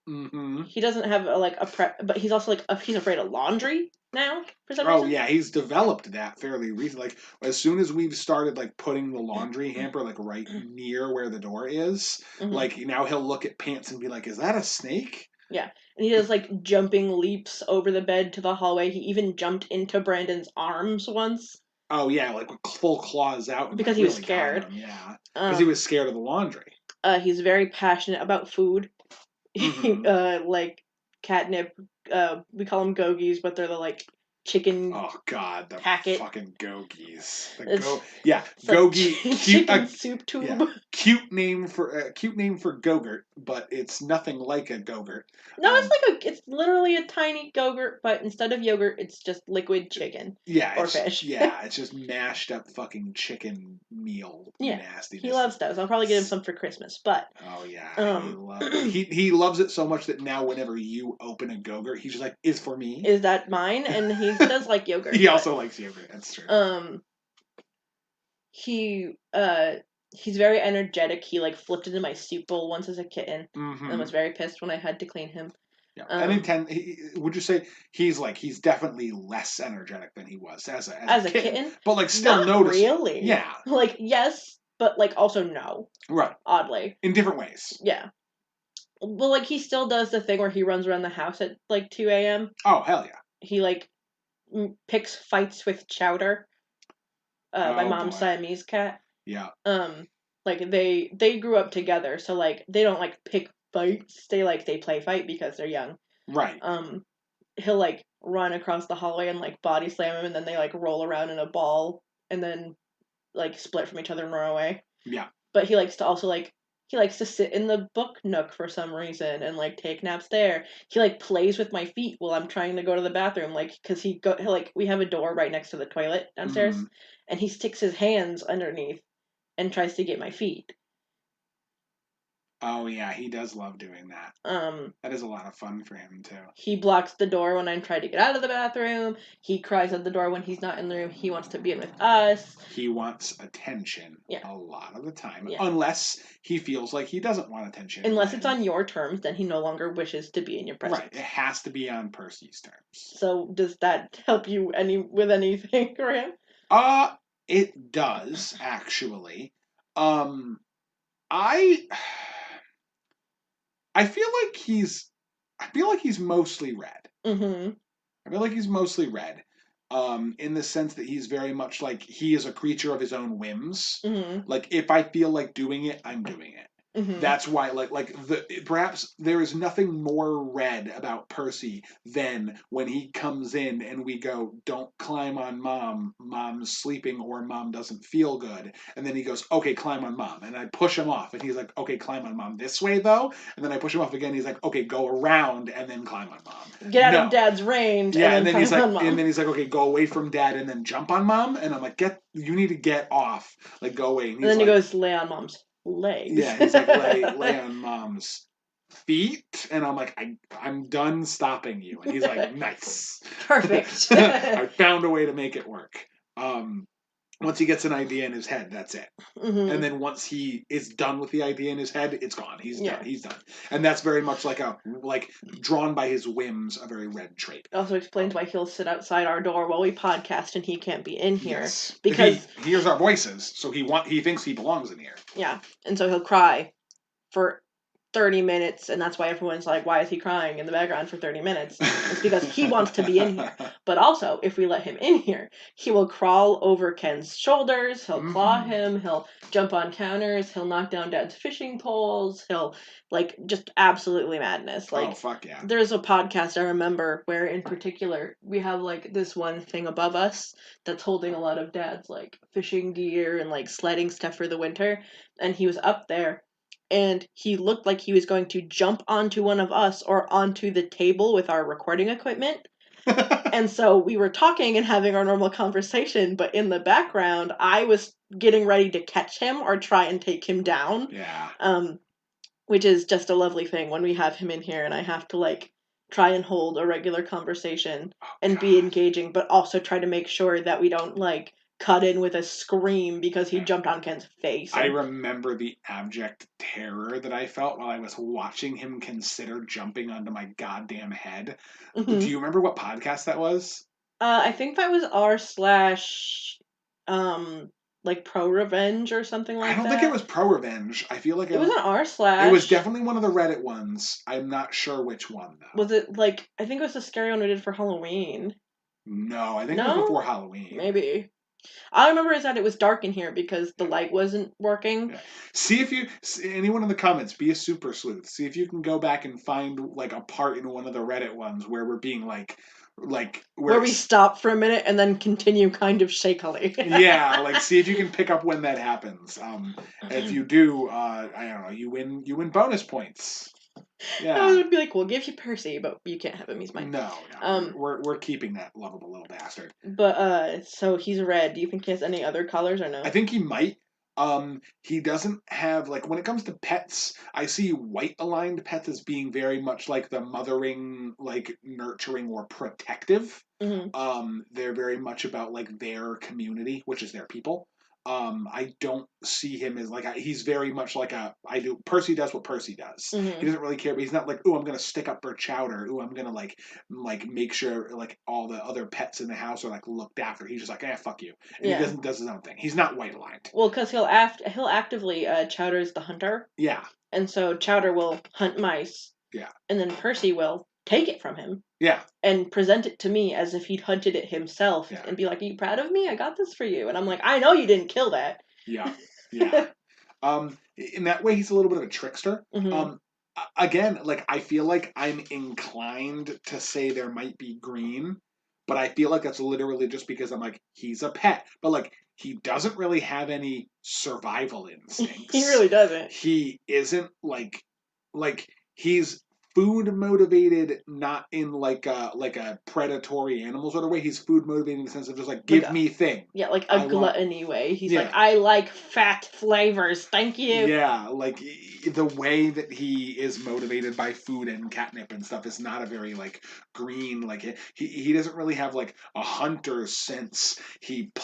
Mm-hmm. He doesn't have, but he's also, like, he's afraid of laundry now, for some reason. Oh, yeah, he's developed that fairly recently. Like, as soon as we've started, like, putting the laundry hamper, like, right near where the door is, like, now he'll look at pants and be like, is that a snake? Yeah. And he does like jumping leaps over the bed to the hallway. He even jumped into Brandon's arms once. Oh yeah, like with full claws out and Because like he was really got scared. him. Yeah, because he was scared of the laundry. He's very passionate about food. Mm-hmm. Like catnip. We call them gogies, but they're the like chicken Oh God, the packet. fucking gogies. It's Yeah, it's a gogi, cute. chicken soup Yeah, tube. cute name for gogurt, but it's nothing like a gogurt. No, it's literally a tiny gogurt, but instead of yogurt, it's just liquid chicken or fish. it's just mashed up fucking chicken meal Yeah, he nastiness. loves those. I'll probably get him some for Christmas. But Oh yeah, um, he loves it so much that now whenever you open a gogurt, he's just like, "Is for me." is that mine? And he does like yogurt. He But also likes yogurt. That's true. um, he uh he's very energetic. He like flipped into my soup bowl once as a kitten and Mm-hmm. was very pissed when I had to clean him. Yeah, Um, would you say he's definitely less energetic than he was as a as a kitten, kitten, but like still not noticeable. really. Yeah, Like yes, but like also no. right. Oddly, In different ways. yeah. Well, like he still does the thing where he runs around the house at like 2 a.m. Oh hell yeah. He like picks fights with Chowder, my Oh mom's boy. Siamese cat. Yeah. Um, like they grew up together, so like they don't like pick fights. They play fight because they're young. Right. Um, he'll like run across the hallway and like body slam him, and then they like roll around in a ball, and then like split from each other and run away. Yeah. But he likes to sit in the book nook for some reason and like take naps there. He like plays with my feet while I'm trying to go to the bathroom, like because we have a door right next to the toilet Mm-hmm. downstairs, and he sticks his hands underneath and tries to get my feet. Oh yeah, he does love doing that. Um, That is a lot of fun for him too. he blocks the door when I'm trying to get out of the bathroom. He cries at the door when he's not in the room. He wants to be in with us. He wants attention Yeah, a lot of the time, yeah. unless he feels like he doesn't want attention. Unless it's on your terms, then he no longer wishes to be in your presence. Right, it has to be on Percy's terms. So does that help you with anything for him? It does actually. Um, I I feel like he's mostly red. Mm-hmm. I feel like he's mostly red. In the sense that he's very much like he is a creature of his own whims. Mm-hmm. Like if I feel like doing it, I'm doing it. Mm-hmm. That's why perhaps there is nothing more red about Percy than when he comes in and we go, "Don't climb on mom. Mom's sleeping or mom doesn't feel good." And then he goes, "Okay, climb on mom." And I push him off and he's like, "Okay, climb on mom this way though." And then I push him off again. He's like, "Okay, go around and then climb on mom." Get out of No. dad's range and Yeah, then climb on and mom. then he's like, "Okay, go away from dad and then jump on mom." And I'm like, you need to get off. Like, go away." And And he's then he like, goes lay on mom's legs. yeah, he's like, lay on mom's feet. And I'm like, I'm done stopping you. And he's like, nice. Perfect. I found a way to make it work. Once he gets an idea in his head, that's it. Mm-hmm. And then once he is done with the idea in his head, it's gone. He's Yeah. done. He's done. And that's very much like drawn by his whims, a very red trait. It also explains why he'll sit outside our door while we podcast and he can't be in here. Yes. Because he hears our voices, so he thinks he belongs in here. yeah. And so he'll cry for 30 minutes, and that's why everyone's like, why is he crying in the background for 30 minutes? It's because he wants to be in here. But also, if we let him in here, he will crawl over Ken's shoulders, he'll claw him, he'll jump on counters, he'll knock down Dad's fishing poles, he'll, like, just absolutely madness. Like, oh, fuck yeah. There's a podcast I remember where, in particular, we have, like, this one thing above us that's holding a lot of Dad's, like, fishing gear and, like, sledding stuff for the winter, and he was up there, and he looked like he was going to jump onto one of us or onto the table with our recording equipment. And so we were talking and having our normal conversation, but in the background, I was getting ready to catch him or try and take him down. Yeah. Which is just a lovely thing when we have him in here and I have to, like, try and hold a regular conversation and be engaging, but also try to make sure that we don't, like, cut in with a scream because he jumped on Ken's face. I remember the abject terror that I felt while I was watching him consider jumping onto my goddamn head. Mm-hmm. Do you remember what podcast that was? I think that was r/, like pro revenge or something I like don't think it that. was pro revenge. I feel like It was an r it was slash. definitely one of the Reddit ones. I'm not sure which one though. Was it like I think it was the scary one we did for Halloween? No, I think it was No, before Halloween. maybe. All I remember is that it was dark in here because the Yeah. light wasn't working. Yeah. See if you anyone in the comments be a super sleuth. See if you can go back and find like a part in one of the Reddit ones where we're being like where Where we it's stop for a minute and then continue kind of shakily. yeah, like see if you can pick up when that happens. If you do, I don't know, you win bonus points. I Yeah. would be like, we'll give you Percy, but you can't have him. He's mine. No, no, Um, we're keeping that lovable little bastard. but so he's red. Do you think he has any other colors or I no? think he might. He doesn't have like when it comes to pets, I see white aligned pets as being very much like the mothering, like nurturing or protective. Mm-hmm. They're very much about like their community, which is their people. I don't see him as like he's very much like a I do. Percy does what Percy does. He Mm-hmm. doesn't really care, but he's not like, oh, I'm gonna stick up for Chowder. Oh, I'm gonna like make sure like all the other pets in the house are like looked after. He's just like, fuck you, and he Yeah. does his own thing. He's not white aligned. Well, because he'll actively Chowder's the hunter, Yeah, and so Chowder will hunt mice, yeah, and then Percy will take it from him yeah, and present it to me as if he'd hunted it himself yeah, and be like, "Are you proud of me? I got this for you." And I'm like, "I know you didn't kill that." yeah, yeah. In that way, he's a little bit of a trickster. Mm-hmm. Again, like I feel like I'm inclined to say there might be green, but I feel like that's literally just because I'm like he's a pet, but like he doesn't really have any survival He instincts. really doesn't. He isn't like he's food motivated, not in like a predatory animal sort of way. He's food motivated in the sense of just like Like give me thing. yeah, like a I want gluttony way. He's like, yeah. I like fat flavors. Thank you. Yeah, like the way that he is motivated by food and catnip and stuff is not a very like green like he doesn't really have like a hunter's sense.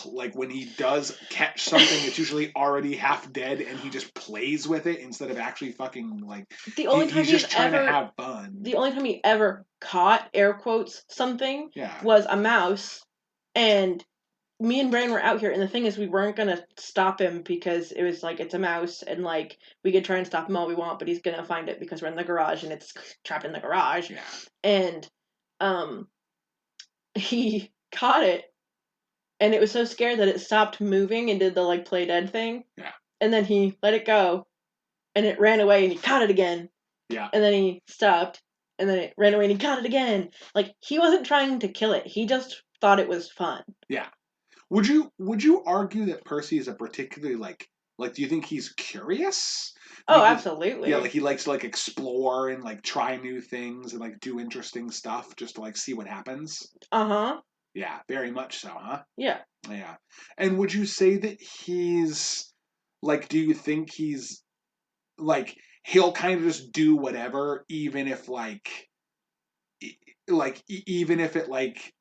Like when he does catch something it's usually already half dead and he just plays with it instead of actually fucking like the only time he's he's just trying to ever have fun. the only time he ever caught air quotes something Yeah. was a mouse, and me and Brandon were out here, and the thing is, we weren't gonna stop him because it was like it's a mouse, and like we could try and stop him all we want, but he's gonna find it because we're in the garage and it's trapped in the garage. Yeah. And um, he caught it, and it was so scared that it stopped moving and did the like play dead thing. Yeah. And then he let it go, and it ran away, and he caught it again. Yeah. And then he stopped, and then it ran away, and he caught it again. Like he wasn't trying to kill it; he just thought it was fun. Yeah. Would you argue that Percy is a particularly like do you think he's curious? Do you Oh, think he's yeah, like absolutely. he likes to like explore and like try new things and like do interesting stuff just to like see what happens? Uh huh. Yeah, very much so, huh? Yeah. Yeah. And would you say that he's like do you think he's like he'll kind of just do whatever even if e- even if it like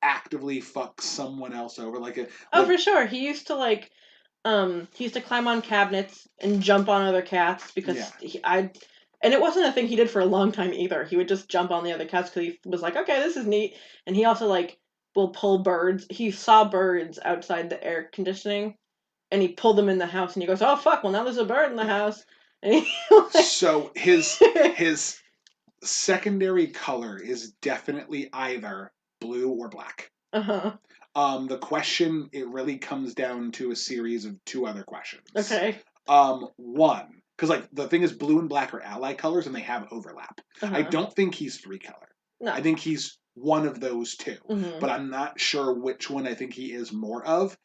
actively fucks someone else over Oh, for sure. He used to climb on cabinets and jump on other cats yeah. because and it wasn't a thing he did for a long time either. He would just jump on the other cats because he was like, okay, this is neat. And he also like will pull birds. He saw birds outside the air conditioning, and he pulled them in the house. And he goes, oh fuck, well now there's a bird in the Yeah. house. And he So his secondary color is definitely either blue or black. uh huh. The question it really comes down to a series of two other questions. Okay. One, because like the thing is, blue and black are ally colors and they have overlap. Uh I huh. don't think he's three color. I No. think he's one of those two, Mm-hmm. but I'm not sure which one I think he is more of.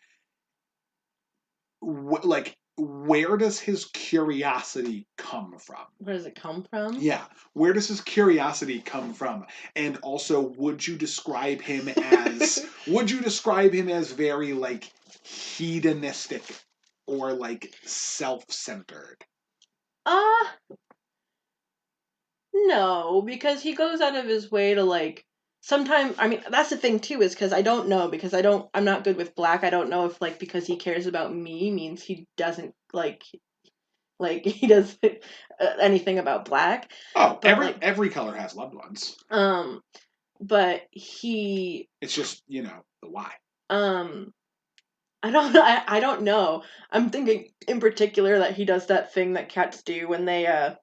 Like, where does his curiosity come from? Where does it come from? Yeah, where does his curiosity come from? And also, would you describe him as very like hedonistic or like self-centered? uh No, because he goes out of his way to like sometimes I mean that's the thing too is cuz I don't know because I'm not good with black. I don't know if like because he cares about me means he doesn't like he does anything about black. Oh, But like every color has loved ones. um but he It's just, the why. um I don't know. I'm thinking in particular that he does that thing that cats do when they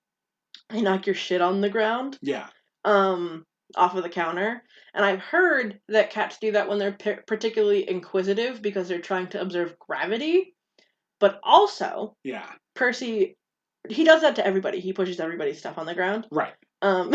knock your shit on the ground. Yeah. Um, off of the counter. And I've heard that cats do that when they're particularly inquisitive because they're trying to observe gravity. But also, Yeah. Percy, he does that to everybody. He pushes everybody's stuff on the ground. Right. Um,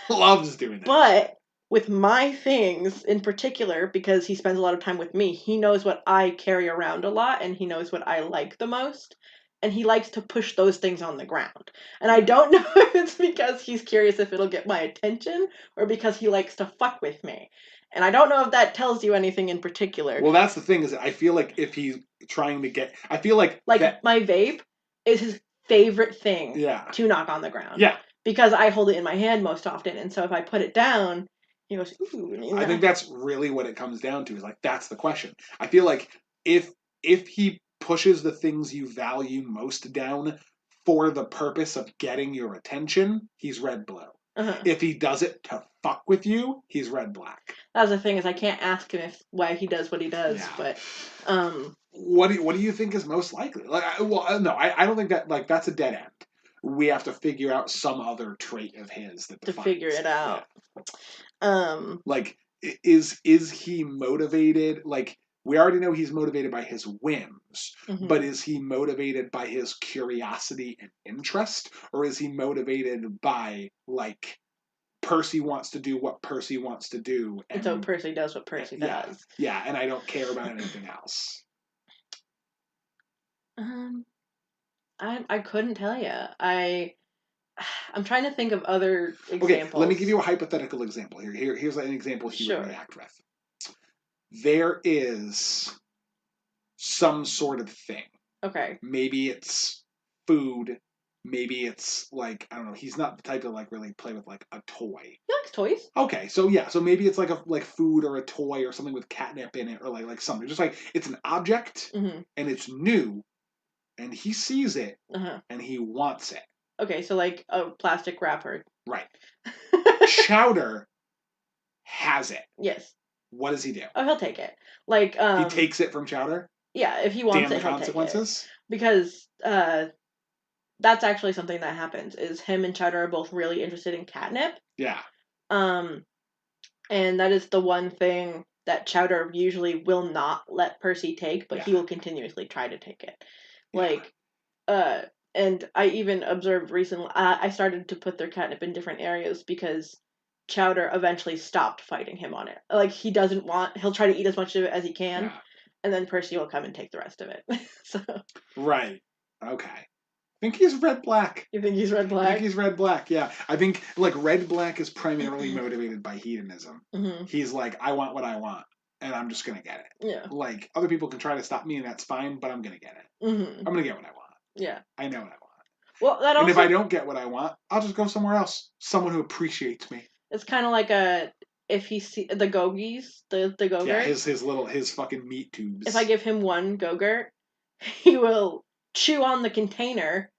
Loves doing that. but with my things in particular, because he spends a lot of time with me, he knows what I carry around a lot and he knows what I like the most. And he likes to push those things on the ground. And I don't know if it's because he's curious if it'll get my attention or because he likes to fuck with me. And I don't know if that tells you anything in particular. Well, that's the thing, is that I feel like if he's trying to get, I feel like that, my vape is his favorite thing yeah, to knock on the ground. Yeah. Because I hold it in my hand most often. And so if I put it down, he goes, ooh. I think that's really what it comes down to, is like, that's the question. I feel like if he pushes the things you value most down for the purpose of getting your attention, he's red-blue. Uh-huh. If he does it to fuck with you, he's red-black. That's the thing, is I can't ask him why he does what he does, Yeah. but what do you think is most likely? Like, no, I don't think that, like, that's a dead end. We have to figure out some other trait of his that to defines figure it out. Yeah. Like, is he motivated? Like, we already know he's motivated by his whims, but is he motivated by his curiosity and interest, or is he motivated by, like, Percy wants to do what Percy wants to do, and so Percy does what Percy does. Yeah, and I don't care about anything else. I couldn't tell you. I'm trying to think of other examples. Okay, let me give you a hypothetical example. Here's an example he would react with. There is some sort of thing. Okay. Maybe it's food. Maybe it's, like, I don't know. He's not the type to, like, really play with, like, a toy. He likes toys. Okay, so yeah, so maybe it's like food or a toy or something with catnip in it, or like something. Just like, it's an object and it's new, and he sees it and he wants it. Okay, so like a plastic wrapper. Right. Chowder has it. Yes. What does he do? Oh, he'll take it. Like, he takes it from Chowder? Yeah, if he wants it, he'll consequences? Take it. Because that's actually something that happens, is him and Chowder are both really interested in catnip. Yeah. And that is the one thing that Chowder usually will not let Percy take, but he will continuously try to take it. Like, and I even observed recently, I started to put their catnip in different areas because Chowder eventually stopped fighting him on it. Like, he'll try to eat as much of it as he can, and then Percy will come and take the rest of it. So. Right. Okay. I think he's red-black. You think he's red-black? I think he's red-black, yeah. I think, like, red-black is primarily motivated by hedonism. He's like, I want what I want, and I'm just gonna get it. Yeah. Like, other people can try to stop me, and that's fine, but I'm gonna get it. I'm gonna get what I want. Yeah. I know what I want. Well, that also... And if I don't get what I want, I'll just go somewhere else. Someone who appreciates me. It's kind of like if he see the Gogies, the Go-Gurt. Yeah, his fucking meat tubes. If I give him one Go-Gurt, he will chew on the container,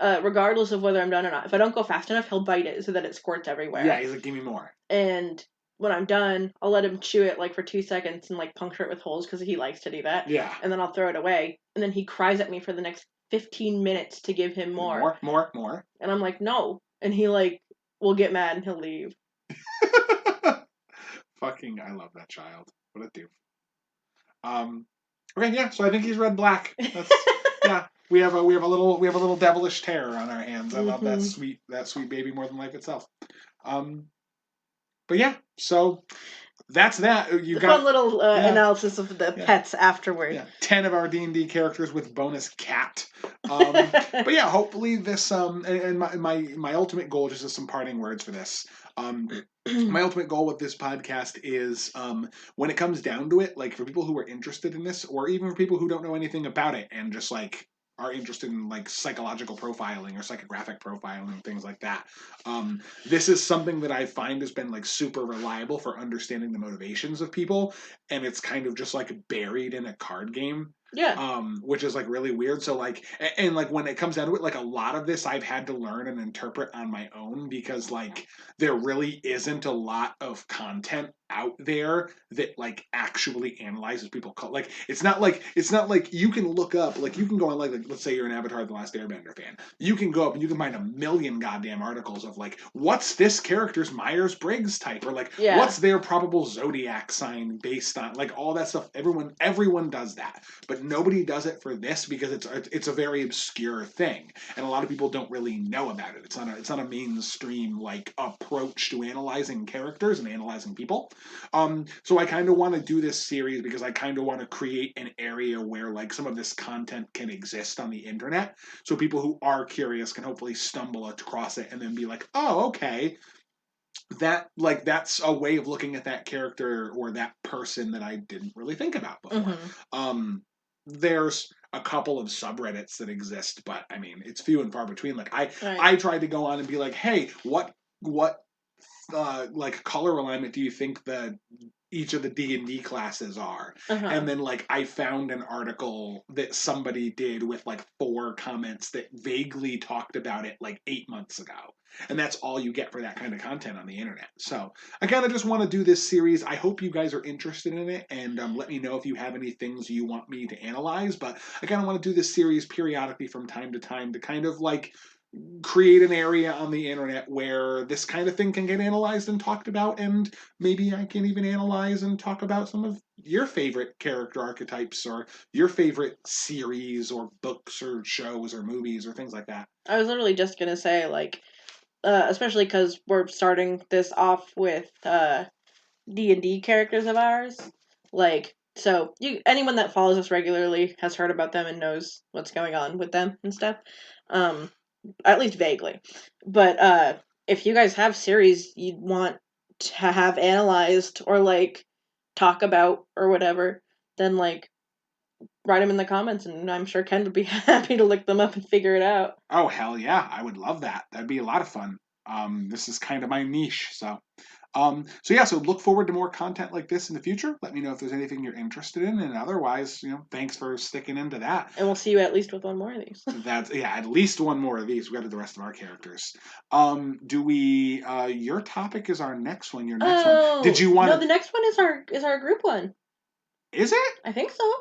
regardless of whether I'm done or not. If I don't go fast enough, he'll bite it so that it squirts everywhere. Yeah, he's like, give me more. And when I'm done, I'll let him chew it like for 2 seconds and like puncture it with holes because he likes to do that. Yeah. And then I'll throw it away. And then he cries at me for the next 15 minutes to give him more. More. And I'm like, no. And he like will get mad and he'll leave. Fucking, I love that child. What a doof. Okay, yeah. So I think he's red-black. That's yeah. We have a little devilish terror on our hands. I love that sweet baby more than life itself. But yeah. So that's that. You got fun little analysis of the pets afterward. Yeah. 10 of our D&D characters with bonus cat. But yeah, hopefully this and my ultimate goal, just as some parting words for this. My ultimate goal with this podcast is when it comes down to it, like, for people who are interested in this, or even for people who don't know anything about it and just like are interested in like psychological profiling or psychographic profiling, things like that. This is something that I find has been like super reliable for understanding the motivations of people, and it's kind of just like buried in a card game. Yeah. Which is like really weird. So like, and like when it comes down to it, like a lot of this I've had to learn and interpret on my own because like there really isn't a lot of content out there that like actually analyzes people like it's not like you can look up like you can go on like let's say you're an Avatar the Last Airbender fan, you can go up and you can find a million goddamn articles of like what's this character's Myers-Briggs type or like Yeah. what's their probable zodiac sign based on like all that stuff. Everyone does that, but nobody does it for this because it's a very obscure thing and a lot of people don't really know about it. It's not a mainstream like approach to analyzing characters and analyzing people. So I kind of want to do this series because I kind of want to create an area where like some of this content can exist on the internet, so people who are curious can hopefully stumble across it and then be like, oh, okay, that's a way of looking at that character or that person that I didn't really think about before. Mm-hmm. There's a couple of subreddits that exist, but I mean it's few and far between. Like Right. I tried to go on and be like, hey, what like color alignment do you think the each of the D&D classes are? Uh-huh. And then like I found an article that somebody did with like 4 comments that vaguely talked about it like 8 months ago. And that's all you get for that kind of content on the internet. So I kind of just want to do this series. I hope you guys are interested in it, and let me know if you have any things you want me to analyze. But I kind of want to do this series periodically from time to kind of like create an area on the internet where this kind of thing can get analyzed and talked about, and maybe I can even analyze and talk about some of your favorite character archetypes or your favorite series or books or shows or movies or things like that. I was literally just gonna say, like, especially because we're starting this off with D&D characters of ours. Like, so you anyone that follows us regularly has heard about them and knows what's going on with them and stuff. Um, at least vaguely. But if you guys have series you'd want to have analyzed or like talk about or whatever, then like write them in the comments, and I'm sure Ken would be happy to look them up and figure it out. Oh hell yeah, I would love that. That'd be a lot of fun. This is kind of my niche, so yeah, so look forward to more content like this in the future. Let me know if there's anything you're interested in, and otherwise, thanks for sticking into that. And we'll see you at least with one more of these. That's yeah, at least one more of these. We got to do the rest of our characters. Do we? Your topic is our next one. Your next one. Did Oh you want no, the to? next one is our group one. Is it? I think so.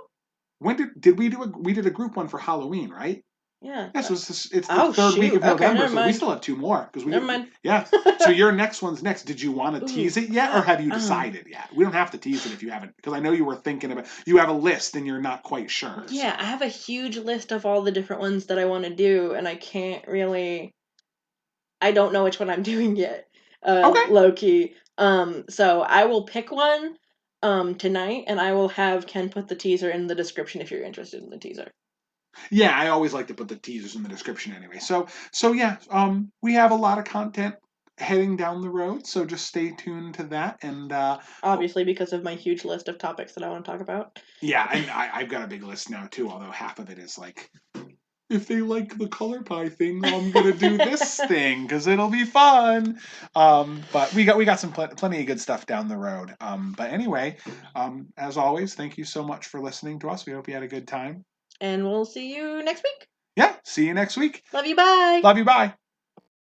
When did we do a? We did a group one for Halloween, right? Yeah. Yes, it's the Oh third week shoot. of Okay, November, never so we mind. still have 2 more because Never mind. yeah. So your next one's next. Did you want to Ooh tease it yet, or crap. have you decided yet? We don't have to tease it if you haven't, because I know you were thinking about. You have a list and you're not quite sure. Yeah, I So have a huge list of all the different ones that I want to do, and I can't really. I don't know which one I'm doing yet. okay. Low key. So I will pick one tonight, and I will have Ken put the teaser in the description if you're interested in the teaser. Yeah, I always like to put the teasers in the description anyway. So yeah, we have a lot of content heading down the road, so just stay tuned to that. And Obviously, because of my huge list of topics that I want to talk about. yeah, and I've got a big list now too. Although half of it is like, if they like the color pie thing, I'm gonna do this thing because it'll be fun. But we got some plenty of good stuff down the road. But anyway, as always, thank you so much for listening to us. We hope you had a good time. And we'll see you next week. Yeah, see you next week. Love you. Bye. Love you. Bye.